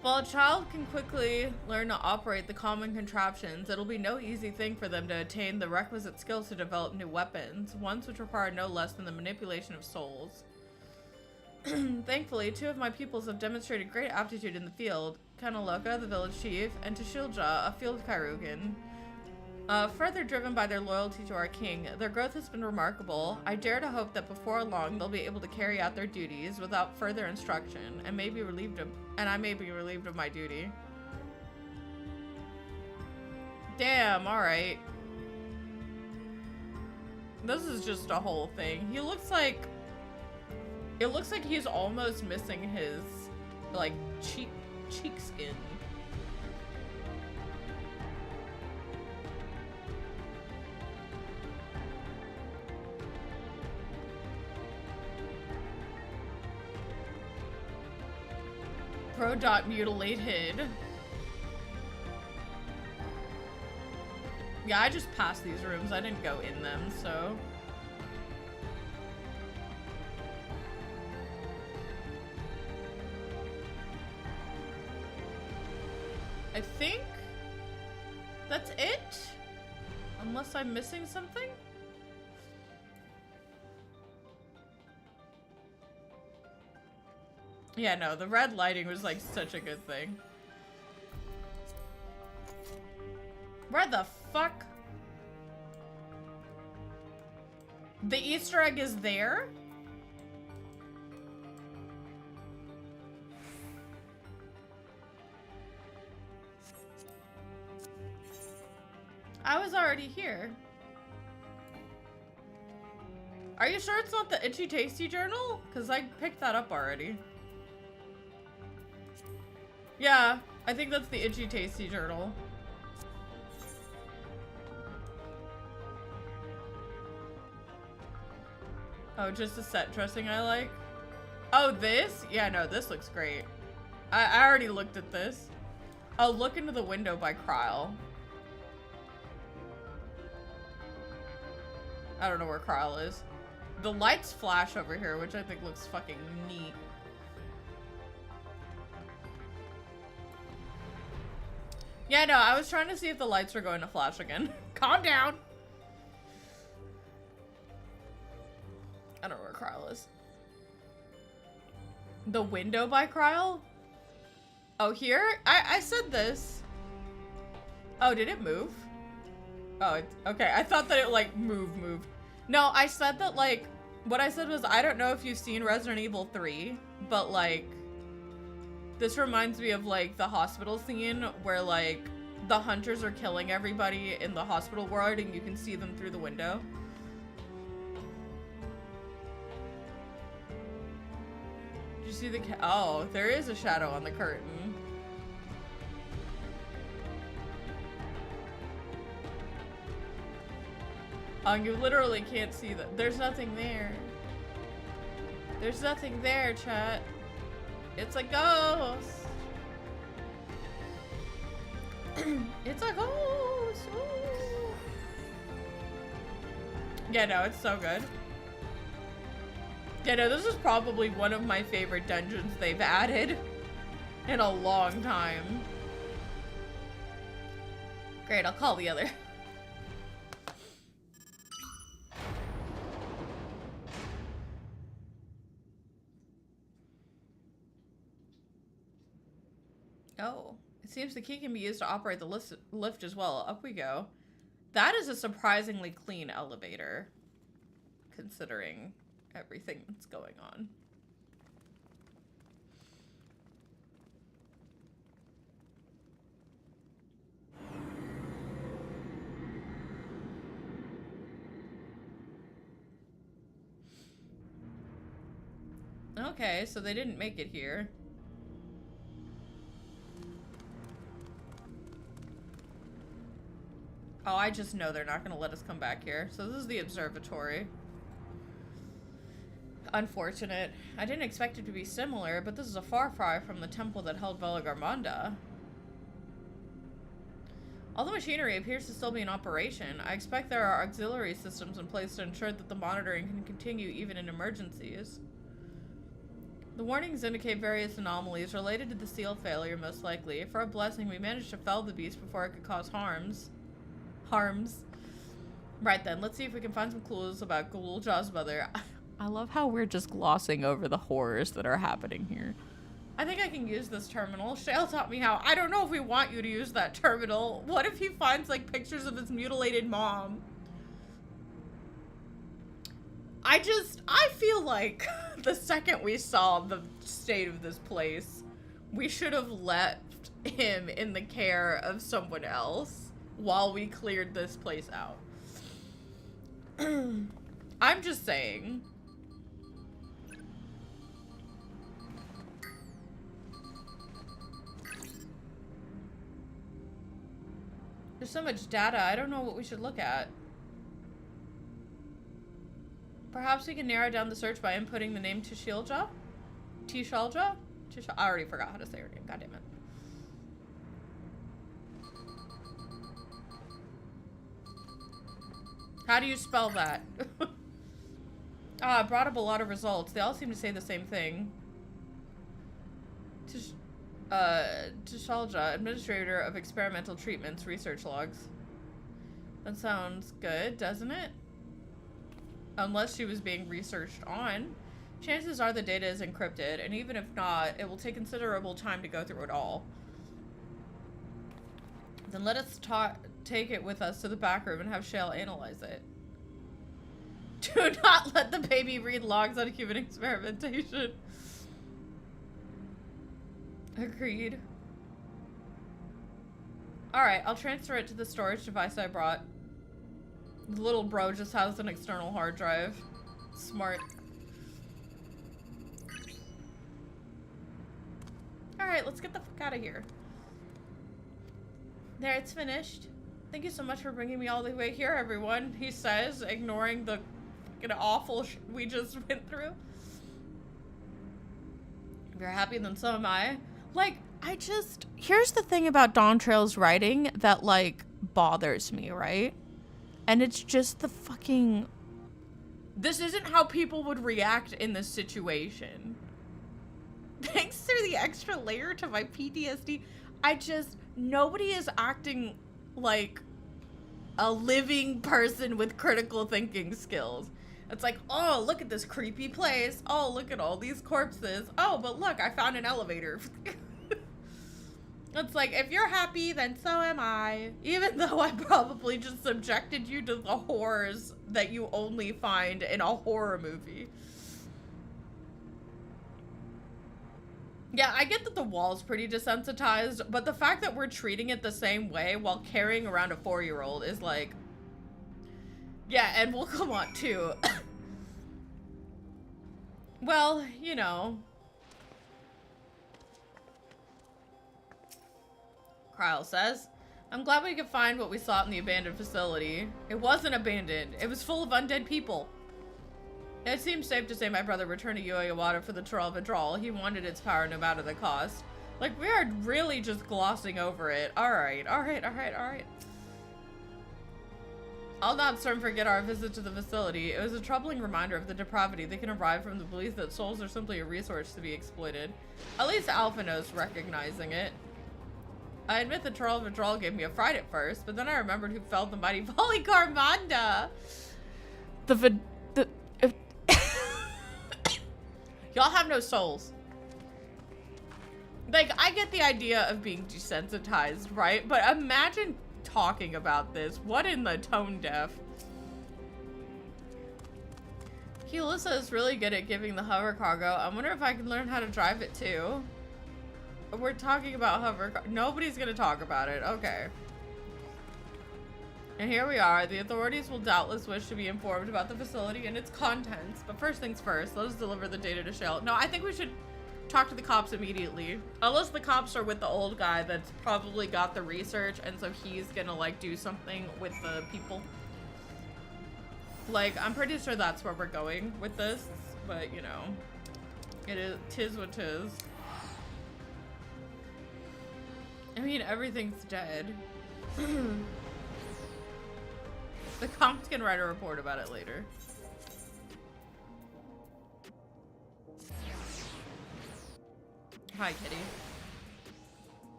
Speaker 1: While a child can quickly learn to operate the common contraptions, it'll be no easy thing for them to attain the requisite skills to develop new weapons, ones which require no less than the manipulation of souls. Thankfully, 2 of my pupils have demonstrated great aptitude in the field, Kanaloka, the village chief, and Tashilja, a field Kairugan. Further driven by their loyalty to our king, their growth has been remarkable. I dare to hope that before long they'll be able to carry out their duties without further instruction, and I may be relieved of my duty. Damn, alright. This is just a whole thing. He looks like... It looks like he's almost missing his, like, cheek skin. Pro-dot mutilated. Yeah, I just passed these rooms. I didn't go in them, so... I think that's it? Unless I'm missing something? Yeah, no, the red lighting was like such a good thing. Where the fuck? The Easter egg is there? I was already here. Are you sure it's not the Itchy Tasty journal? Because I picked that up already. Yeah, I think that's the Itchy Tasty journal. Oh, just a set dressing I like? Oh, this? Yeah, no, this looks great. I already looked at this. Oh, look into the window by Kryle. I don't know where Kryle is. The lights flash over here, which I think looks fucking neat. Yeah, no, I was trying to see if the lights were going to flash again. Calm down. I don't know where Kryle is. The window by Kryle? Oh, here? I said this. Oh, did it move? Oh, okay. I thought that it, like, moved. No, I said that, like, what I said was, I don't know if you've seen Resident Evil 3, but, like, this reminds me of, like, the hospital scene where, like, the hunters are killing everybody in the hospital ward and you can see them through the window. Did you see the oh, there is a shadow on the curtain. You literally can't see that. There's nothing there. There's nothing there, chat. It's a ghost. It's a ghost. Ooh. Yeah, no, it's so good. Yeah, no, this is probably one of my favorite dungeons they've added in a long time. Great, I'll call the other. Oh, it seems the key can be used to operate the lift as well. Up we go. That is a surprisingly clean elevator, considering everything that's going on. Okay, so they didn't make it here. Oh, I just know they're not going to let us come back here. So this is the observatory. Unfortunate. I didn't expect it to be similar, but this is a far cry from the temple that held Bella Garmanda. All the machinery appears to still be in operation. I expect there are auxiliary systems in place to ensure that the monitoring can continue even in emergencies. The warnings indicate various anomalies related to the seal failure, most likely. For a blessing, we managed to fell the beast before it could cause harms. Right then, let's see if we can find some clues about Ghoul-Jaw's mother. I love how we're just glossing over the horrors that are happening here. I think I can use this terminal. Shale taught me how. I don't know if we want you to use that terminal. What if he finds, like, pictures of his mutilated mom? I feel like the second we saw the state of this place, we should have left him in the care of someone else while we cleared this place out. I'm just saying. There's so much data, I don't know what we should look at. Perhaps we can narrow down the search by inputting the name Tishalja? Tishalja? I already forgot how to say her name, god damn it. How do you spell that? It brought up a lot of results. They all seem to say the same thing. Tishalja, Administrator of Experimental Treatments, Research Logs. That sounds good, doesn't it? Unless she was being researched on. Chances are the data is encrypted, and even if not, it will take considerable time to go through it all. Then let us take it with us to the back room and have Shale analyze it. Do not let the baby read logs on human experimentation. Agreed. Alright, I'll transfer it to the storage device I brought. The little bro just has an external hard drive. Smart. Alright, let's get the fuck out of here. There, it's finished. Thank you so much for bringing me all the way here, everyone, he says, ignoring the fucking awful shit we just went through. If you're happy, then so am I. Like, here's the thing about Dawn Trail's writing that, like, bothers me, right? And it's just the fucking... This isn't how people would react in this situation. Thanks for the extra layer to my PTSD. Nobody is acting like a living person with critical thinking skills. It's like, oh, look at this creepy place. Oh, look at all these corpses. Oh, but look, I found an elevator. It's like, if you're happy, then so am I. Even though I probably just subjected you to the horrors that you only find in a horror movie. Yeah, I get that the wall's pretty desensitized, but the fact that we're treating it the same way while carrying around a 4-year-old is like... Yeah, and we'll come on too. Well, you know. Kyle says, I'm glad we could find what we sought in the abandoned facility. It wasn't abandoned. It was full of undead people. It seems safe to say my brother returned to Yoyawada for the Troll Withdrawal. He wanted its power no matter the cost. Like, we are really just glossing over it. Alright. I'll not soon forget our visit to the facility. It was a troubling reminder of the depravity that can arrive from the belief that souls are simply a resource to be exploited. At least Alpha knows recognizing it. I admit the Troll Withdrawal gave me a fright at first, but then I remembered who felled the mighty Polycarmanda. Y'all have no souls. Like, I get the idea of being desensitized, right? But imagine talking about this. What in the tone deaf? Keylissa is really good at giving the hover cargo. I wonder if I can learn how to drive it too. We're talking about hover cargo. Nobody's gonna talk about it. Okay. And here we are. The authorities will doubtless wish to be informed about the facility and its contents. But first things first, let us deliver the data to Shale. No, I think we should talk to the cops immediately. Unless the cops are with the old guy that's probably got the research, and so he's gonna, like, do something with the people. Like, I'm pretty sure that's where we're going with this. But, you know, tis what tis. I mean, everything's dead. The cops can write a report about it later. Hi, kitty.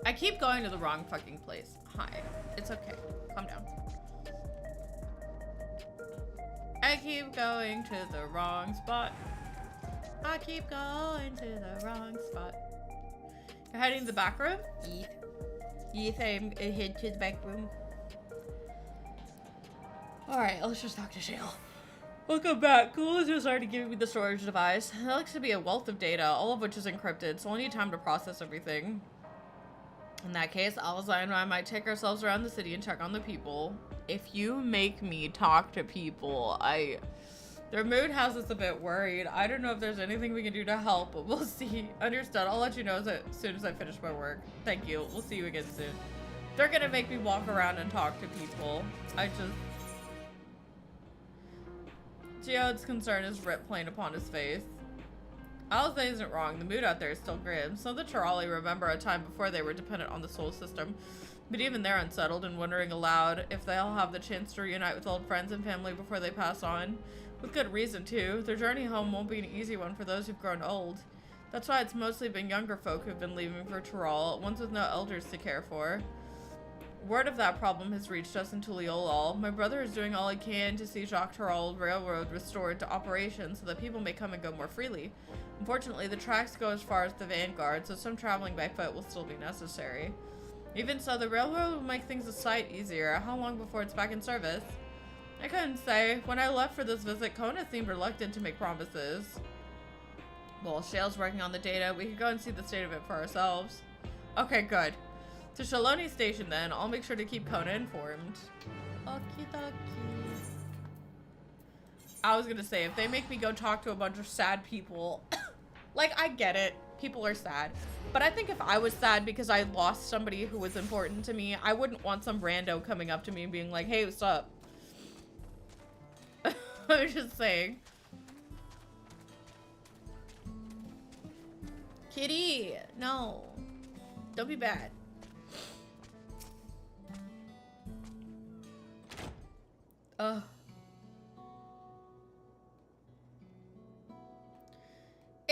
Speaker 1: I keep going to the wrong fucking place. Hi. It's okay. Calm down. I keep going to the wrong spot. I keep going to the wrong spot. You're heading to the back room? Yes, I'm head to the back room. Alright, let's just talk to Shale. Welcome back. Cool is just already giving me the storage device. It looks to be a wealth of data, all of which is encrypted, so we'll need time to process everything. In that case, Alzai and I might take ourselves around the city and check on the people. If you make me talk to people, their mood has us a bit worried. I don't know if there's anything we can do to help, but we'll see. Understood. I'll let you know as soon as I finish my work. Thank you. We'll see you again soon. They're gonna make me walk around and talk to people. Geode's concern is writ plain upon his face. Alzai isn't wrong. The mood out there is still grim. Some of the Chirali remember a time before they were dependent on the soul system. But even they're unsettled and wondering aloud if they'll have the chance to reunite with old friends and family before they pass on. With good reason, too. Their journey home won't be an easy one for those who've grown old. That's why it's mostly been younger folk who've been leaving for Tyrol, ones with no elders to care for. Word of that problem has reached us in Tuliolal. My brother is doing all he can to see Jacques Tyrol Railroad restored to operation so that people may come and go more freely. Unfortunately, the tracks go as far as the Vanguard, so some traveling by foot will still be necessary. Even so, the railroad will make things a sight easier. How long before it's back in service? I couldn't say. When I left for this visit, Kona seemed reluctant to make promises. Well, Shale's working on the data. We could go and see the state of it for ourselves. Okay, good. To Shaloni Station, then. I'll make sure to keep Kona informed. Okie dokie. I was gonna say, if they make me go talk to a bunch of sad people, like, I get it. People are sad. But I think if I was sad because I lost somebody who was important to me, I wouldn't want some rando coming up to me and being like, hey, what's up? I was just saying. Kitty, no. Don't be bad. Ugh.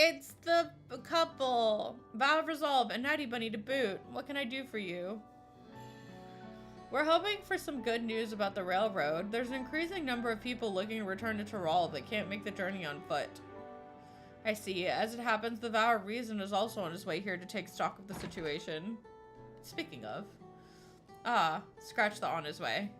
Speaker 1: It's the couple. Vow of Resolve and Natty Bunny to boot. What can I do for you? We're hoping for some good news about the railroad. There's an increasing number of people looking to return to Tyrol that can't make the journey on foot. I see. As it happens, the Vow of Reason is also on his way here to take stock of the situation. Speaking of. Ah, scratch the on his way.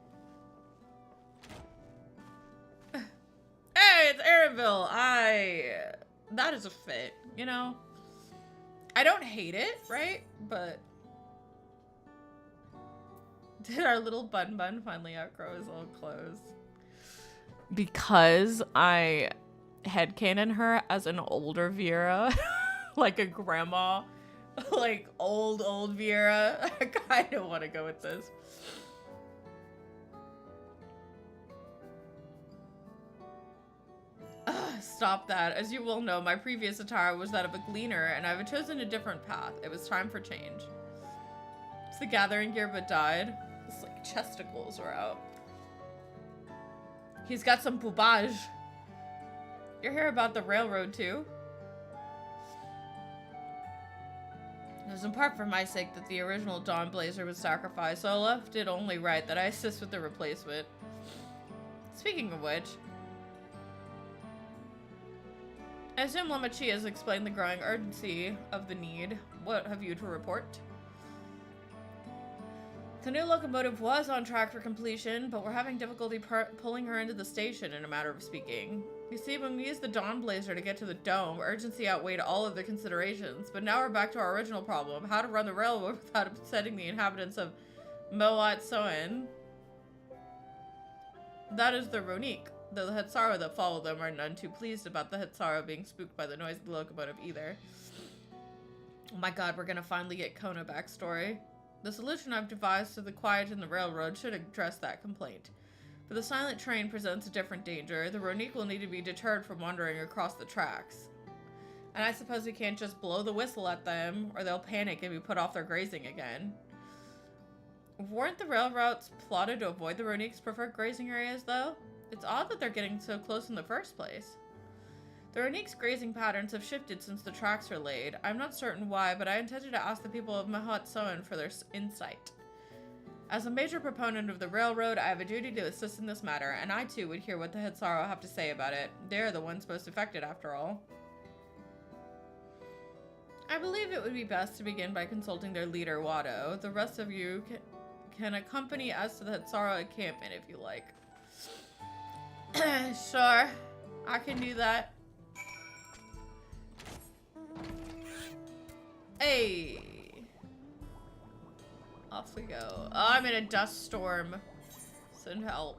Speaker 1: Hey, it's Aaronville. That is a fit, you know? I don't hate it, right? But did our little bun finally outgrow his little clothes? Because I headcanon her as an older Vera, like a grandma, like old Vera. I kind of want to go with this. Stop that. As you will know, my previous attire was that of a gleaner, and I've chosen a different path. It was time for change. It's the gathering gear but died. His like chesticles were out. He's got some boubage. You hear about the railroad too? It was in part for my sake that the original Dawn Blazer was sacrificed, so I left it only right that I assist with the replacement. Speaking of which, I assume Lamachi has explained the growing urgency of the need. What have you to report? The new locomotive was on track for completion, but we're having difficulty pulling her into the station, in a matter of speaking. You see, when we used the Dawn Blazer to get to the dome, urgency outweighed all other considerations, but now we're back to our original problem, how to run the railroad without upsetting the inhabitants of Moat Soen. That is the Ronique. Though the Hetsara that follow them are none too pleased about the Hetsara being spooked by the noise of the locomotive either. Oh my god, we're gonna finally get Kona backstory. The solution I've devised to the quiet in the railroad should address that complaint. But the silent train presents a different danger. The Ronique will need to be deterred from wandering across the tracks. And I suppose we can't just blow the whistle at them, or they'll panic and be put off their grazing again. Weren't the rail routes plotted to avoid the Ronique's preferred grazing areas, though? It's odd that they're getting so close in the first place. The Ronique's grazing patterns have shifted since the tracks were laid. I'm not certain why, but I intended to ask the people of Mahat Soen for their insight. As a major proponent of the railroad, I have a duty to assist in this matter, and I too would hear what the Hetsara have to say about it. They're the ones most affected, after all. I believe it would be best to begin by consulting their leader, Wado. The rest of you can accompany us to the Hetsara encampment if you like. Sure, I can do that. Hey, off we go. Oh, I'm in a dust storm. Send help.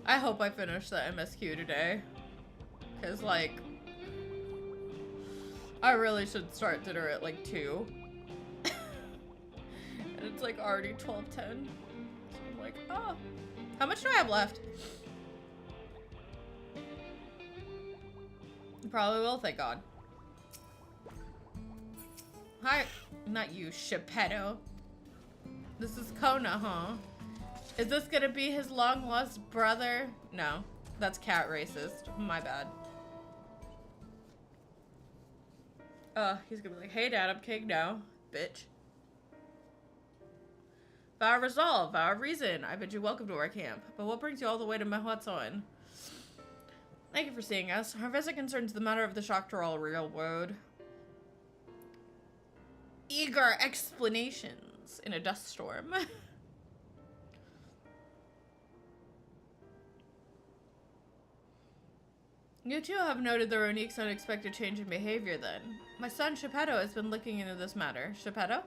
Speaker 1: I hope I finish the MSQ today. Because, like, I really should start dinner at, like, 2. And it's, like, already 12:10. So I'm like, oh. How much do I have left? Probably will, thank God. Hi. Not you, Shepetto. This is Kona, huh? Is this gonna be his long-lost brother? No. That's cat racist. My bad. He's gonna be like, hey dad, I'm king now, bitch. Vow of Resolve, Vow of Reason. I bid you welcome to our camp. But what brings you all the way to Mahuatsoen? Thank you for seeing us. Our visit concerns the matter of the Shaktaral Railroad. Eager explanations in a dust storm. You too have noted the Ronique's unexpected change in behavior then. My son Shepetto has been looking into this matter. Shepetto?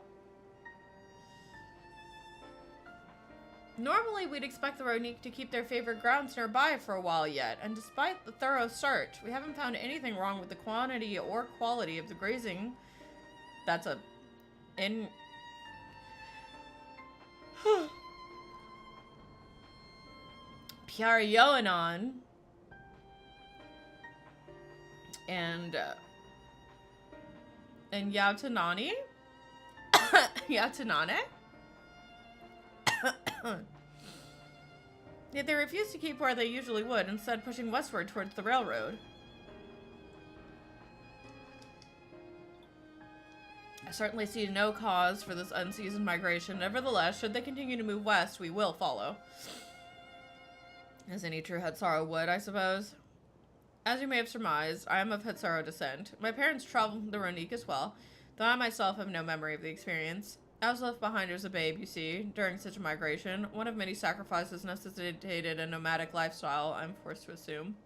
Speaker 1: Normally we'd expect the Ronique to keep their favorite grounds nearby for a while yet, and despite the thorough search, we haven't found anything wrong with the quantity or quality of the grazing. That's a... Piarioanon. And Yatanani? Yatanane? Yet they refused to keep where they usually would, instead pushing westward towards the railroad. I certainly see no cause for this unseasoned migration. Nevertheless, should they continue to move west, we will follow. As any true Hetsaro would, I suppose. As you may have surmised, I am of Hetsaro descent. My parents traveled the Ronique as well, though I myself have no memory of the experience. I was left behind as a babe, you see, during such a migration. One of many sacrifices necessitated a nomadic lifestyle, I'm forced to assume.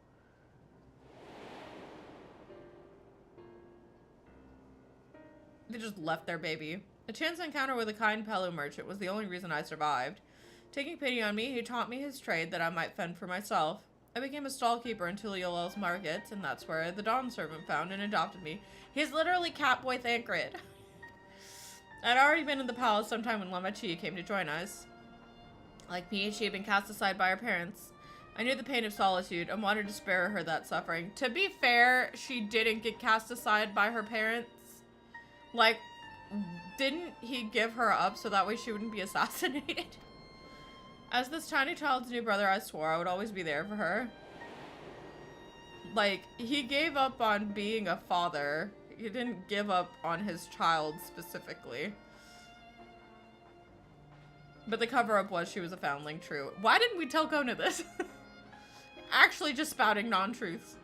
Speaker 1: They just left their baby. A chance encounter with a kind Pelu merchant was the only reason I survived. Taking pity on me, he taught me his trade that I might fend for myself. I became a stallkeeper in Tuliolel's markets, and that's where the Dawn servant found and adopted me. He's literally Catboy Thancred. I'd already been in the palace sometime when Lama Chi came to join us. Like me, she had been cast aside by her parents. I knew the pain of solitude and wanted to spare her that suffering. To be fair, she didn't get cast aside by her parents. Like, didn't he give her up so that way she wouldn't be assassinated? As this tiny child's new brother, I swore I would always be there for her. Like, he gave up on being a father. He didn't give up on his child specifically. But the cover-up was she was a foundling, true. Why didn't we tell Kona this? Actually just spouting non-truths.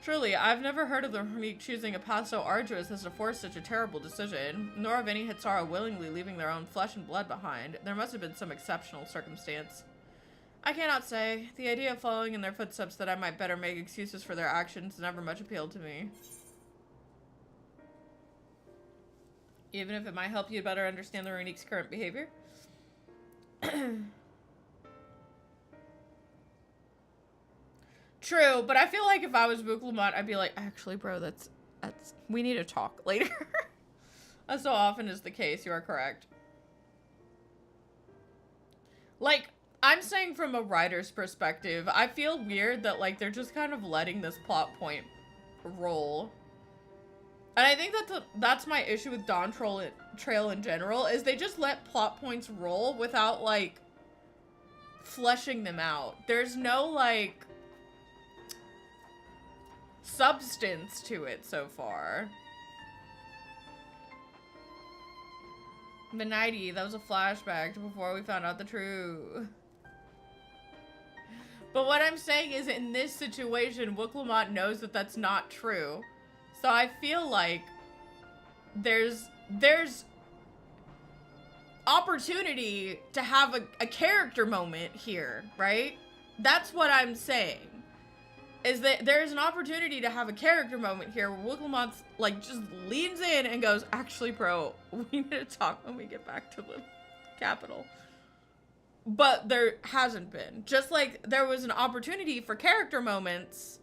Speaker 1: Truly, I've never heard of the Ronique choosing a path so arduous as to force such a terrible decision, nor of any Hetsara willingly leaving their own flesh and blood behind. There must have been some exceptional circumstance. I cannot say. The idea of following in their footsteps that I might better make excuses for their actions never much appealed to me. Even if it might help you better understand the Ronique's current behavior. True, but I feel like if I was Booklamont, I'd be like, actually, bro, that's we need to talk later. As so often is the case, you are correct. Like, I'm saying from a writer's perspective, I feel weird that, like, they're just kind of letting this plot point roll. And I think that's my issue with Dawn Trail in general, is they just let plot points roll without, like, fleshing them out. There's no, like, substance to it so far. The 90, that was a flashback to before we found out the truth. But what I'm saying is, in this situation, Wooklamont knows that that's not true. So I feel like there's opportunity to have a character moment here, right? That's what I'm saying. Is that there's an opportunity to have a character moment here where Wooklamont, like, just leans in and goes, actually, bro, we need to talk when we get back to the capital. But there hasn't been. Just like there was an opportunity for character moments,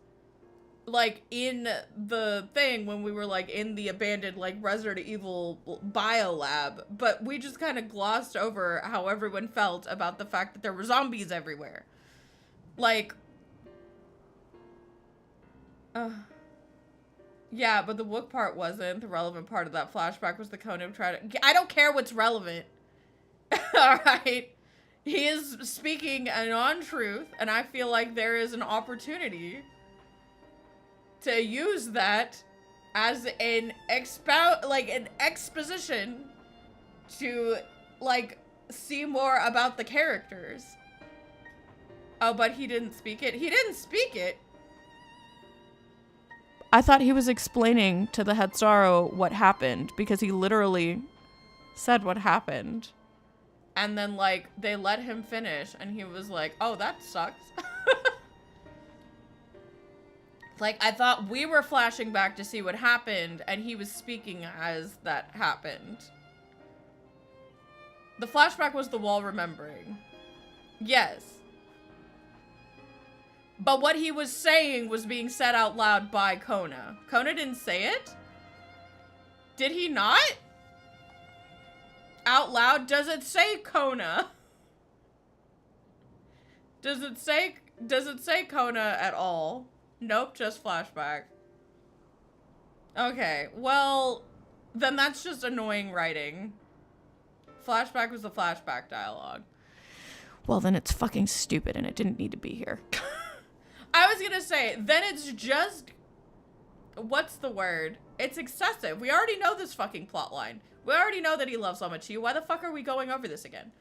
Speaker 1: like, in the thing when we were, like, in the abandoned, like, Resident Evil biolab. But we just kind of glossed over how everyone felt about the fact that there were zombies everywhere. Like, yeah, but the Wook part wasn't. The relevant part of that flashback was the Kona tried to... I don't care what's relevant. Alright? He is speaking a non-truth, and I feel like there is an opportunity to use that as an exposition to, like, see more about the characters. Oh, but he didn't speak it? He didn't speak it! I thought he was explaining to the Hetsaro what happened, because he literally said what happened. And then, like, they let him finish, and he was like, oh, that sucks. Like, I thought we were flashing back to see what happened, and he was speaking as that happened. The flashback was the wall remembering. Yes. But what he was saying was being said out loud by Kona. Kona didn't say it? Did he not? Out loud? Does it say Kona? Does it say Kona at all? Nope, just flashback. Okay, well, then that's just annoying writing. Flashback was the flashback dialogue. Well, then it's fucking stupid and it didn't need to be here. I was gonna say, then it's just, what's the word? It's excessive. We already know this fucking plot line. We already know that he loves Lama-Chi. Why the fuck are we going over this again?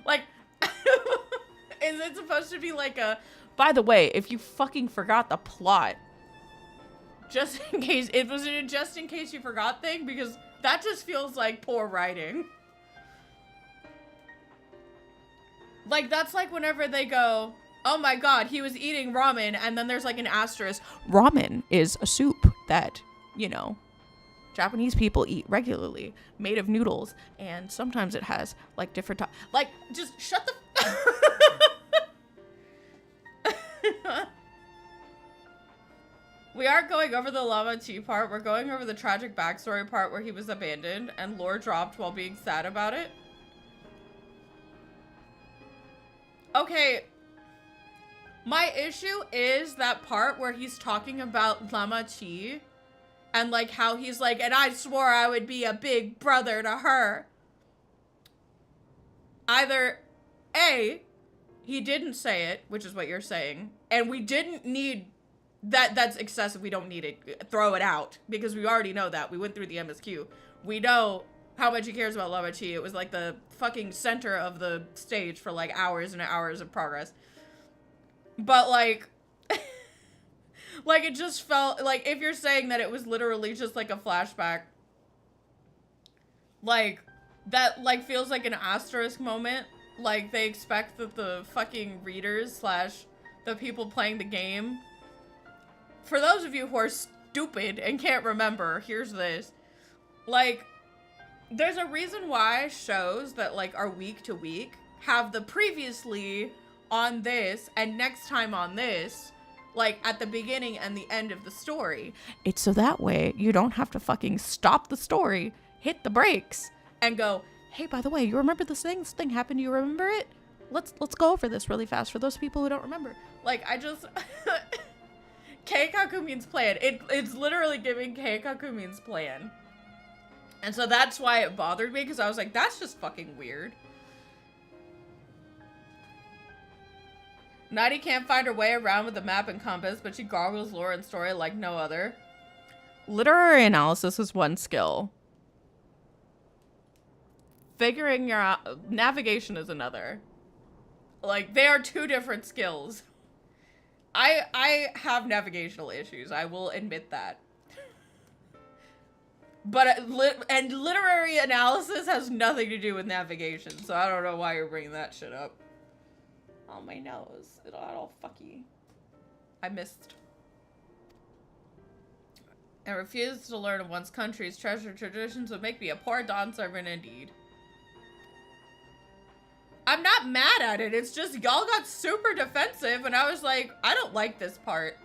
Speaker 1: Like, is it supposed to be like a, by the way, if you fucking forgot the plot, just in case, it was a just in case you forgot thing, because that just feels like poor writing. Like, that's like whenever they go, oh my god, he was eating ramen, and then there's like an asterisk. Ramen is a soup that, you know, Japanese people eat regularly, made of noodles, and sometimes it has like different like, just shut the We aren't going over the Lama-Chi part, we're going over the tragic backstory part where he was abandoned and lore dropped while being sad about it. Okay, my issue is that part where he's talking about Lama-Chi and like how he's like, and I swore I would be a big brother to her. Either A, he didn't say it, which is what you're saying, and we didn't need that. That's excessive. We don't need it. Throw it out, because we already know that. We went through the MSQ. We know how much he cares about Lama-Chi. It was like the fucking center of the stage for like hours and hours of progress. But like, like it just felt like, if you're saying that it was literally just like a flashback, like that like feels like an asterisk moment. Like they expect that the fucking readers slash the people playing the game, for those of you who are stupid and can't remember, here's this. Like, there's a reason why shows that like are week to week have the previously on this and next time on this, like at the beginning and the end of the story. It's so that way you don't have to fucking stop the story, hit the brakes, and go, hey, by the way, you remember this thing? This thing happened, you remember it? Let's go over this really fast for those people who don't remember. Like, I just Keikaku means plan. It's literally giving Keikaku means plan. And so that's why it bothered me, because I was like, that's just fucking weird. Nadi can't find her way around with the map and compass, but she gargles lore and story like no other. Literary analysis is one skill. Figuring your out, navigation is another. Like, they are two different skills. I have navigational issues. I will admit that. But literary analysis has nothing to do with navigation, so I don't know why you're bringing that shit up. Oh, my nose. It got all fucky. I missed. And refused to learn of one's country's treasured traditions would make me a poor Dawn servant indeed. I'm not mad at it. It's just y'all got super defensive, and I was like, I don't like this part.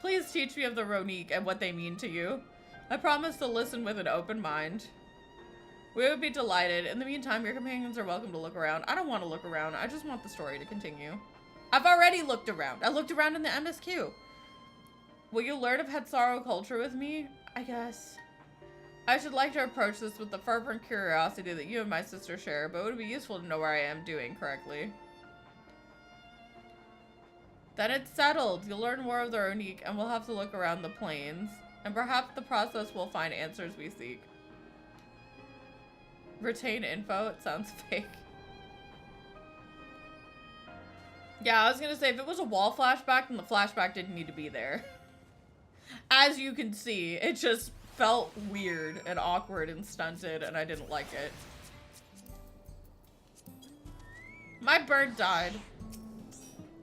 Speaker 1: Please teach me of the Ronique and what they mean to you. I promise to listen with an open mind. We would be delighted. In the meantime, your companions are welcome to look around. I don't want to look around. I just want the story to continue. I've already looked around. I looked around in the MSQ. Will you learn of Hetsaro culture with me? I guess. I should like to approach this with the fervent curiosity that you and my sister share, but it would be useful to know where I am doing correctly. Then it's settled. You'll learn more of the Ronique, and we'll have to look around the plains. And perhaps the process will find answers we seek. Retain info? It sounds fake. Yeah, I was gonna say, if it was a wall flashback, then the flashback didn't need to be there. As you can see, it just felt weird and awkward and stunted, and I didn't like it. My bird died.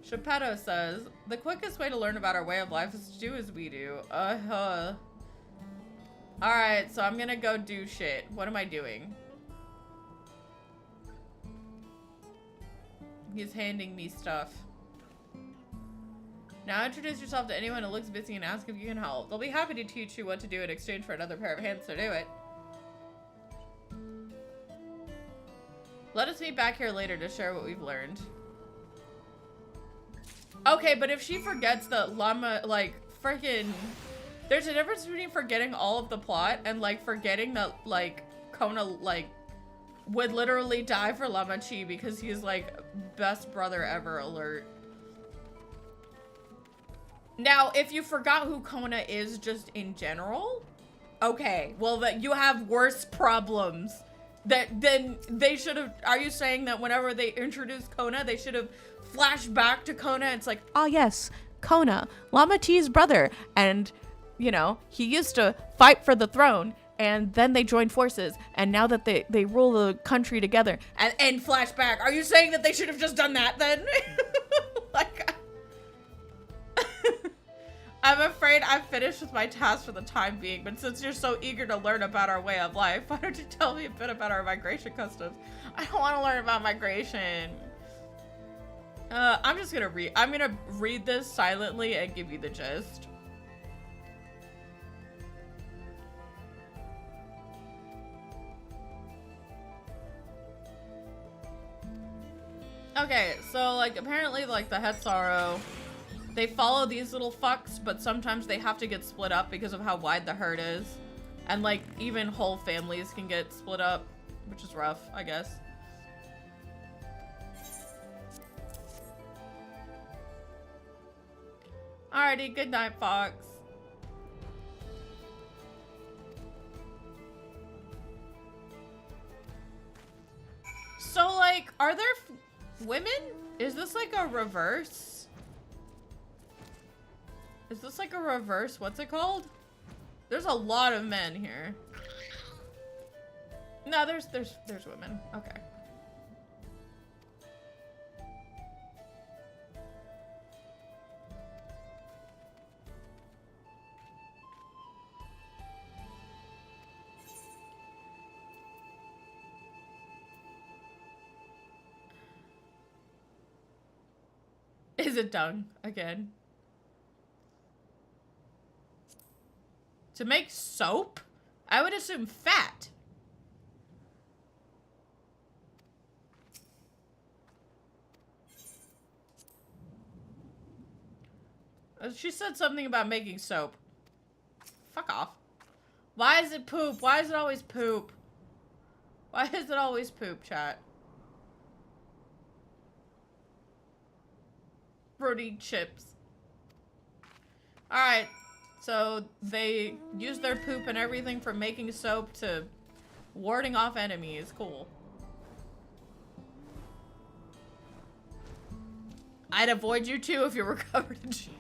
Speaker 1: Geppetto says, the quickest way to learn about our way of life is to do as we do. Alright, so I'm gonna go do shit. What am I doing? He's handing me stuff. Now introduce yourself to anyone who looks busy and ask if you can help. They'll be happy to teach you what to do in exchange for another pair of hands to do it. Let us meet back here later to share what we've learned. Okay, but if she forgets that Llama, like, freaking There's a difference between forgetting all of the plot and like forgetting that like Kona like would literally die for Lama Chi because he's like best brother ever alert. Now, if you forgot who Kona is just in general, okay, well that you have worse problems. Then they should have, are you saying that whenever they introduced Kona, they should have flashed back to Kona and it's like, ah yes, Kona, Lama Chi's brother, and you know, he used to fight for the throne, and then they joined forces, and now that they rule the country together, and flashback. Are you saying that they should have just done that then? Like, I'm afraid I've finished with my task for the time being, but since you're so eager to learn about our way of life, why don't you tell me a bit about our migration customs? I don't want to learn about migration. I'm gonna read this silently and give you the gist. Okay, so like apparently like the Hetzaru, they follow these little fucks, but sometimes they have to get split up because of how wide the herd is. And like even whole families can get split up, which is rough, I guess. Alrighty, good night, Fox. So like, are there women? Is this like a reverse? Is this like a reverse? What's it called? There's a lot of men here. No, there's women. Okay. Is it dung again? To make soap? I would assume fat. She said something about making soap. Fuck off. Why is it poop? Why is it always poop? Why is it always poop, chat? Fruity chips. Alright. So they use their poop and everything from making soap to warding off enemies. Cool. I'd avoid you too if you were covered in shit.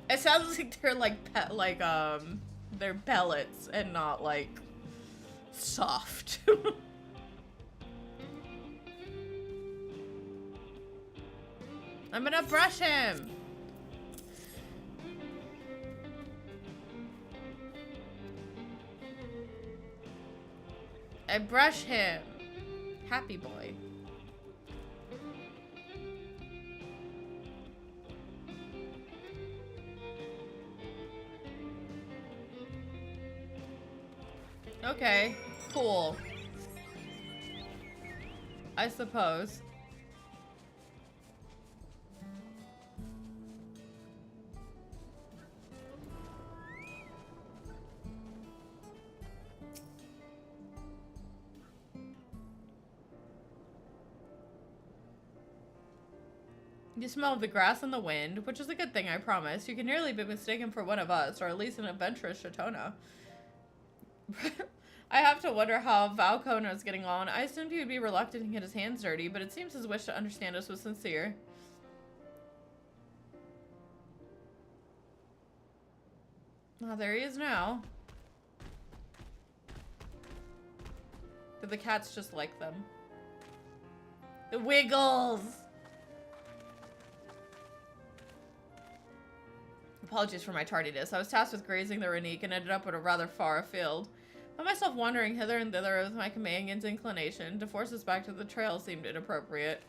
Speaker 1: It sounds like they're like they're pellets and not like soft. I'm gonna brush him. I brush him. Happy boy. Okay, cool. I suppose. You smell the grass and the wind, which is a good thing, I promise. You can nearly be mistaken for one of us, or at least an adventurous Shatona. I have to wonder how Valkona is getting on. I assumed he would be reluctant to get his hands dirty, but it seems his wish to understand us was sincere. Oh, there he is now. Do the cats just like them? The Wiggles! Apologies for my tardiness. I was tasked with grazing the Renique and ended up at a rather far afield. I found myself wandering hither and thither with my companion's inclination. To force us back to the trail seemed inappropriate.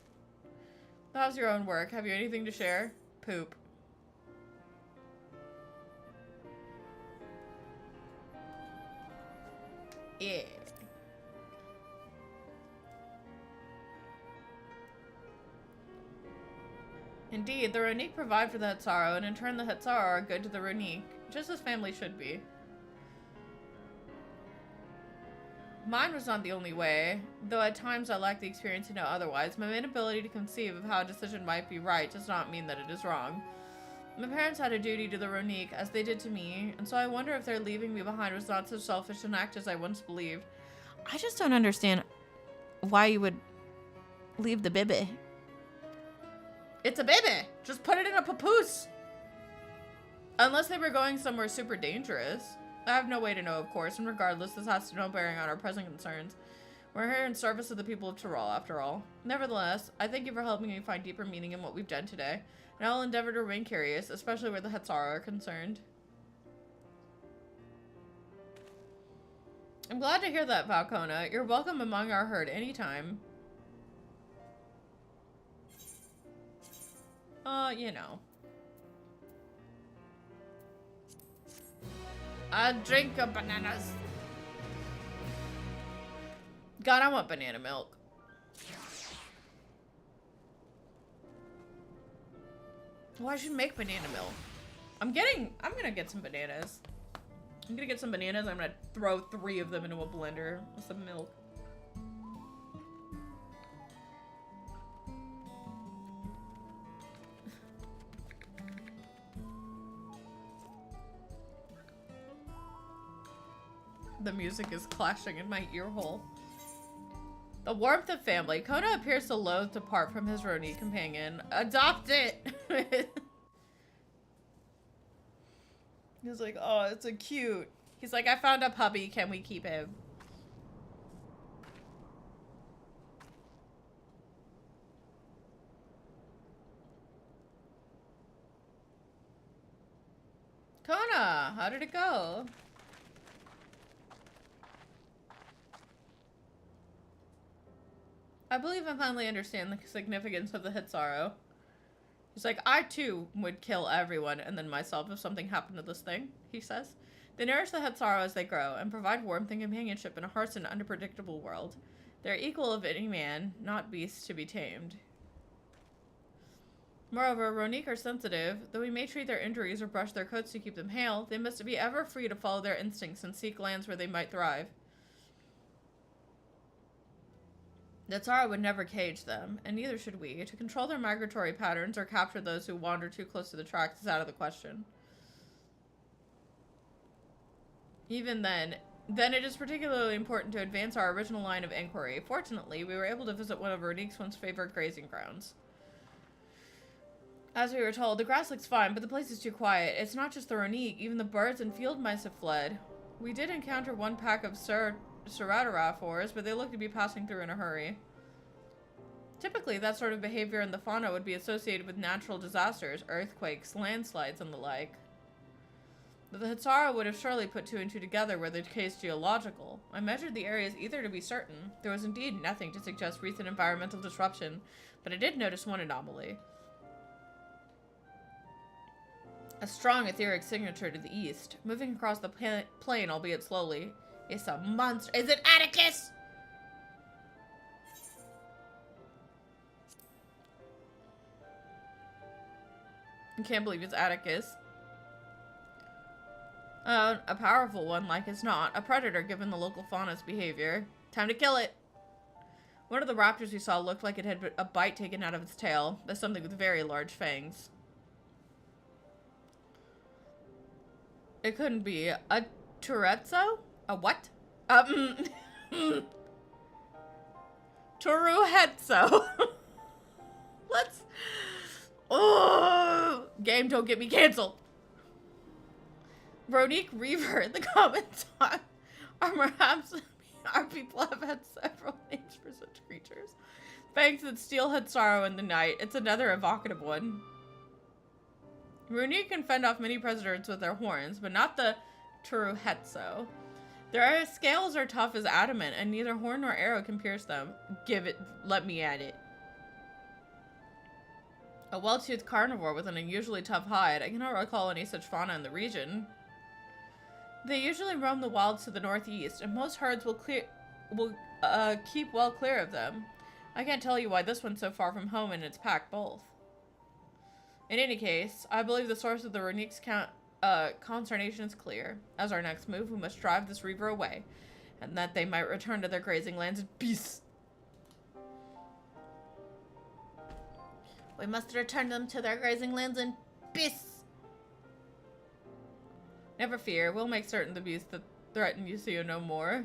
Speaker 1: How's your own work? Have you anything to share? Poop. Yeah. Indeed, the Ronique provide for the Hetzaru, and in turn the Hetzaru are good to the Ronique, just as family should be. Mine was not the only way, though at times I lack the experience to know otherwise. My inability to conceive of how a decision might be right does not mean that it is wrong. My parents had a duty to the Ronique, as they did to me, and so I wonder if their leaving me behind was not so selfish an act as I once believed. I just don't understand why you would leave the baby. It's a baby! Just put it in a papoose! Unless they were going somewhere super dangerous. I have no way to know, of course, and regardless, this has no bearing on our present concerns. We're here in service of the people of Tyrol, after all. Nevertheless, I thank you for helping me find deeper meaning in what we've done today, and I will endeavor to remain curious, especially where the Hetzaru are concerned. I'm glad to hear that, Falcona. You're welcome among our herd anytime. You know. A drink of bananas. God, I want banana milk. Well, I should make banana milk. I'm gonna get some bananas. I'm gonna get some bananas. I'm gonna throw 3 of them into a blender with some milk. The music is clashing in my ear hole. The warmth of family. Kona appears to loathe to part from his Roni companion. Adopt it! He's like, oh, it's a cute. He's like, I found a puppy. Can we keep him? Kona, how did it go? I believe I finally understand the significance of the Hetzaru. He's like, I too would kill everyone and then myself if something happened to this thing, he says. They nourish the Hetzaru as they grow and provide warmth and companionship in a harsh and unpredictable world. They're equal of any man, not beasts to be tamed. Moreover, Ronique are sensitive. Though we may treat their injuries or brush their coats to keep them hale, they must be ever free to follow their instincts and seek lands where they might thrive. The Hetzaru would never cage them, and neither should we. To control their migratory patterns or capture those who wander too close to the tracks is out of the question. Even then it is particularly important to advance our original line of inquiry. Fortunately, we were able to visit one of Ronique's once favored grazing grounds. As we were told, the grass looks fine, but the place is too quiet. It's not just the Ronique, even the birds and field mice have fled. We did encounter one pack of Ceratorophores, but they look to be passing through in a hurry. Typically, that sort of behavior in the fauna would be associated with natural disasters, earthquakes, landslides, and the like. But the Hetzaru would have surely put 2 and 2 together were the case geological. I measured the areas either to be certain. There was indeed nothing to suggest recent environmental disruption, but I did notice one anomaly. A strong etheric signature to the east, moving across the plain, albeit slowly. It's a monster. Is it Atticus? I can't believe it's Atticus. A powerful one, like as not. A predator, given the local fauna's behavior. Time to kill it. One of the raptors we saw looked like it had a bite taken out of its tail. That's something with very large fangs. It couldn't be. A Turretzo? A what? Turuhetso. Let's... Oh! Game, don't get me canceled. Ronique Reaver in the comments on perhaps our people have had several names for such creatures. Fangs that steal Hetzaru in the night. It's another evocative one. Ronique can fend off many predators with their horns, but not the Turuhetso. Their scales are tough as adamant, and neither horn nor arrow can pierce them. Let me at it. A well-toothed carnivore with an unusually tough hide. I cannot recall any such fauna in the region. They usually roam the wilds to the northeast, and most herds will keep well clear of them. I can't tell you why this one's so far from home and its pack both. In any case, I believe the source of the Renique's consternation is clear. As our next move, we must drive this reaver away, and that they might return to their grazing lands in peace. We must return them to their grazing lands in peace. Never fear, we'll make certain the beasts that threaten you see you no more.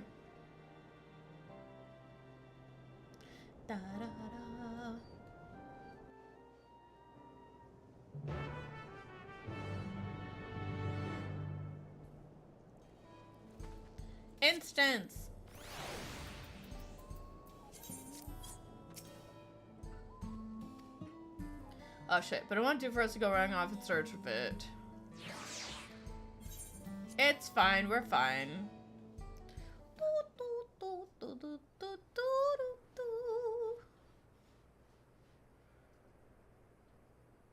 Speaker 1: Da, da, da. Instance. Oh shit, but I want to for us to go running off in search of it. It's fine, we're fine.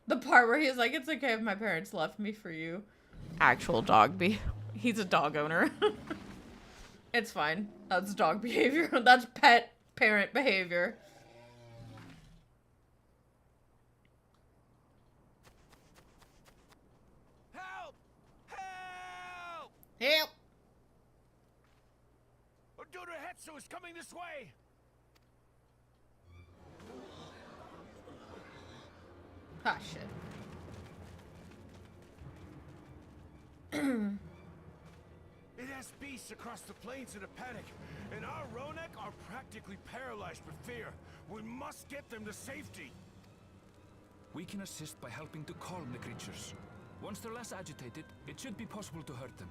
Speaker 1: The part where he's like, it's okay if my parents left me for you. Actual dog he's a dog owner. It's fine. That's dog behavior. That's pet parent behavior.
Speaker 9: Help! Help!
Speaker 1: Help!
Speaker 9: Odorahetsu is coming this way!
Speaker 1: Ah, shit.
Speaker 9: It has beasts across the plains in a panic, and our Ronek are practically paralyzed with fear. We must get them to safety.
Speaker 11: We can assist by helping to calm the creatures. Once they're less agitated, it should be possible to hurt them.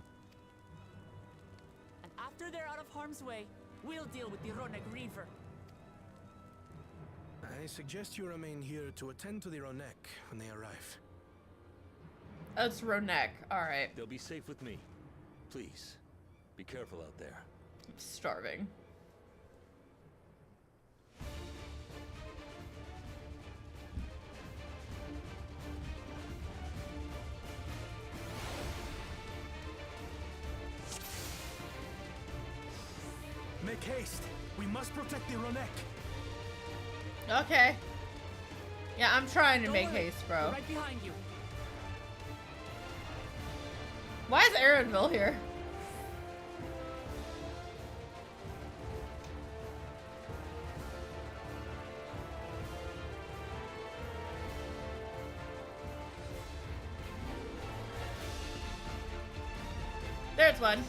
Speaker 8: And after they're out of harm's way, we'll deal with the Ronek Reaver.
Speaker 9: I suggest you remain here to attend to the Ronek when they arrive.
Speaker 1: That's Ronek. Alright.
Speaker 10: They'll be safe with me. Please, be careful out there.
Speaker 1: I'm starving.
Speaker 9: Make haste. We must protect the Ronek.
Speaker 1: Okay. Yeah, I'm trying to
Speaker 8: Don't
Speaker 1: make
Speaker 8: worry,
Speaker 1: haste, bro.
Speaker 8: we're right behind you.
Speaker 1: Why is Aaronville here? There's one.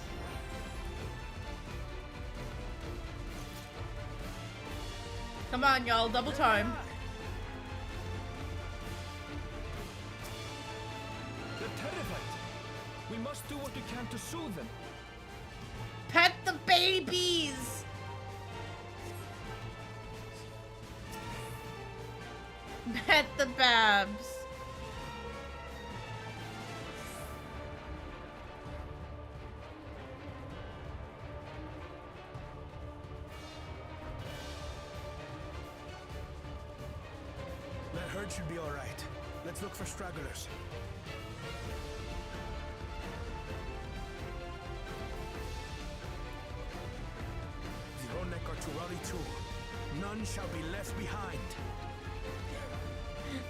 Speaker 1: Come on, y'all, double time.
Speaker 11: They're terrified. We must do what we can to soothe them.
Speaker 1: Pet the babies! Pet the babs.
Speaker 9: That herd should be all right. Let's look for stragglers. The Ronek are to rally too. None shall be left behind.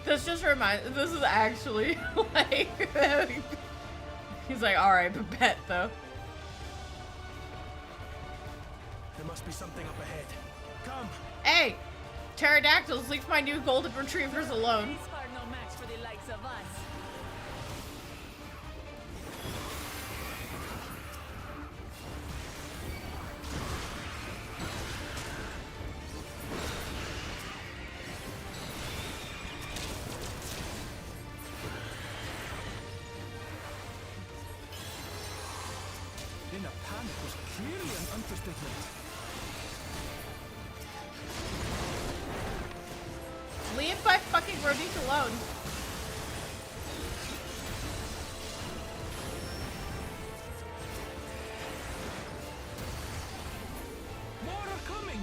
Speaker 1: This just reminds. This is actually like. He's like, alright, but pet though.
Speaker 9: There must be something up ahead. Come!
Speaker 1: Hey! Pterodactyls, leave my new golden retrievers alone.
Speaker 8: These are no match for the likes of us.
Speaker 11: In a panic was clearly an understatement.
Speaker 1: Leave my fucking Rodique alone.
Speaker 11: More are coming!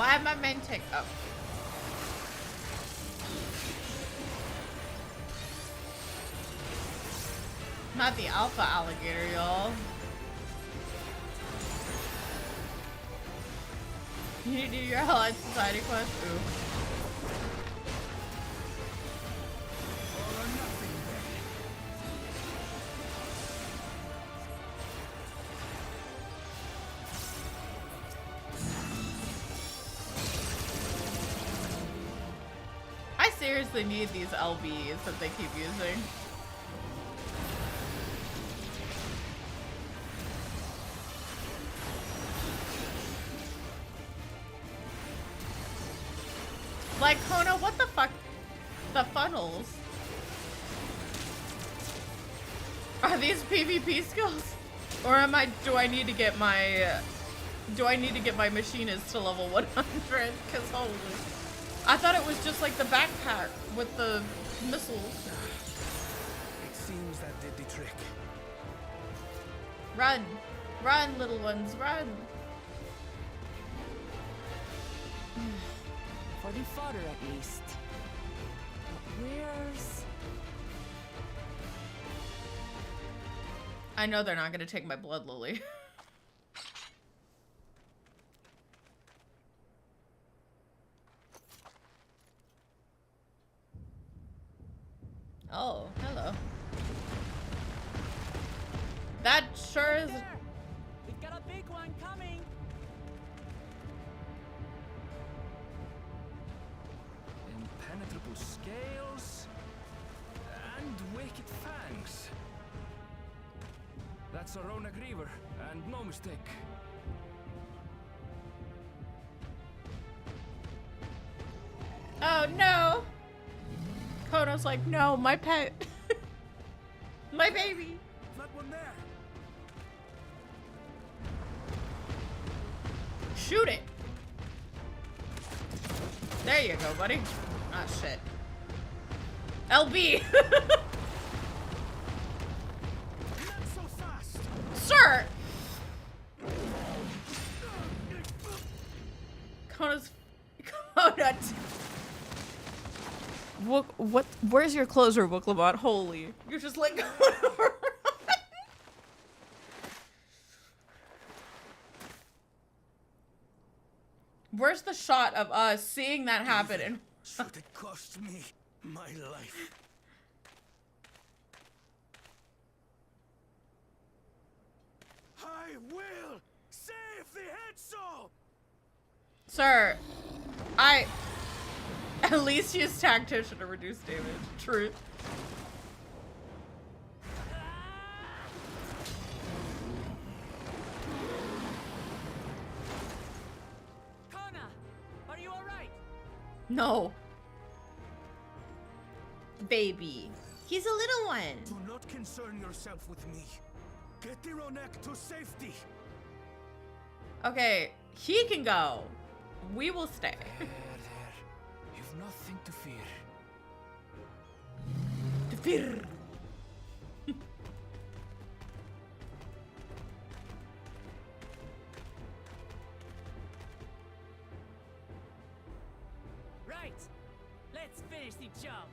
Speaker 1: Why am I main tank? Oh. Not the alpha alligator, y'all. You need to do your Allied Society quest? Ooh. I seriously need these LBs that they keep using. Like, Kona, what the fuck? The funnels. Are these PvP skills? Or do I need to get my machinist to level 100? Cause holy. I thought it was just like the backpack with the missiles.
Speaker 9: It seems that did the trick.
Speaker 1: Run. Run, little ones, run.
Speaker 8: For the fodder, at least. But where's...
Speaker 1: I know they're not gonna take my blood lily. Oh, hello. That sure is...
Speaker 8: We've got a big one coming!
Speaker 11: Impenetrable scales and wicked fangs. That's a Ronak Reaver, and no mistake.
Speaker 1: Oh no! Kono's like, no, my pet. My baby.
Speaker 9: That one there.
Speaker 1: Shoot it. There you go, buddy. Ah, shit. LB.
Speaker 9: Not so fast.
Speaker 1: Sir. Kona. What? Where's your closer, Wooklabot? Holy. You're just like going over. Where's the shot of us seeing that happen? And
Speaker 9: Should it cost me my life? I will save the head soul.
Speaker 1: Sir, at least use tactician to reduce damage. Truth.
Speaker 8: Kona, are you alright?
Speaker 1: No. Baby. He's a little one.
Speaker 9: Do not concern yourself with me. Get the Ronek to safety.
Speaker 1: Okay, he can go. We will stay.
Speaker 11: There. You've nothing to fear.
Speaker 1: To fear.
Speaker 8: Right! Let's finish the job!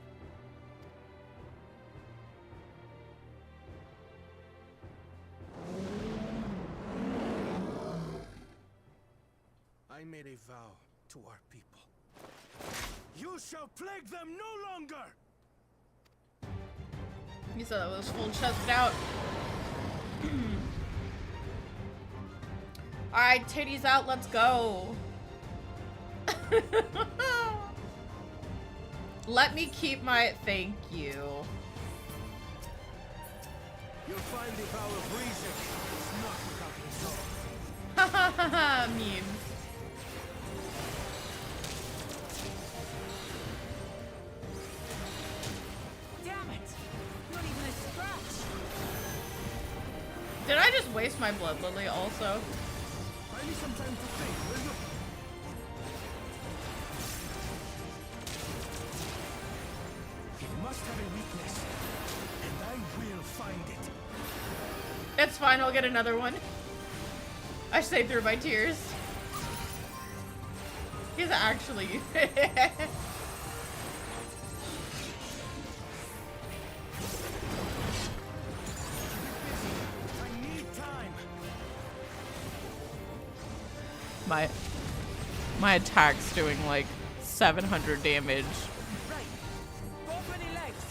Speaker 9: I made a vow to our people. You shall plague them no longer!
Speaker 1: You said that was full chested out. Alright, titties out, let's go. Let me keep my... Thank you.
Speaker 9: You'll find the vow of reason is not without result.
Speaker 1: Hahaha, memes.
Speaker 8: Damn it! Not even a scratch!
Speaker 1: Did I just waste my blood lily also?
Speaker 9: I need some time to think, will you? It must have a weakness, and I will find it.
Speaker 1: It's fine, I'll get another one. I saved through my tears. He's actually... My attack's doing like 700 damage.
Speaker 8: Right. Go for the legs.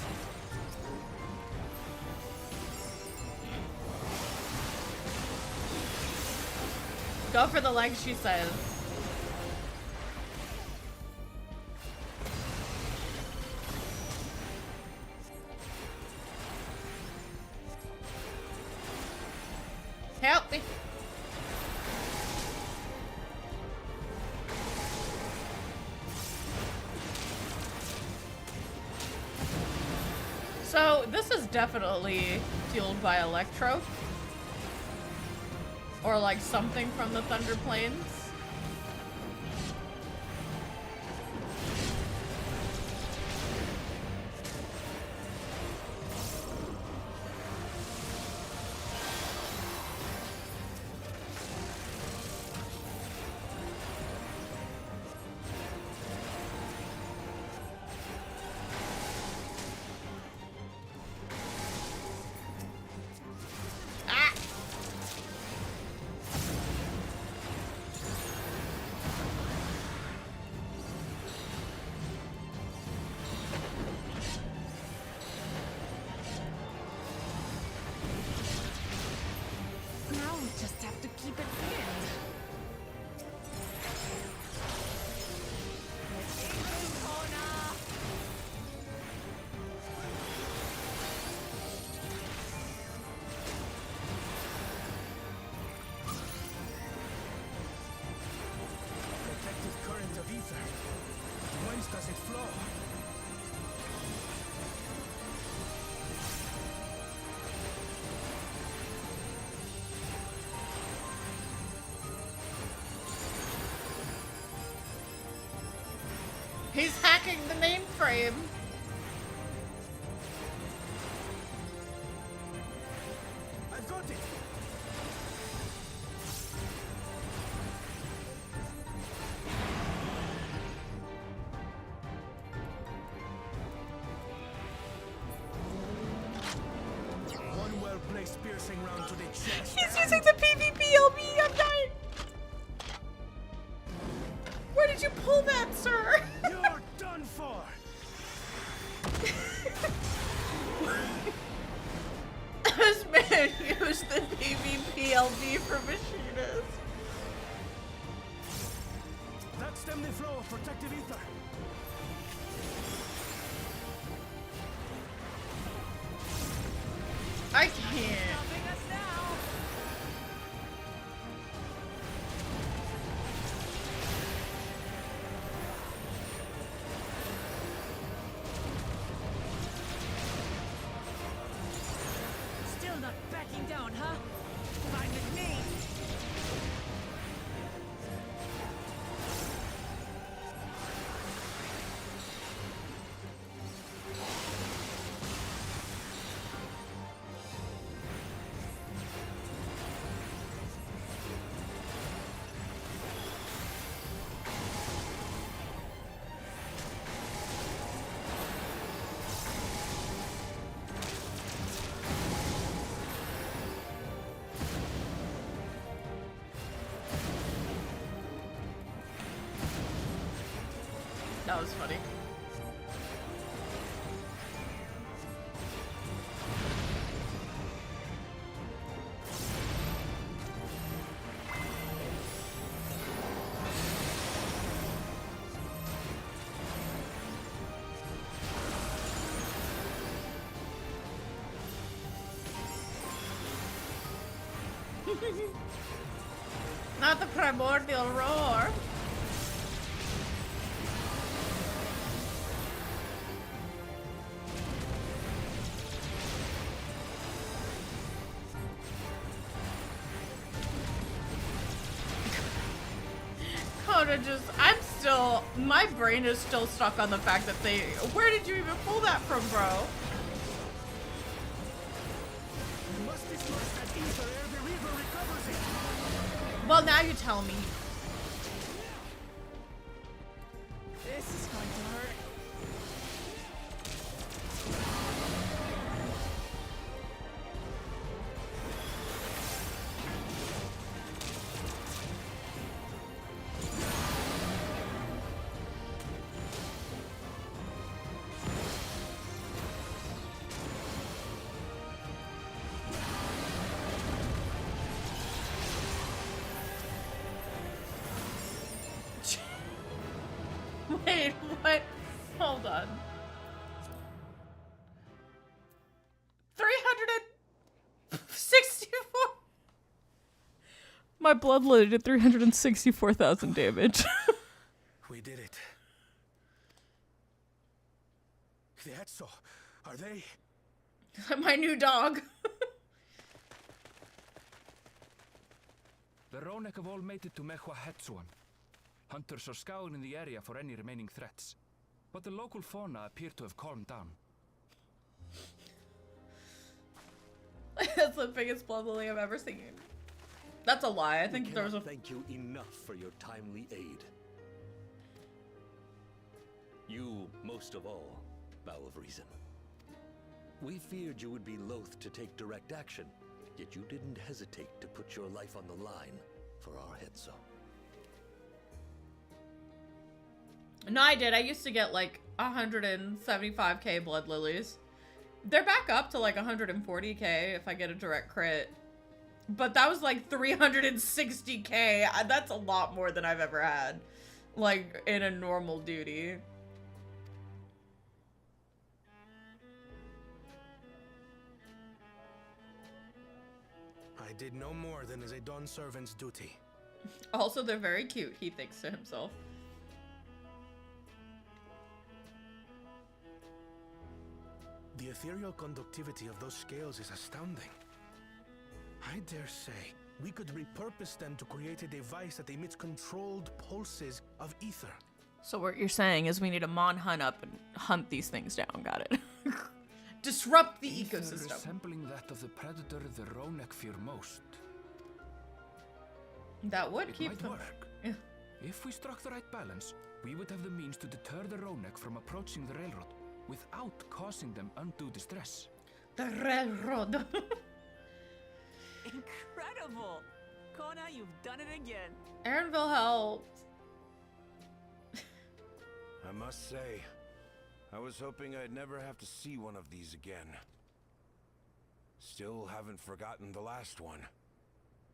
Speaker 1: Go for the legs, she says. Help me. So this is definitely fueled by Electro. Or like something from the Thunder Plains.
Speaker 8: Now we just have to keep it pinned.
Speaker 9: Protective current of ether. Whence does it flow?
Speaker 1: He's hacking the mainframe.
Speaker 9: I've got it. One well-placed piercing round to the chest.
Speaker 1: He's using the PvP-LB. I'm dying. Where did you pull that, sir?
Speaker 9: You're done for.
Speaker 1: This man used the PvP-LB for Machinists.
Speaker 9: That stemmed the flow of protective ether.
Speaker 1: I can't.
Speaker 8: Still not backing down, huh? Fine with me.
Speaker 1: That was funny. Not the primordial roar. My brain is still stuck on the fact that where did you even pull that from, bro?
Speaker 9: You must disperse that ether ere the river recovers it.
Speaker 1: Well, now you tell me. Wait, what? Hold on. 364. My blood lily did 364,000 damage.
Speaker 9: We did it. The Etzo, are they?
Speaker 1: My new dog.
Speaker 11: The Ronek have all made it to Mehua Hetsuan. Hunters are scouring the area for any remaining threats, but the local fauna appear to have calmed down.
Speaker 1: That's the biggest blood lily I've ever seen. That's a lie. I think there was a...
Speaker 12: Thank you enough for your timely aid. You, most of all, Bow of Reason. We feared you would be loath to take direct action, yet you didn't hesitate to put your life on the line for our Hetzo.
Speaker 1: No, I did. I used to get like 175k blood lilies. They're back up to like 140k if I get a direct crit. But that was like 360k. That's a lot more than I've ever had. Like in a normal duty.
Speaker 9: I did no more than as a Dawn servant's duty.
Speaker 1: Also, they're very cute, he thinks to himself.
Speaker 9: The ethereal conductivity of those scales is astounding. I dare say we could repurpose them to create a device that emits controlled pulses of ether.
Speaker 1: So what you're saying is we need to Mon hunt up and hunt these things down. Got it. Disrupt the
Speaker 11: Ether
Speaker 1: ecosystem.
Speaker 11: resembling that of the predator the Ronek fear most.
Speaker 1: That would
Speaker 11: It
Speaker 1: keep
Speaker 11: might
Speaker 1: them.
Speaker 11: work.
Speaker 1: Yeah.
Speaker 11: If we struck the right balance, we would have the means to deter the Ronek from approaching the railroad without causing them undue distress.
Speaker 1: The railroad.
Speaker 8: Incredible! Kona, you've done it again.
Speaker 1: Aaronville helped.
Speaker 9: I must say, I was hoping I'd never have to see one of these again. Still haven't forgotten the last one.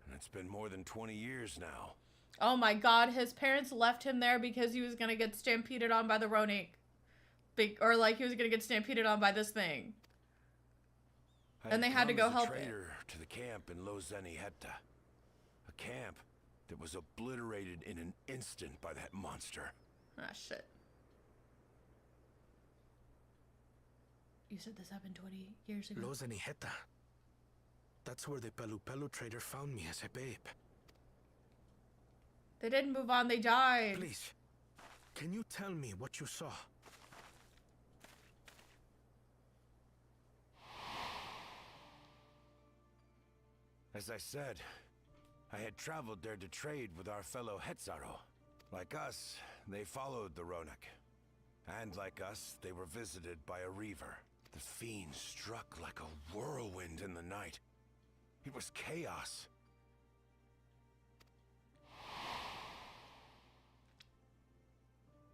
Speaker 9: And it's been more than 20 years now.
Speaker 1: Oh my god, his parents left him there because he was gonna get stampeded on by the Ronik. Or like he was gonna get stampeded on by this thing. And they had to go help it.
Speaker 9: Traitor to the camp in Lozeni Hetta. A camp that was obliterated in an instant by that monster.
Speaker 1: Ah, shit. You said this happened 20 years ago?
Speaker 9: Lozeni Hetta. That's where the Pelu Pelu trader found me as a babe.
Speaker 1: They didn't move on, they died.
Speaker 9: Please, can you tell me what you saw? As I said, I had traveled there to trade with our fellow Hetzaro. Like us, they followed the Ronek. And like us, they were visited by a reaver. The fiend struck like a whirlwind in the night. It was chaos.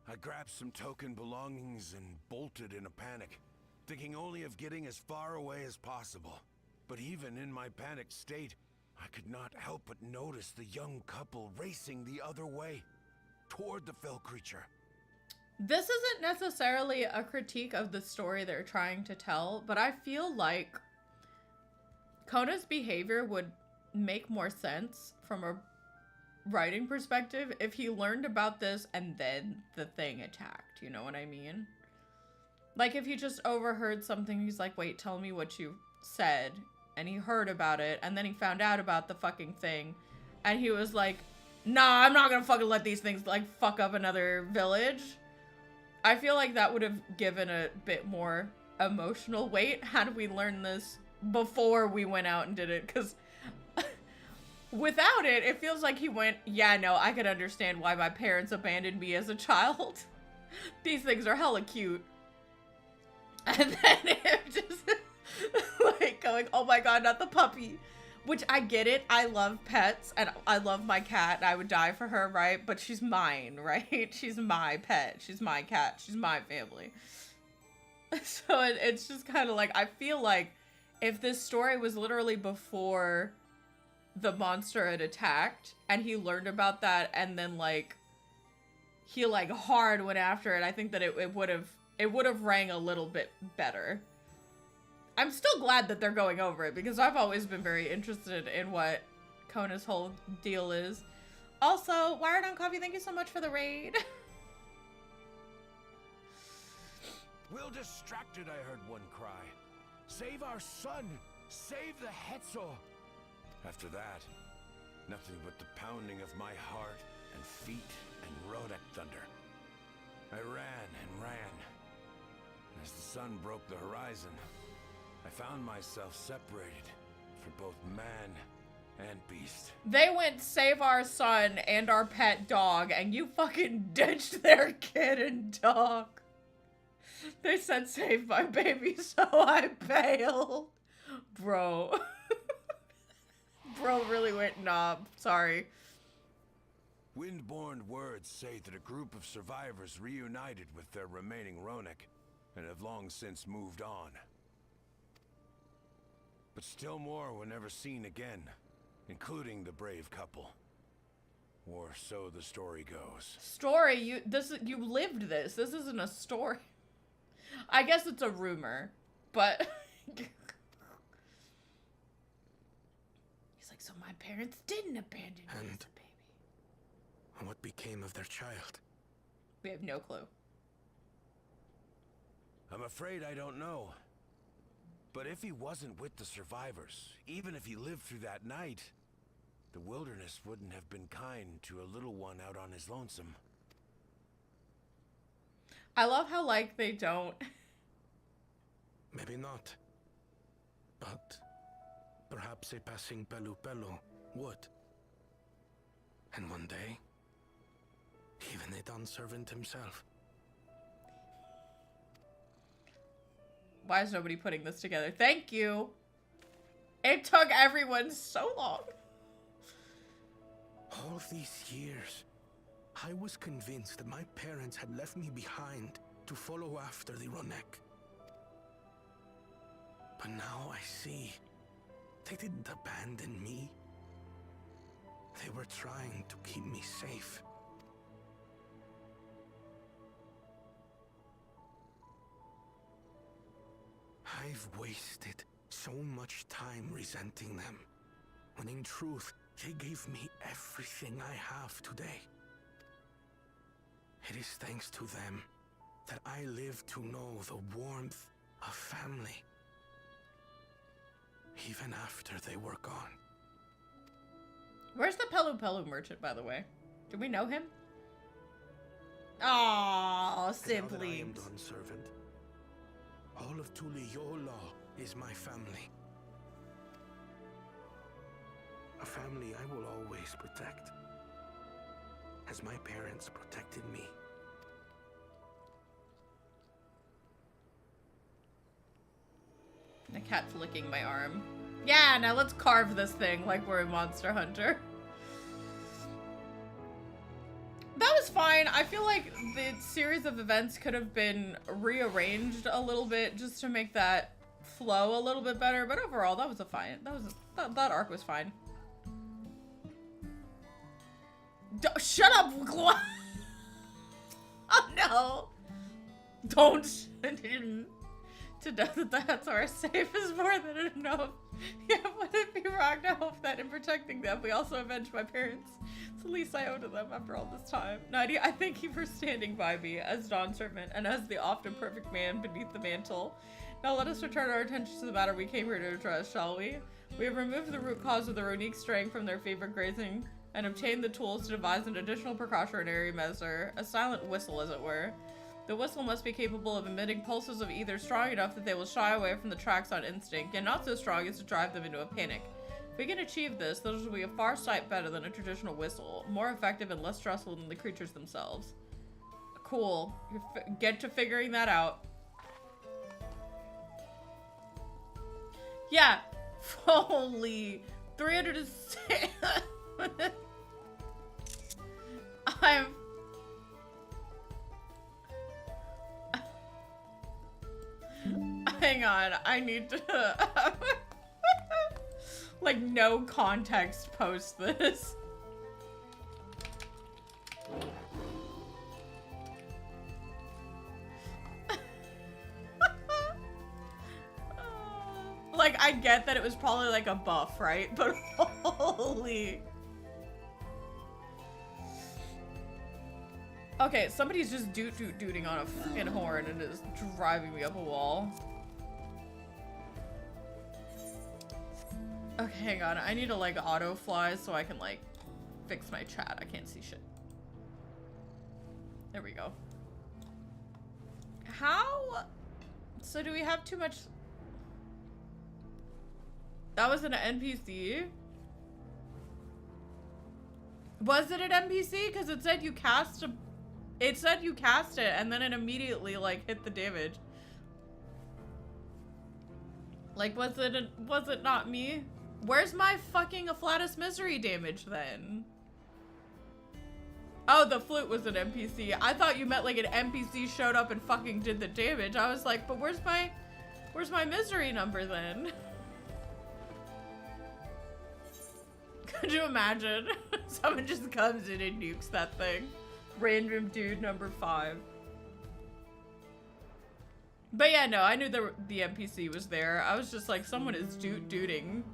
Speaker 9: I grabbed some token belongings and bolted in a panic, thinking only of getting as far away as possible. But even in my panicked state, I could not help but notice the young couple racing the other way, toward the fell creature.
Speaker 1: This isn't necessarily a critique of the story they're trying to tell, but I feel like Kona's behavior would make more sense from a writing perspective if he learned about this and then the thing attacked, you know what I mean? Like if he just overheard something, he's like, wait, tell me what you said, and he heard about it, and then he found out about the fucking thing, and he was like, nah, I'm not gonna fucking let these things like fuck up another village. I feel like that would have given a bit more emotional weight had we learned this before we went out and did it, because without it, it feels like he went, yeah, no, I could understand why my parents abandoned me as a child. These things are hella cute. And then it just, like, going, oh my god, not the puppy. Which, I get it, I love pets, and I love my cat, and I would die for her, right? But she's mine, right? She's my pet, she's my cat, she's my family. So it's just kind of like, I feel like if this story was literally before the monster had attacked, and he learned about that, and then, like, he like hard went after it, I think that it would have rang a little bit better. I'm still glad that they're going over it because I've always been very interested in what Kona's whole deal is. Also, Wired on Coffee, thank you so much for the raid.
Speaker 9: Will distracted, I heard one cry. Save our son! Save the Hetzel! After that, nothing but the pounding of my heart and feet and Rodak thunder. I ran and ran. And as the sun broke the horizon, I found myself separated for both man and beast.
Speaker 1: They went save our son and our pet dog, and you fucking ditched their kid and dog. They said save my baby, so I bailed. Bro. Bro really went knob. Sorry.
Speaker 9: Windborne words say that a group of survivors reunited with their remaining Ronak and have long since moved on. But still more were never seen again, including the brave couple. Or so the story goes.
Speaker 1: Story? You lived this. This isn't a story. I guess it's a rumor, but he's like, so my parents didn't abandon me as a baby.
Speaker 10: What became of their child?
Speaker 1: We have no clue.
Speaker 9: I'm afraid I don't know. But if he wasn't with the survivors, even if he lived through that night, the wilderness wouldn't have been kind to a little one out on his lonesome.
Speaker 1: I love how, like, they don't.
Speaker 10: Maybe not. But perhaps a passing Pelu Pelu would. And one day, even a Dawn servant himself.
Speaker 1: Why is nobody putting this together? Thank you. It took everyone so long.
Speaker 10: All these years, I was convinced that my parents had left me behind to follow after the Ronek. But now I see, they didn't abandon me. They were trying to keep me safe. I've wasted so much time resenting them, when in truth, they gave me everything I have today. It is thanks to them that I live to know the warmth of family, even after they were gone.
Speaker 1: Where's the Pelu Pelu merchant, by the way? Do we know him? Oh, simply.
Speaker 10: I am Dawn servant. All of Tuliyola is my family. A family I will always protect, as my parents protected me.
Speaker 1: The cat's licking my arm. Yeah, now let's carve this thing like we're in Monster Hunter. That was fine. I feel like the series of events could have been rearranged a little bit just to make that flow a little bit better. But overall, that was a fine. That arc was fine. Shut up, oh no! Don't. To know that the huts are safe is more than enough. Yeah, would it be wrong to hope that in protecting them, we also avenge my parents? It's the least I owe to them after all this time. Nadia, I thank you for standing by me as Dawn servant and as the often perfect man beneath the mantle. Now let us return our attention to the matter we came here to address, shall we? We have removed the root cause of the Ronique straying from their favorite grazing and obtained the tools to devise an additional precautionary measure, a silent whistle as it were. The whistle must be capable of emitting pulses of either strong enough that they will shy away from the tracks on instinct, and not so strong as to drive them into a panic. If we can achieve this, those will be a far sight better than a traditional whistle, more effective and less stressful than the creatures themselves. Cool. Get to figuring that out. Yeah. Holy 306. Hang on, I need to like no context post this. Like, I get that it was probably like a buff, right? But holy. Okay, somebody's just dooting on a freaking horn and is driving me up a wall. Okay, hang on. I need to like auto fly so I can like fix my chat. I can't see shit. There we go. How? So do we have too much? That was an NPC? Was it an NPC? Because it said you cast a... It said you cast it and then it immediately like hit the damage. Like was it not me? Where's my fucking Afflatus Misery damage then? Oh, the flute was an NPC. I thought you meant like an NPC showed up and fucking did the damage. I was like, but where's my misery number then? Could you imagine? Someone just comes in and nukes that thing. Random dude number 5. But yeah, no, I knew the NPC was there. I was just like, someone is duding.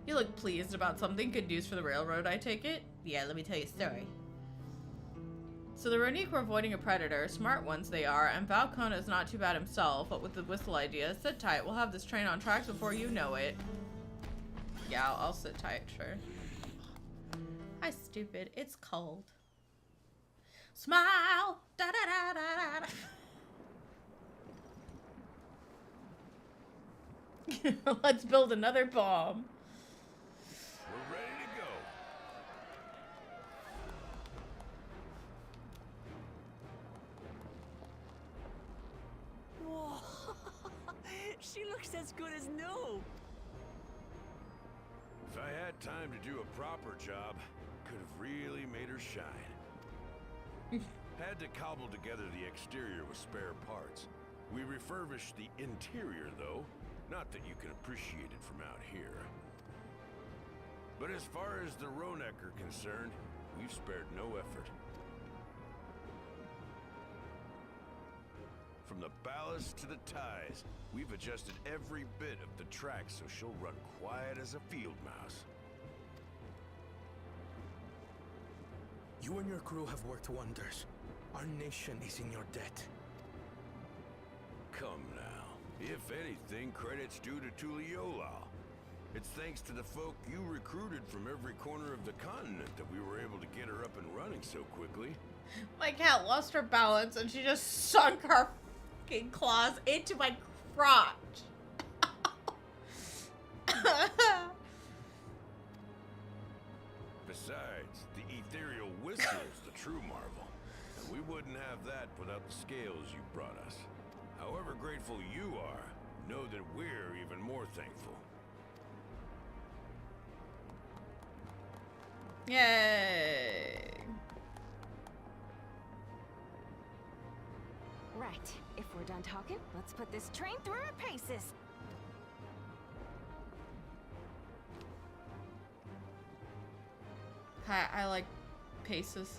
Speaker 1: You look pleased about something. Good news for the railroad, I take it? Yeah, let me tell you a story. So the Ronique were avoiding a predator. Smart ones they are, and Valkona is not too bad himself, but with the whistle idea. Sit tight, we'll have this train on tracks before you know it. Yeah, I'll sit tight, sure. Hi, stupid. It's cold. Smile! Da da da da da. Let's build another bomb.
Speaker 9: We're ready to go.
Speaker 13: Whoa. She looks as good as new.
Speaker 9: If I had time to do a proper job, could have really made her shine. Had to cobble together the exterior with spare parts. We refurbished the interior, though. Not that you can appreciate it from out here. But as far as the Ronek are concerned, we've spared no effort. From the ballast to the ties, we've adjusted every bit of the track so she'll run quiet as a field mouse.
Speaker 10: You and your crew have worked wonders. Our nation is in your debt.
Speaker 9: Come now. If anything, credit's due to Tuliolal. It's thanks to the folk you recruited from every corner of the continent that we were able to get her up and running so quickly.
Speaker 1: My cat lost her balance and she just sunk her fucking claws into my crotch.
Speaker 9: Besides, the ethereal whistle is the true marvel. And we wouldn't have that without the scales you brought us. However grateful you are, know that we're even more thankful.
Speaker 1: Yay.
Speaker 14: Right. If we're done talking, let's put this train through our paces.
Speaker 1: Hi, I like paces.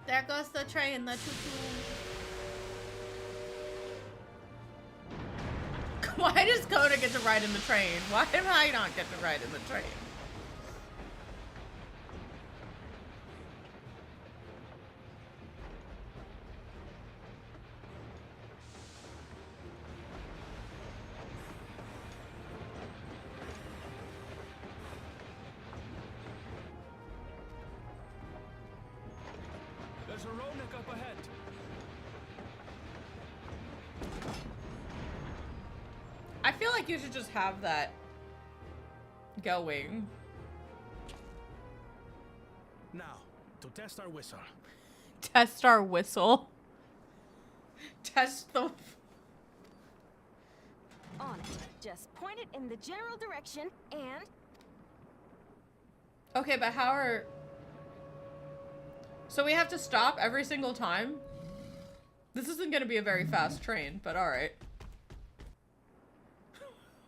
Speaker 1: There goes the train, the choo-choo. Why does Kona get to ride in the train? Why do I not get to ride in the train?
Speaker 11: There's a Ronek up ahead.
Speaker 1: I feel like you should just have that going.
Speaker 10: Now, to test our whistle.
Speaker 1: Test our whistle. Test the...
Speaker 14: On it. Just point it in the general direction and...
Speaker 1: Okay, but how are... So we have to stop every single time? This isn't gonna be a very fast train, but alright.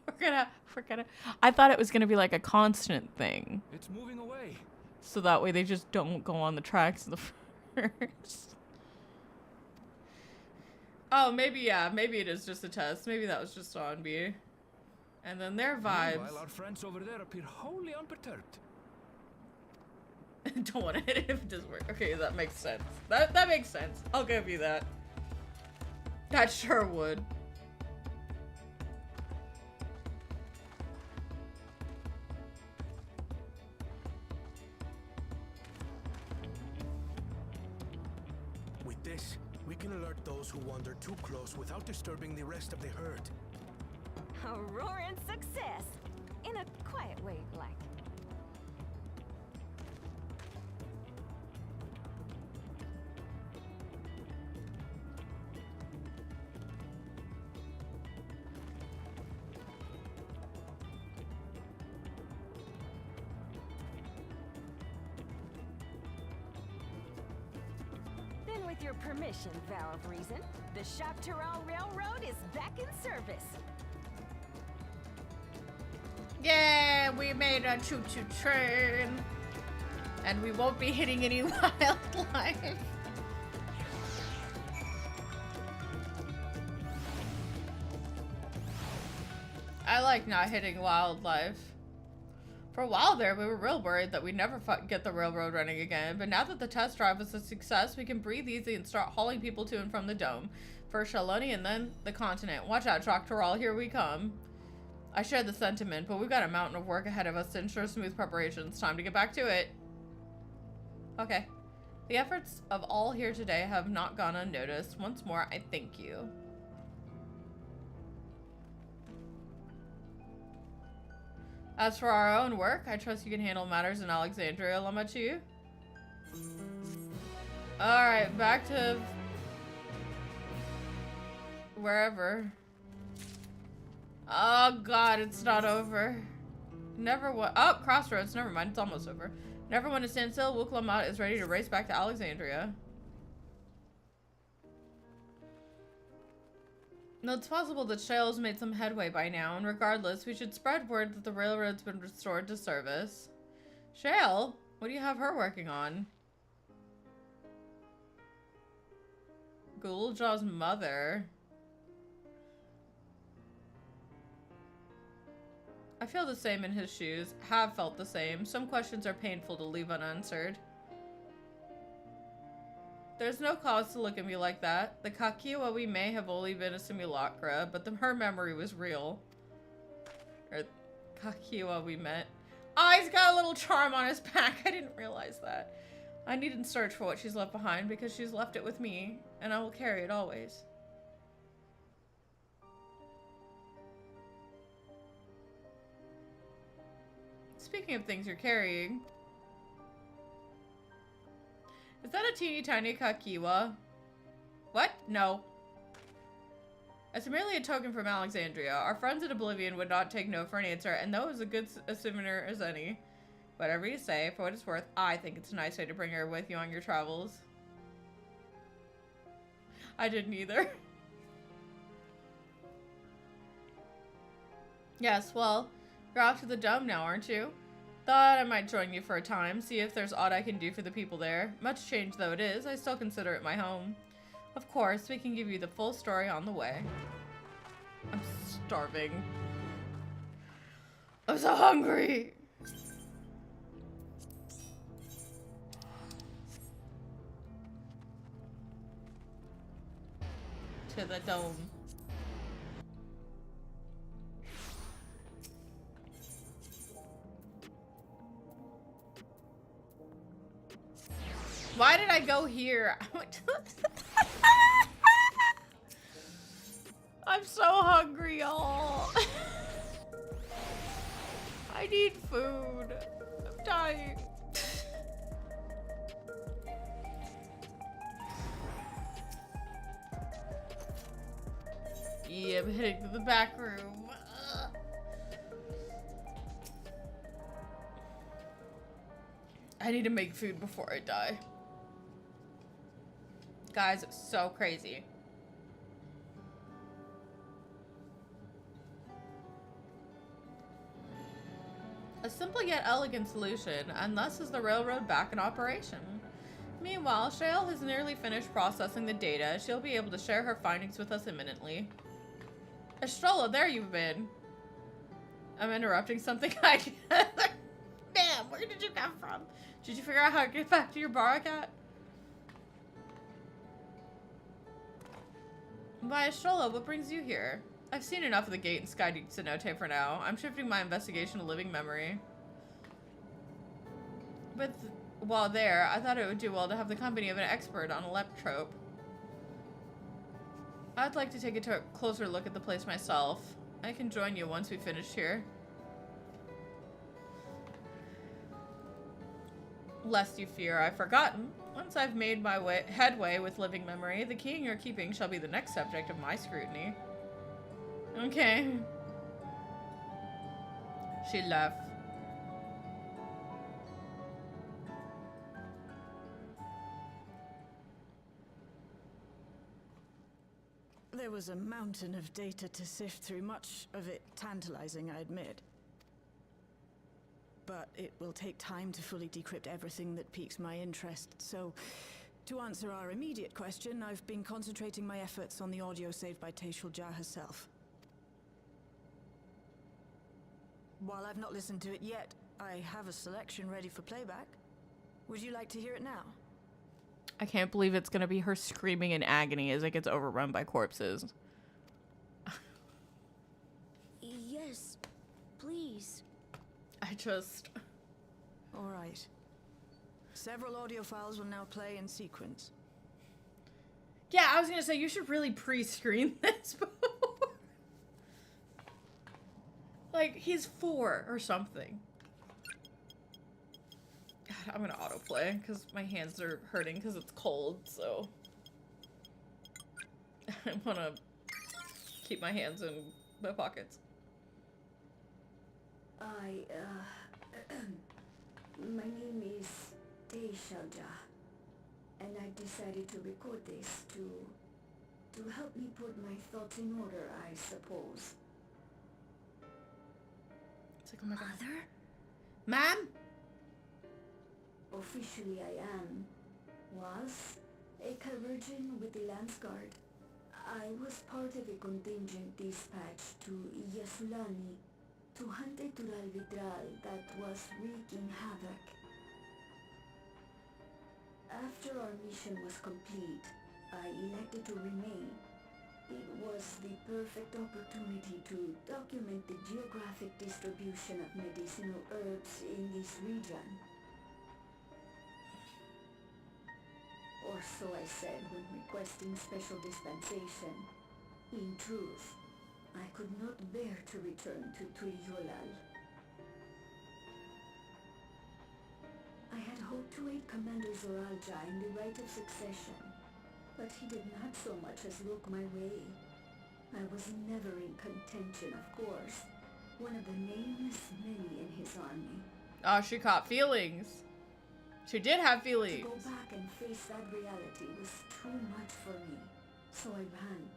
Speaker 1: We're gonna. I thought it was gonna be like a constant thing.
Speaker 11: It's moving away.
Speaker 1: So that way they just don't go on the tracks of the first. Oh, maybe, yeah. Maybe it is just a test. Maybe that was just on me. And then their vibes.
Speaker 11: Meanwhile, our friends over there appear wholly unperturbed.
Speaker 1: Don't want to hit it if it doesn't work. Okay, that makes sense. That makes sense. I'll give you that. That sure would.
Speaker 15: With this, we can alert those who wander too close without disturbing the rest of the herd.
Speaker 14: A roaring success! In a quiet way, like. Then with your permission, Vow of Reason, the Choctaral Railroad is back in service.
Speaker 1: Yeah, we made a choo-choo train. And we won't be hitting any wildlife. I like not hitting wildlife. For a while there, we were real worried that we'd never get the railroad running again, but now that the test drive was a success, we can breathe easy and start hauling people to and from the dome. First Shaloni and then the continent. Watch out, Choctaral, here we come. I share the sentiment, but we've got a mountain of work ahead of us to ensure smooth preparations. Time to get back to it. Okay. The efforts of all here today have not gone unnoticed. Once more, I thank you. As for our own work, I trust you can handle matters in Alexandria, Lamachu. Alright, back to wherever. Oh god, it's not over. Never oh, crossroads, never mind, it's almost over. Never want to stand still, Wook Lamat is ready to race back to Alexandria. No, it's possible that Shale's made some headway by now, and regardless, we should spread word that the railroad's been restored to service. Shale? What do you have her working on? Ghoul-Jaw's mother. I feel the same in his shoes. Have felt the same. Some questions are painful to leave unanswered. There's no cause to look at me like that. The Kakiwa we may have only been a simulacra, but her memory was real. Or Kakiwa we met. Oh, he's got a little charm on his back. I didn't realize that. I needn't search for what she's left behind because she's left it with me, and I will carry it always. Speaking of things you're carrying, is that a teeny tiny Kakiwa? What? No. It's merely a token from Alexandria. Our friends in Oblivion would not take no for an answer, and that was a good a souvenir as any. Whatever you say, for what it's worth, I think it's a nice way to bring her with you on your travels. I didn't either. Yes, well, you're off to the dome now, aren't you? Thought I might join you for a time, see if there's aught I can do for the people there. Much change though it is, I still consider it my home. Of course, we can give you the full story on the way. I'm starving. I'm so hungry! To the dome. Why did I go here? I went to I'm so hungry, y'all. I need food. I'm dying. Yeah, I'm heading to the back room. I need to make food before I die. Guys, it's so crazy. A simple yet elegant solution, and thus is the railroad back in operation. Meanwhile, Shale has nearly finished processing the data. She'll be able to share her findings with us imminently. Estrella, there you've been. I'm interrupting something. Damn, where did you come from? Did you figure out how to get back to your Barakat? Why, Estrella, what brings you here? I've seen enough of the gate and Sky Cenote for now. I'm shifting my investigation to living memory. But while there, I thought it would do well to have the company of an expert on electrope. I'd like to take a closer look at the place myself. I can join you once we finish here. Lest you fear I've forgotten, once I've made my headway with living memory, the key in your keeping shall be the next subject of my scrutiny. Okay. She left.
Speaker 16: There was a mountain of data to sift through, much of it tantalizing, I admit. But it will take time to fully decrypt everything that piques my interest, so to answer our immediate question, I've been concentrating my efforts on the audio saved by Taishulja herself. While I've not listened to it yet, I have a selection ready for playback. Would you like to hear it now?
Speaker 1: I can't believe it's gonna be her screaming in agony as it gets overrun by corpses.
Speaker 6: Yes, please.
Speaker 16: All right. Several audio files will now play in sequence.
Speaker 1: Yeah, I was gonna say, you should really pre-screen this before. Like, he's 4 or something. God, I'm gonna autoplay because my hands are hurting because it's cold, so I wanna keep my hands in my pockets.
Speaker 6: My name is Taishulja, and I decided to record this to help me put my thoughts in order, I suppose.
Speaker 1: It's like, oh my God.
Speaker 6: Mother?
Speaker 1: Ma'am?
Speaker 6: Officially I am. Was a Virgin with the Lance Guard. I was part of a contingent dispatched to Yasulani to hunt a Tural Vidral that was wreaking havoc. After our mission was complete, I elected to remain. It was the perfect opportunity to document the geographic distribution of medicinal herbs in this region. Or so I said when requesting special dispensation. In truth, I could not bear to return to Turyolal. I had hoped to aid Commander Zoralja in the right of succession, but he did not so much as look my way. I was never in contention, of course, one of the nameless many in his army.
Speaker 1: Oh, she caught feelings. She did have feelings.
Speaker 6: To go back and face that reality was too much for me, so I ran.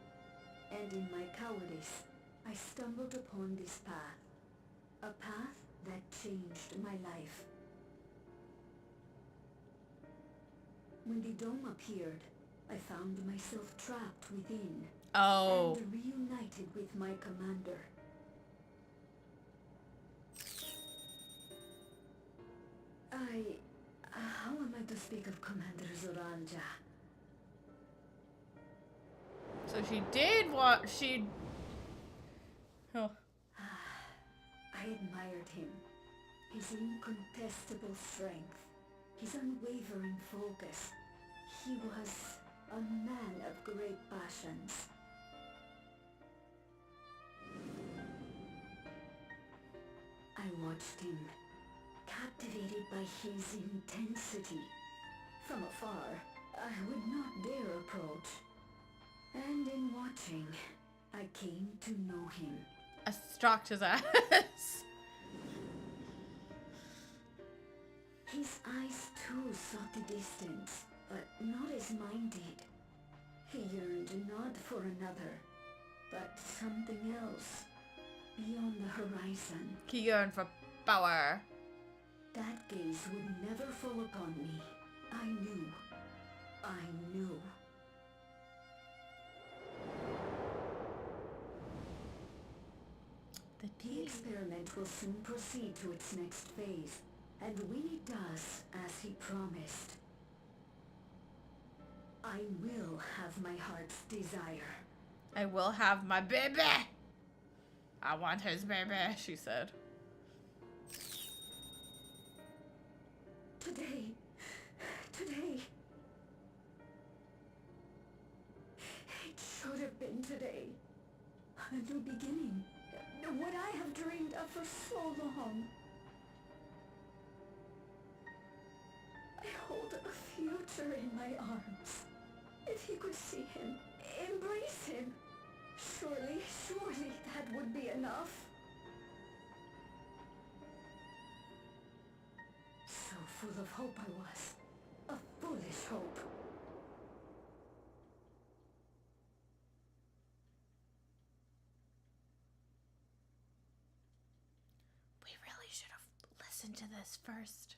Speaker 6: And in my cowardice, I stumbled upon this path. A path that changed my life. When the dome appeared, I found myself trapped within.
Speaker 1: Oh.
Speaker 6: And reunited with my commander. How am I to speak of Commander Zoralja?
Speaker 1: So she did what she... Oh.
Speaker 6: I admired him. His incontestable strength. His unwavering focus. He was a man of great passions. I watched him, captivated by his intensity. From afar, I would not dare approach. And in watching, I came to know him.
Speaker 1: I stalked his ass.
Speaker 6: His eyes too sought the distance, but not as mine did. He yearned not for another, but something else beyond the horizon.
Speaker 1: He yearned for power.
Speaker 17: That gaze would never fall upon me. I knew. I knew. The experiment will soon proceed to its next phase, and when it does, as he promised, I will have my heart's desire.
Speaker 1: I will have my baby. I want his baby, she said.
Speaker 17: Today. It should have been today. A new beginning. What I have dreamed of for so long. I hold a future in my arms. If he could see him, embrace him, surely that would be enough. So full of hope I was. A foolish hope.
Speaker 1: We really should have listened to this first.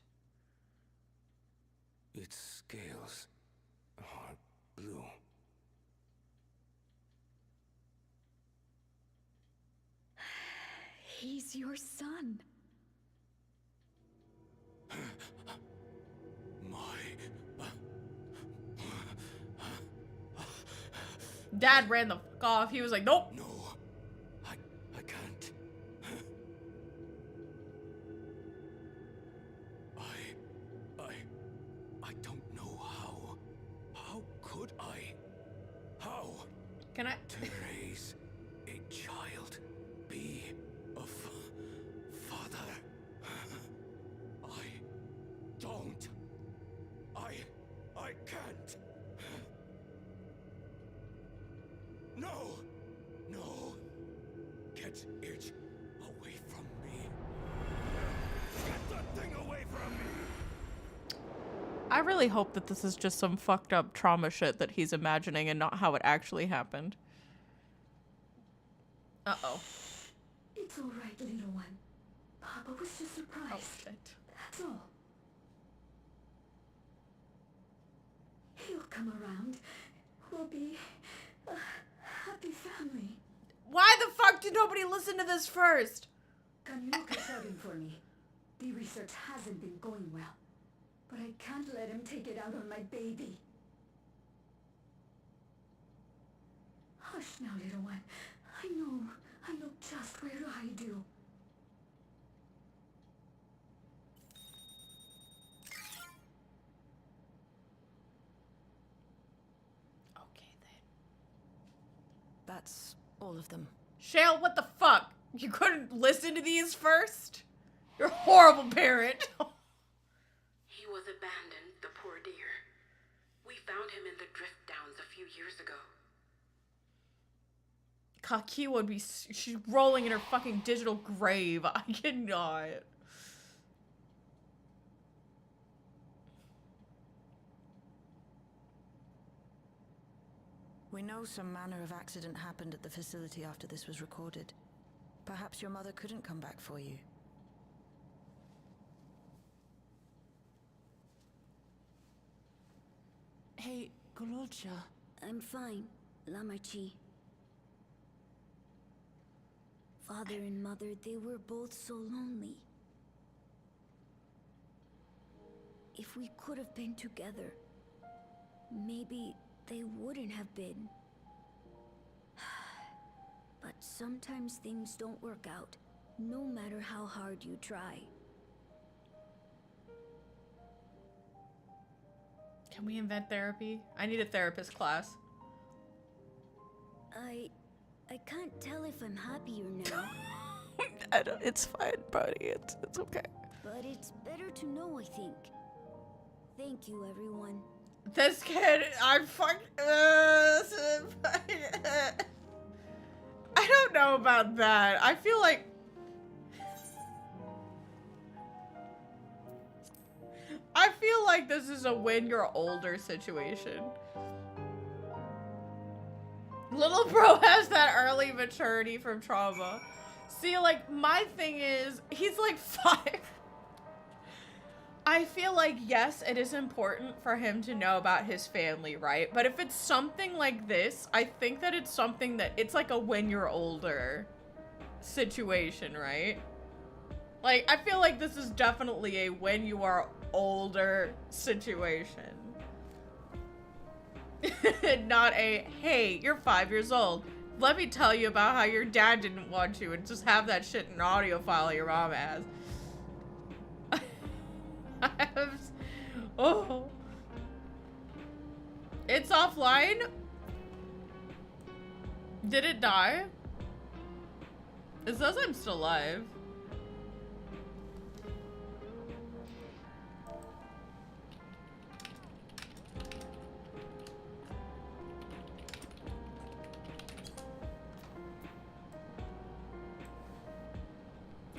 Speaker 10: Its scales are blue.
Speaker 3: He's your son.
Speaker 1: Dad ran the fuck off. He was like, nope.
Speaker 10: No, I can't. I don't know how. How could I? How?
Speaker 1: Can I?
Speaker 10: To raise a child, be a father. I don't. I can't. No. Get it away from me. Get that thing away from me.
Speaker 1: I really hope that this is just some fucked up trauma shit that he's imagining and not how it actually happened. Uh-oh.
Speaker 17: It's all right, little one. Papa was just surprised.
Speaker 1: Oh, shit.
Speaker 17: That's all. He'll come around. We'll be a happy family.
Speaker 1: Why the fuck did nobody listen to this first?
Speaker 17: Can you look at Sheldon for me? The research hasn't been going well, but I can't let him take it out on my baby. Hush now, little one. I know just where I do.
Speaker 1: Okay, then.
Speaker 16: That's all of them.
Speaker 1: Shale, what the fuck? You couldn't listen to these first? You're a horrible parent.
Speaker 18: He was abandoned, the poor dear. We found him in the drift downs a few years ago.
Speaker 1: Kaki would be... She's rolling in her fucking digital grave. I cannot.
Speaker 16: We know some manner of accident happened at the facility after this was recorded. Perhaps your mother couldn't come back for you.
Speaker 8: Hey, Gololcha.
Speaker 6: I'm fine, Lamarchi. Father and mother, they were both so lonely. If we could have been together, maybe they wouldn't have been. But sometimes things don't work out, no matter how hard you try.
Speaker 1: Can we invent therapy? I need a therapist class.
Speaker 6: I can't tell if I'm happier now.
Speaker 1: It's fine, buddy. It's okay.
Speaker 6: But it's better to know, I think. Thank you, everyone.
Speaker 1: This kid, I'm fucking... I don't know about that. I feel like... this is a when you're older situation. Little bro has that early maturity from trauma. See, like, my thing is, he's like 5. I feel like, yes, it is important for him to know about his family, right? But if it's something like this, I think that it's something that, it's like a when you're older situation, right? Like, I feel like this is definitely a when you are older situation. Not a, hey, you're 5 years old. Let me tell you about how your dad didn't want you and just have that shit in an audio file your mom has. Oh. It's offline? Did it die? It says I'm still alive.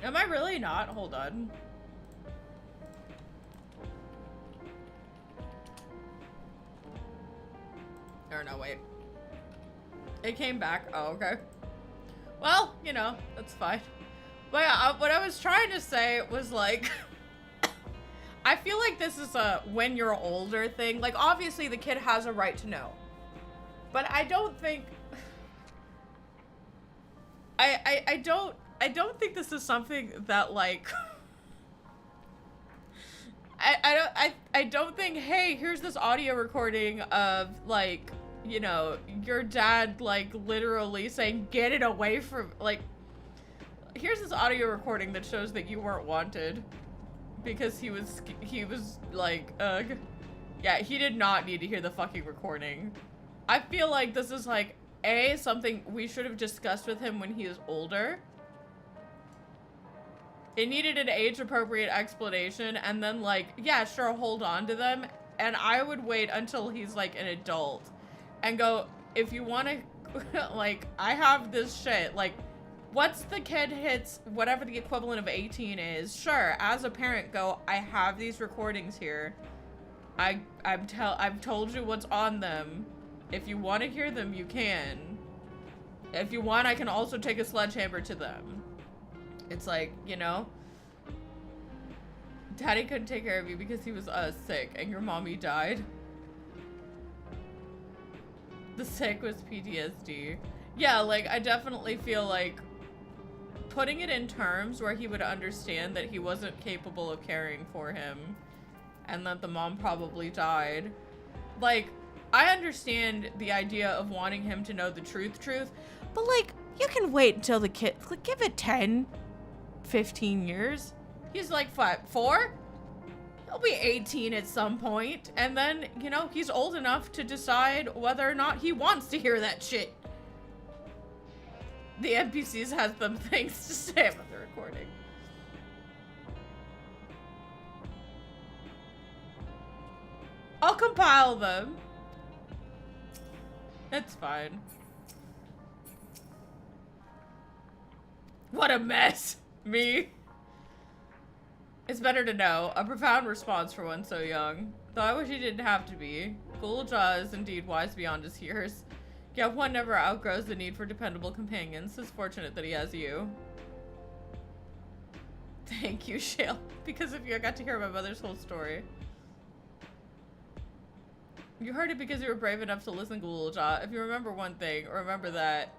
Speaker 1: Am I really not? Hold on. Or no, wait. It came back. Oh, okay. Well, you know, that's fine. But yeah, what I was trying to say was like, I feel like this is a when you're older thing. Like, obviously the kid has a right to know. But I don't think... I don't think this is something that, like... I don't think, hey, here's this audio recording of, like, you know, your dad, like, literally saying, get it away from, like, here's this audio recording that shows that you weren't wanted because he was, like, yeah, he did not need to hear the fucking recording. I feel like this is, like, A, something we should have discussed with him when he was older. It needed an age-appropriate explanation, and then, like, yeah, sure, hold on to them. And I would wait until he's, like, an adult and go, if you want to, like, I have this shit. Like, once the kid hits whatever the equivalent of 18 is, sure, as a parent, go, I have these recordings here. I've told you what's on them. If you want to hear them, you can. If you want, I can also take a sledgehammer to them. It's like, you know, Daddy couldn't take care of you because he was sick and your mommy died. The sick was PTSD. Yeah, like, I definitely feel like putting it in terms where he would understand that he wasn't capable of caring for him and that the mom probably died. Like, I understand the idea of wanting him to know the truth, but, like, you can wait until the kid, like, give it 10, 15 years. He's like, what, 4? He'll be 18 at some point, and then, you know, he's old enough to decide whether or not he wants to hear that shit. The NPCs has some things to say about the recording. I'll compile them. It's fine. What a mess. Me. It's better to know. A profound response for one so young. Though I wish he didn't have to be. Ghoul-Jah is indeed wise beyond his years. Yet one never outgrows the need for dependable companions. It's fortunate that he has you. Thank you, Shale. Because of you, I got to hear my mother's whole story. You heard it because you were brave enough to listen, Ghoul-Jah. If you remember one thing, remember that.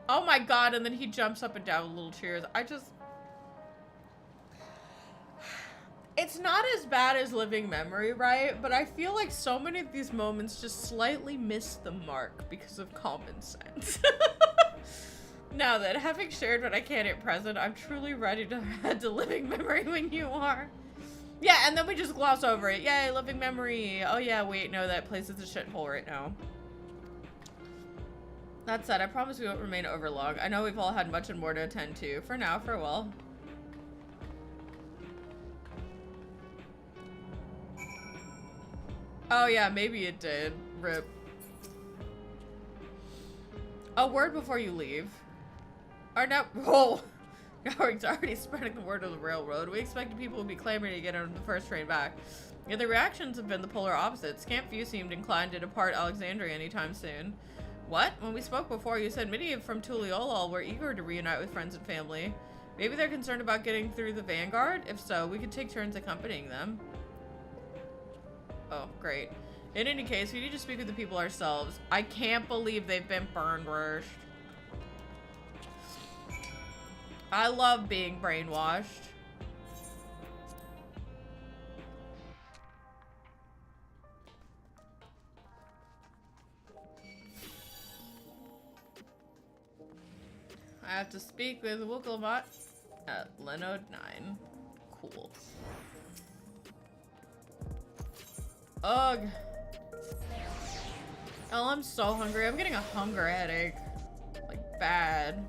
Speaker 1: Oh my god, and then he jumps up and down with little cheers. It's not as bad as Living Memory, right? But I feel like so many of these moments just slightly miss the mark because of common sense. Now then, having shared what I can at present, I'm truly ready to head to Living Memory when you are. Yeah, and then we just gloss over it. Yay, Living Memory. Oh yeah, wait, no, that place is a shithole right now. That said, I promise we won't remain overlong. I know we've all had much and more to attend to. For now, farewell. Oh yeah, maybe it did. RIP. A word before you leave. Our network's already spreading the word of the railroad. We expected people would be clamoring to get on the first train back. Yet the reactions have been the polar opposites. Camp View seemed inclined to depart Alexandria anytime soon. What? When we spoke before, you said many from Tuliolol were eager to reunite with friends and family. Maybe they're concerned about getting through the Vanguard? If so, we could take turns accompanying them. Oh, great. In any case, we need to speak with the people ourselves. I can't believe they've been brainwashed. I love being brainwashed. I have to speak with Wukelbot at Lenode 9. Cool. Ugh. Oh, I'm so hungry. I'm getting a hunger headache. Like, bad.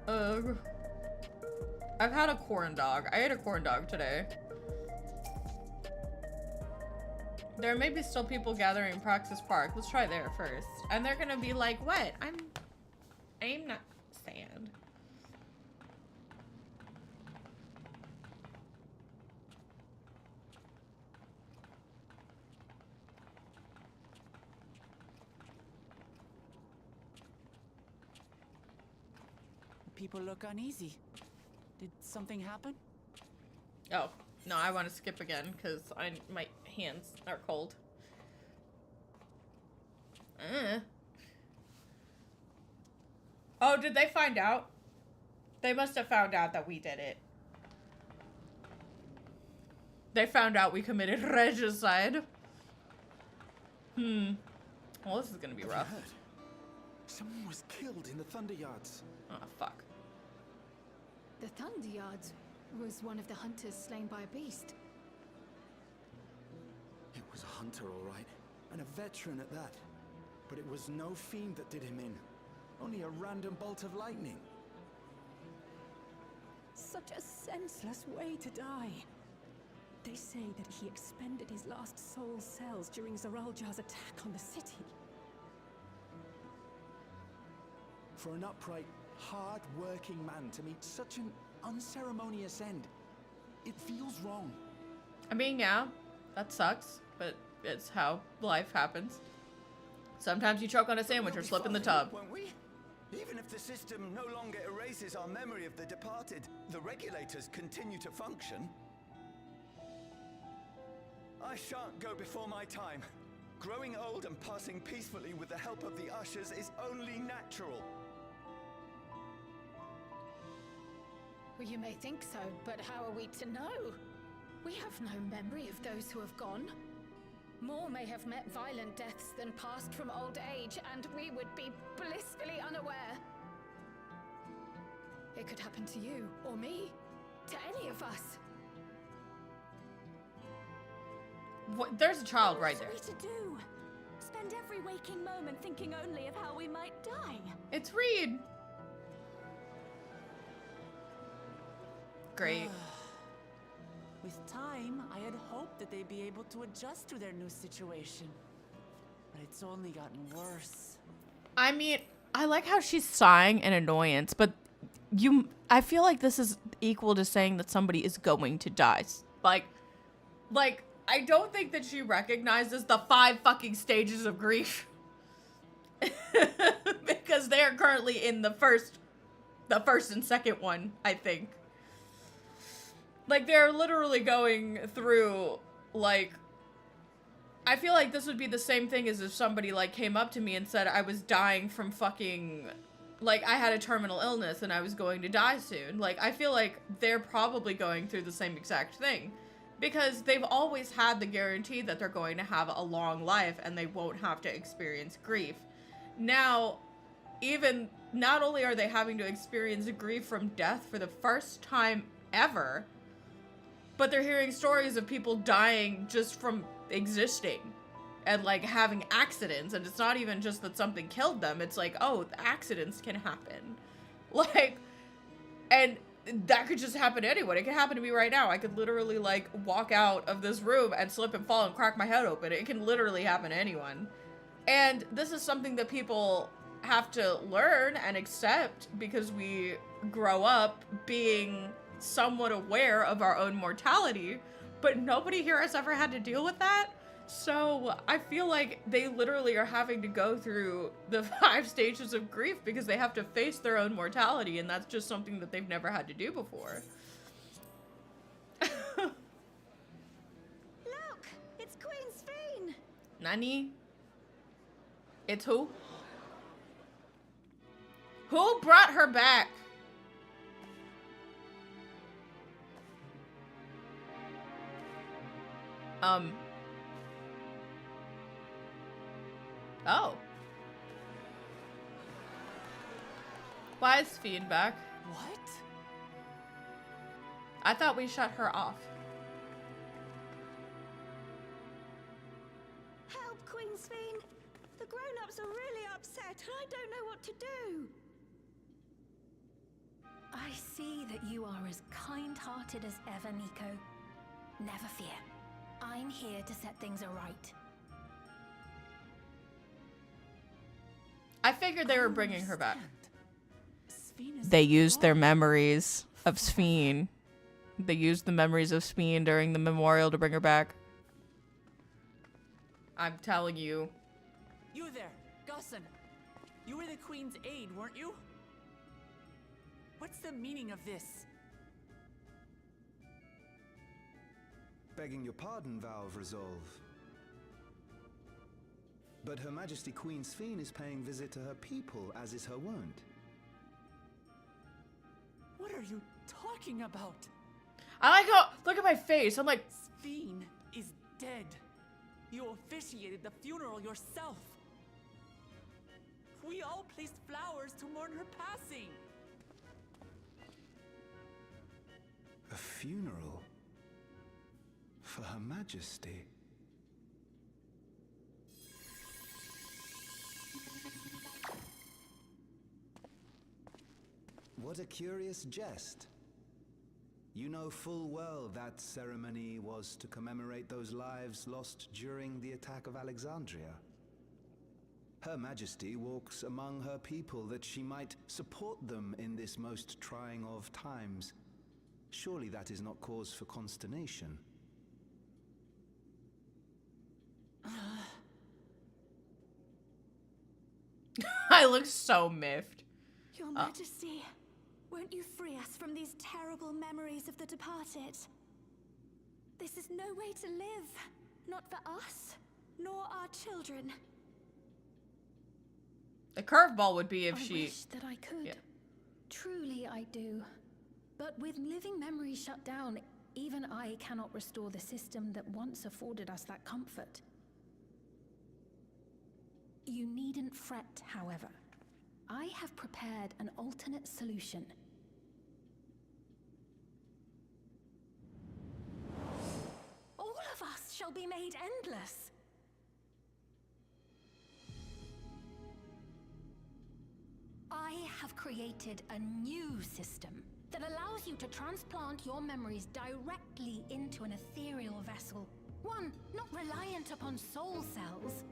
Speaker 1: Ugh. I've had a corn dog. I ate a corn dog today. There may be still people gathering in Praxis Park. Let's try there first. And they're gonna be like, what? I'm not sand.
Speaker 8: People look uneasy. Did something happen?
Speaker 1: Oh, no, I want to skip again because my hands are cold. Oh, did they find out? They must have found out that we did it. They found out we committed regicide. Well, this is gonna be rough.
Speaker 15: Someone was killed in the Thunder Yards.
Speaker 1: Oh, fuck.
Speaker 3: The Thunder Yards was one of the hunters slain by a beast.
Speaker 15: It was a hunter, all right. And a veteran at that. But it was no fiend that did him in. Only a random bolt of lightning.
Speaker 7: Such a senseless way to die. They say that he expended his last soul cells during Zaraljar's attack on the city.
Speaker 15: For an upright, hard-working man to meet such an unceremonious end, it feels wrong.
Speaker 1: I mean, yeah, that sucks, but it's how life happens. Sometimes you choke on a sandwich or slip in the tub.
Speaker 19: Won't we? Even if the system no longer erases our memory of the departed, the regulators continue to function. I shan't go before my time. Growing old and passing peacefully with the help of the ushers is only natural.
Speaker 3: Well, you may think so, but how are we to know? We have no memory of those who have gone. More may have met violent deaths than passed from old age, and we would be blissfully unaware. It could happen to you, or me, to any of us.
Speaker 1: What? There's a child right there.
Speaker 13: What are we to do? Spend every waking moment thinking only of how we might die.
Speaker 1: It's Reed. Great.
Speaker 8: With time, I had hoped that they'd be able to adjust to their new situation. But it's only gotten worse.
Speaker 1: I mean, I like how she's sighing in annoyance, but I feel like this is equal to saying that somebody is going to die. Like, I don't think that she recognizes the 5 fucking stages of grief. Because they are currently in the first and second one, I think. Like, they're literally going through, like, I feel like this would be the same thing as if somebody, like, came up to me and said I was dying from fucking, like, I had a terminal illness and I was going to die soon. Like, I feel like they're probably going through the same exact thing. Because they've always had the guarantee that they're going to have a long life and they won't have to experience grief. Now, even, not only are they having to experience grief from death for the first time ever, but they're hearing stories of people dying just from existing and, like, having accidents. And it's not even just that something killed them. It's like, oh, accidents can happen. Like, and that could just happen to anyone. It could happen to me right now. I could literally, like, walk out of this room and slip and fall and crack my head open. It can literally happen to anyone. And this is something that people have to learn and accept because we grow up being somewhat aware of our own mortality, but nobody here has ever had to deal with that. So I feel like they literally are having to go through the 5 stages of grief because they have to face their own mortality, and that's just something that they've never had to do before.
Speaker 6: Look! It's Queen Sphene!
Speaker 1: Nani? It's who? Who brought her back? Oh. Why is Sphene back?
Speaker 8: What?
Speaker 1: I thought we shut her off.
Speaker 6: Help, Queen Sphene! The grown-ups are really upset, and I don't know what to do.
Speaker 3: I see that you are as kind-hearted as ever, Nico. Never fear. I'm here to set things aright.
Speaker 1: I figured they were bringing her back. They used their memories of Sphene. They used the memories of Sphene during the memorial to bring her back. I'm telling you.
Speaker 8: You there, Gusson. You were the Queen's aide, weren't you? What's the meaning of this?
Speaker 2: Begging your pardon, Vow of Resolve. But Her Majesty Queen Sphene is paying visit to her people, as is her wont.
Speaker 8: What are you talking about?
Speaker 1: I like how, look at my face. I'm like,
Speaker 8: Sphene is dead. You officiated the funeral yourself. We all placed flowers to mourn her passing.
Speaker 2: A funeral? For Her Majesty? What a curious jest. You know full well that ceremony was to commemorate those lives lost during the attack of Alexandria. Her Majesty walks among her people that she might support them in this most trying of times. Surely that is not cause for consternation.
Speaker 1: I look so miffed.
Speaker 6: Your Majesty, won't you free us from these terrible memories of the departed? This is no way to live. Not for us, nor our children.
Speaker 1: The curveball would be if
Speaker 3: I
Speaker 1: she...
Speaker 3: wish that I could.
Speaker 1: Yeah.
Speaker 3: Truly I do. But with living memory shut down, even I cannot restore the system that once afforded us that comfort. You needn't fret, however. I have prepared an alternate solution. All of us shall be made endless. I have created a new system that allows you to transplant your memories directly into an ethereal vessel. One not reliant upon soul cells.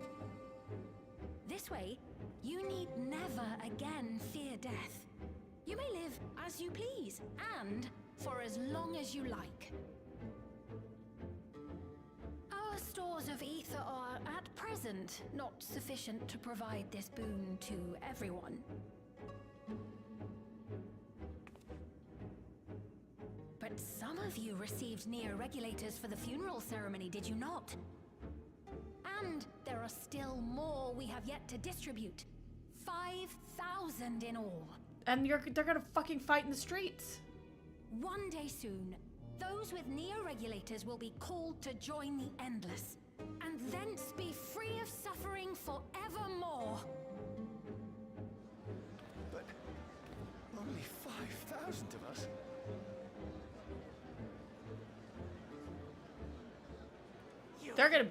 Speaker 3: This way, you need never again fear death. You may live as you please, and for as long as you like. Our stores of ether are, at present, not sufficient to provide this boon to everyone. But some of you received neo-regulators for the funeral ceremony, did you not? And there are still more we have yet to distribute. 5,000 in all.
Speaker 1: And they're gonna fucking fight in the streets.
Speaker 3: One day soon, those with neo-regulators will be called to join the Endless, and thence be free of suffering forevermore.
Speaker 19: But only 5,000 of us.
Speaker 1: They're gonna...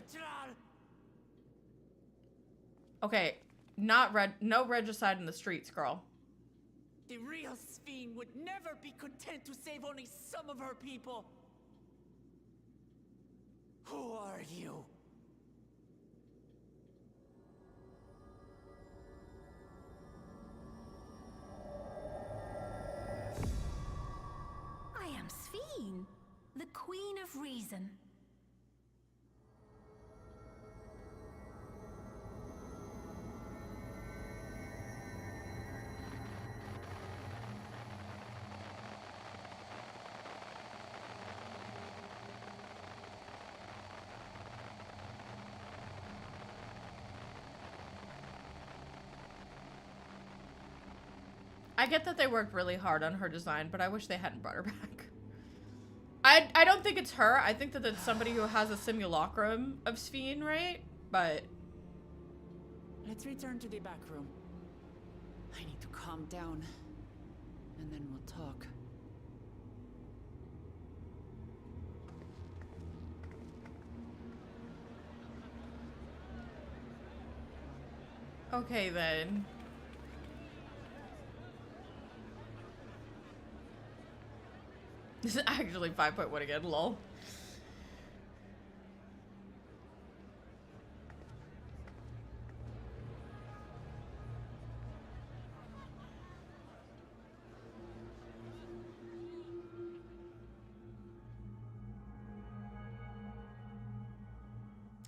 Speaker 1: Okay, no regicide in the streets, girl.
Speaker 8: The real Sphene would never be content to save only some of her people. Who are you?
Speaker 3: I am Sphene, the Queen of Reason.
Speaker 1: I get that they worked really hard on her design, but I wish they hadn't brought her back. I don't think it's her. I think that it's somebody who has a simulacrum of Sphene, right? But...
Speaker 8: Let's return to the back room. I need to calm down. And then we'll talk.
Speaker 1: Okay, then. This is actually 5.1 again, lol.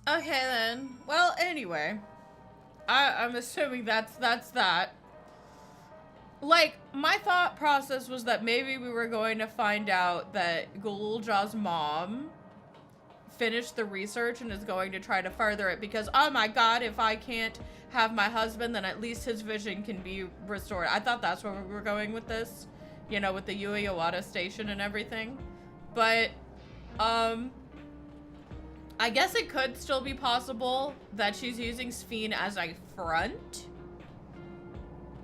Speaker 1: Okay then. Well, anyway. I'm assuming that's that. Like, my thought process was that maybe we were going to find out that Gululja's mom finished the research and is going to try to further it because, oh my god, if I can't have my husband, then at least his vision can be restored. I thought that's where we were going with this. You know, with the Yui Iwata station and everything. But, I guess it could still be possible that she's using Sphene as a front.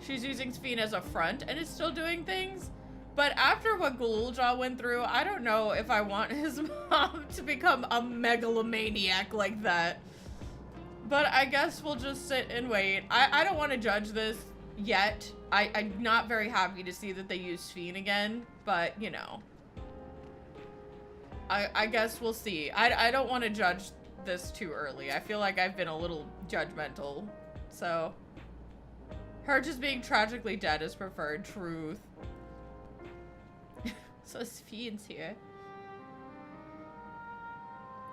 Speaker 1: She's using Sphene as a front and is still doing things. But after what Gululja went through, I don't know if I want his mom to become a megalomaniac like that. But I guess we'll just sit and wait. I don't want to judge this yet. I'm not very happy to see that they use Sphene again, but you know. I guess we'll see. I don't want to judge this too early. I feel like I've been a little judgmental. So, her just being tragically dead is preferred. Truth. So Sphene's here.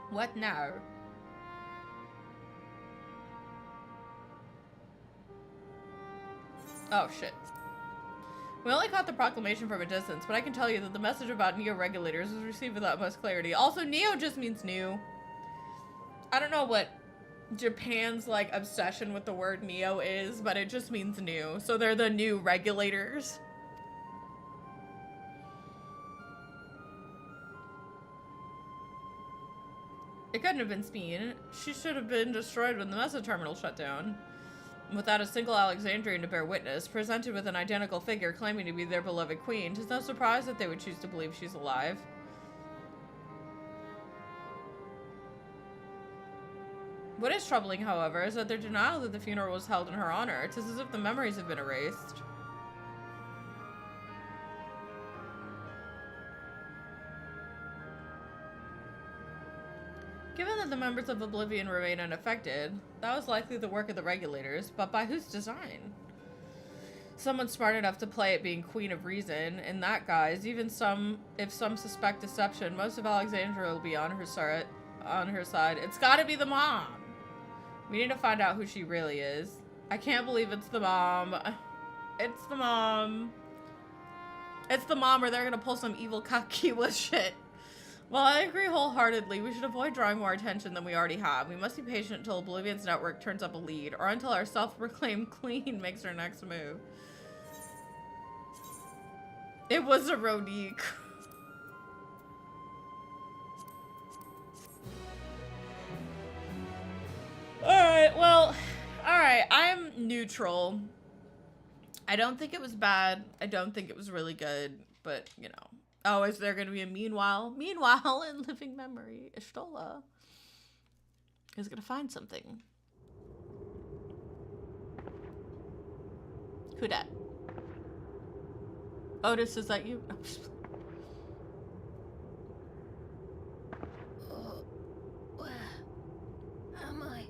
Speaker 1: What now? Oh shit. We only caught the proclamation from a distance, but I can tell you that the message about Neo regulators was received with utmost clarity. Also, Neo just means new. I don't know what Japan's, like, obsession with the word Neo is, but it just means new. So they're the new regulators. It couldn't have been Sphene. She should have been destroyed when the message terminal shut down. Without a single Alexandrian to bear witness, presented with an identical figure claiming to be their beloved queen, 'tis no surprise that they would choose to believe she's alive. What is troubling, however, is that their denial that the funeral was held in her honor. It is as if the memories have been erased. Given that the members of Oblivion remain unaffected, that was likely the work of the regulators, but by whose design? Someone smart enough to play it being Queen of Reason. In that guise, even if some suspect deception, most of Alexandria will be on her side. It's gotta be the mom! We need to find out who she really is. I can't believe it's the mom. It's the mom. It's the mom, or they're gonna pull some evil Kakiwa shit. Well, I agree wholeheartedly. We should avoid drawing more attention than we already have. We must be patient until Oblivion's network turns up a lead, or until our self-proclaimed queen makes her next move. It was a Ronique. Alright, well, alright, I'm neutral. I don't think it was bad. I don't think it was really good, but, you know. Oh, is there going to be a meanwhile? Meanwhile, in living memory, Ishtola is going to find something. Who dat? Otis, is that you?
Speaker 6: Where am I?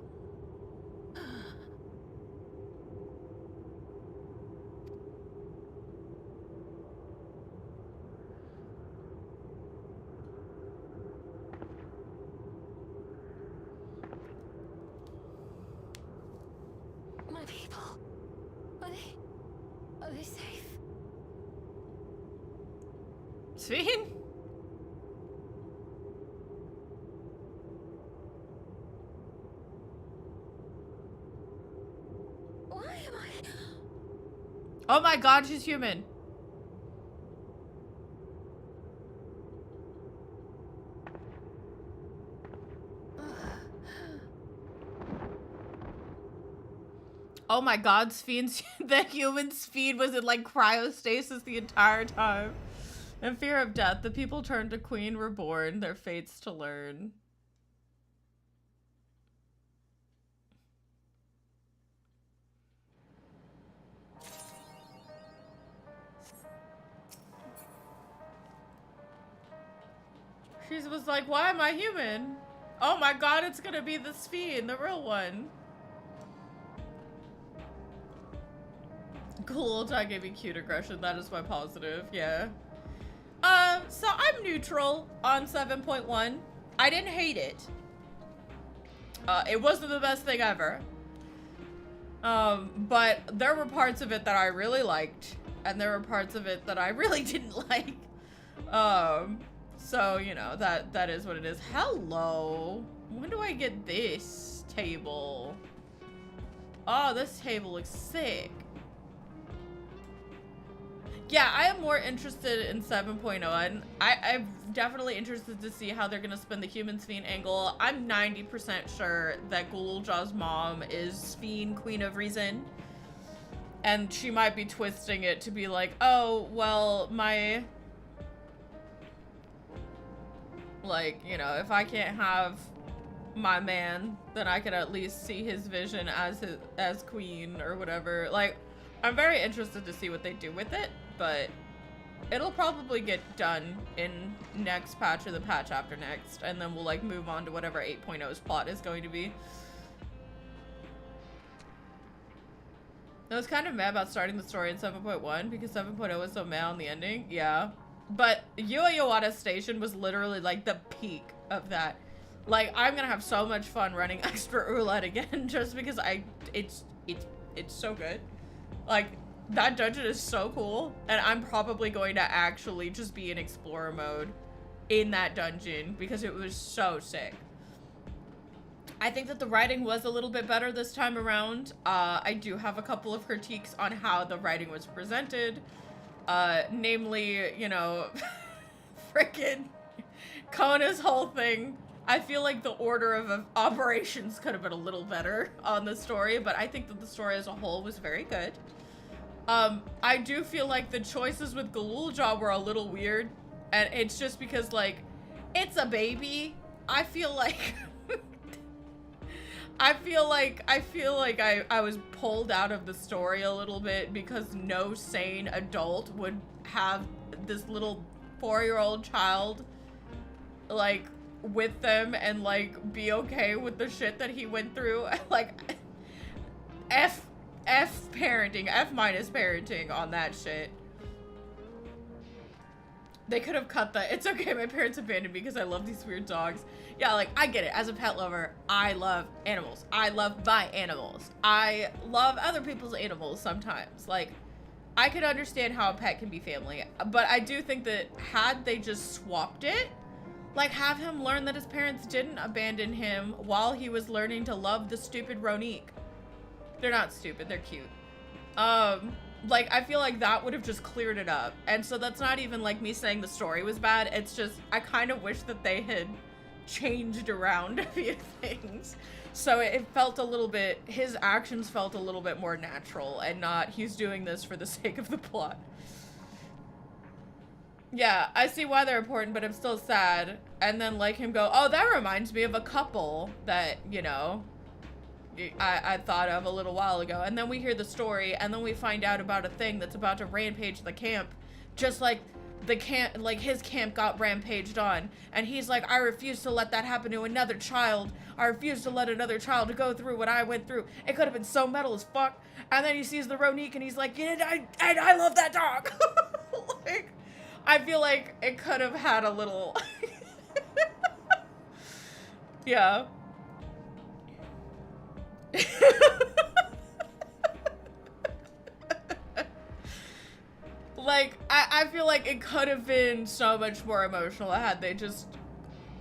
Speaker 6: My people. Are they safe?
Speaker 1: Sphene?
Speaker 6: Why am I?
Speaker 1: Oh my god, she's human. Oh my god, Sphene, the human Sphene was in like cryostasis the entire time. In fear of death, the people turned to Queen reborn, their fates to learn. She was like, why am I human? Oh my god, it's gonna be the Sphene, the real one. Cool, I gave you cute aggression. That is my positive, yeah. So I'm neutral on 7.1. I didn't hate it. It wasn't the best thing ever. But there were parts of it that I really liked, and there were parts of it that I really didn't like. So, you know, that is what it is. Hello. When do I get this table? Oh, this table looks sick. Yeah, I am more interested in 7.0, and I'm definitely interested to see how they're gonna spin the human Sphene angle. I'm 90% sure that Ghoul-Jaw's mom is Sphene, Queen of Reason. And she might be twisting it to be like, oh, well, my... Like, you know, if I can't have my man, then I could at least see his vision as queen or whatever. Like, I'm very interested to see what they do with it, but it'll probably get done in next patch or the patch after next, and then we'll like move on to whatever 8.0's plot is going to be. I was kind of mad about starting the story in 7.1 because 7.0 was so mad on the ending. Yeah. But Yuayawada Station was literally like the peak of that. Like, I'm gonna have so much fun running Extra Roulette again just because it's so good. Like, that dungeon is so cool, and I'm probably going to actually just be in Explorer mode in that dungeon because it was so sick. I think that the writing was a little bit better this time around. I do have a couple of critiques on how the writing was presented. Namely, you know, frickin' Kona's whole thing. I feel like the order of operations could have been a little better on the story, but I think that the story as a whole was very good. I do feel like the choices with Ghoul-Jaw were a little weird, and it's just because, like, it's a baby. I feel like I feel like I was pulled out of the story a little bit because no sane adult would have this little 4-year-old child like with them and like be okay with the shit that he went through. Like F parenting, F- parenting on that shit. They could have cut the, it's okay, my parents abandoned me because I love these weird dogs. Yeah, like, I get it. As a pet lover, I love animals. I love my animals. I love other people's animals sometimes. Like, I could understand how a pet can be family. But I do think that had they just swapped it, like, have him learn that his parents didn't abandon him while he was learning to love the stupid Ronique. They're not stupid, they're cute. Like, I feel like that would have just cleared it up. And so that's not even like me saying the story was bad. It's just, I kind of wish that they had changed around a few things. So it felt a little bit, his actions felt a little bit more natural and not, he's doing this for the sake of the plot. Yeah, I see why they're important, but I'm still sad. And then like him go, oh, that reminds me of a couple that, you know, I thought of a little while ago. And then we hear the story, and then we find out about a thing that's about to rampage the camp, just like the camp, like his camp got rampaged on. And he's like, I refuse to let that happen to another child. I refuse to let another child go through what I went through. It could have been so metal as fuck. And then he sees the Ronique, and he's like, yeah, I love that dog. Like, I feel like it could have had a little, yeah. Like, I feel like it could have been so much more emotional had they just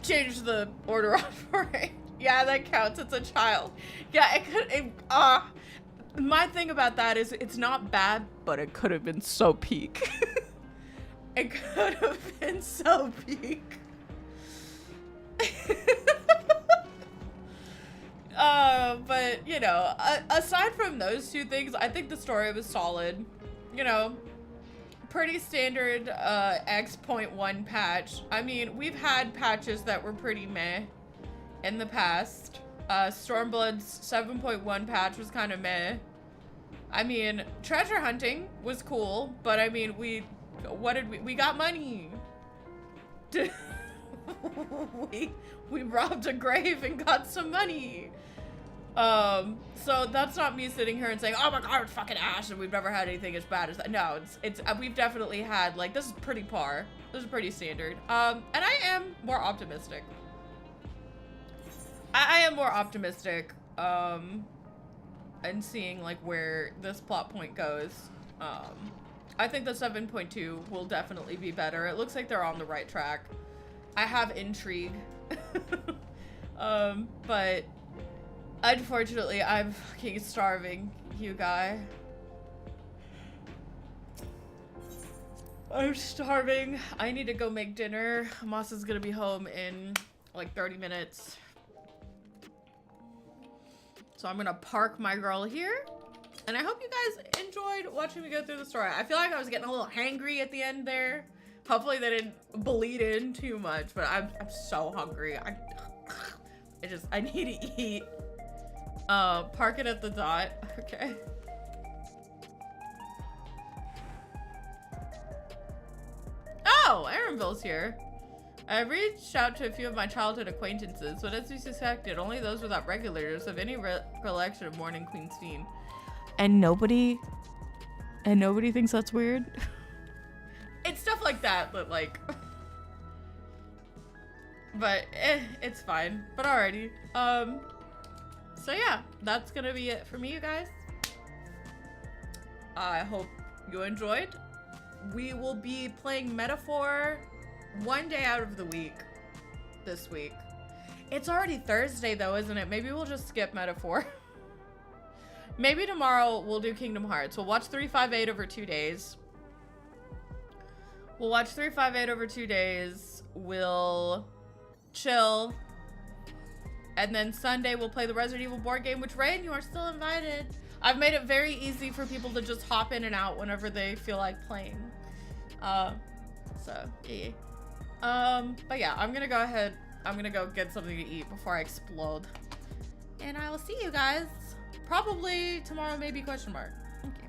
Speaker 1: changed the order of operation. Yeah, that counts. It's a child. Yeah, it could. my thing about that is it's not bad, but it could have been so peak. It could have been so peak. But you know, aside from those two things, I think the story was solid. You know, pretty standard X.1 patch. I mean, we've had patches that were pretty meh in the past. Stormblood's 7.1 patch was kind of meh. I mean, treasure hunting was cool, but I mean, we got money. we robbed a grave and got some money. So that's not me sitting here and saying, oh my god, it's fucking Ash and we've never had anything as bad as that. No, it's we've definitely had, like, this is pretty par. This is pretty standard. And I am more optimistic. I am more optimistic, and seeing, like, where this plot point goes. I think the 7.2 will definitely be better. It looks like they're on the right track. I have intrigue. But unfortunately, I'm fucking starving, you guy. I'm starving. I need to go make dinner. Moss is gonna be home in like 30 minutes. So I'm gonna park my girl here. And I hope you guys enjoyed watching me go through the story. I feel like I was getting a little hangry at the end there. Hopefully they didn't bleed in too much, but I'm so hungry. I need to eat. Park it at the dot. Okay. Oh, Aaronville's here. I reached out to a few of my childhood acquaintances, but as we suspected, only those without regulators have any recollection of Morning Queen's Fiend. And nobody thinks that's weird. It's stuff like that, but like, but it's fine. But alrighty. So yeah, that's gonna be it for me, you guys. I hope you enjoyed. We will be playing Metaphor one day out of the week this week. It's already Thursday though, isn't it? Maybe we'll just skip Metaphor. Maybe tomorrow we'll do Kingdom Hearts. We'll watch 358 over 2 days. We'll watch 358 over 2 days. We'll chill. And then Sunday we'll play the Resident Evil board game, which, Rain, you are still invited. I've made it very easy for people to just hop in and out whenever they feel like playing. So, yeah. But yeah, I'm gonna go ahead. I'm gonna go get something to eat before I explode. And I will see you guys probably tomorrow, maybe, question mark. Okay.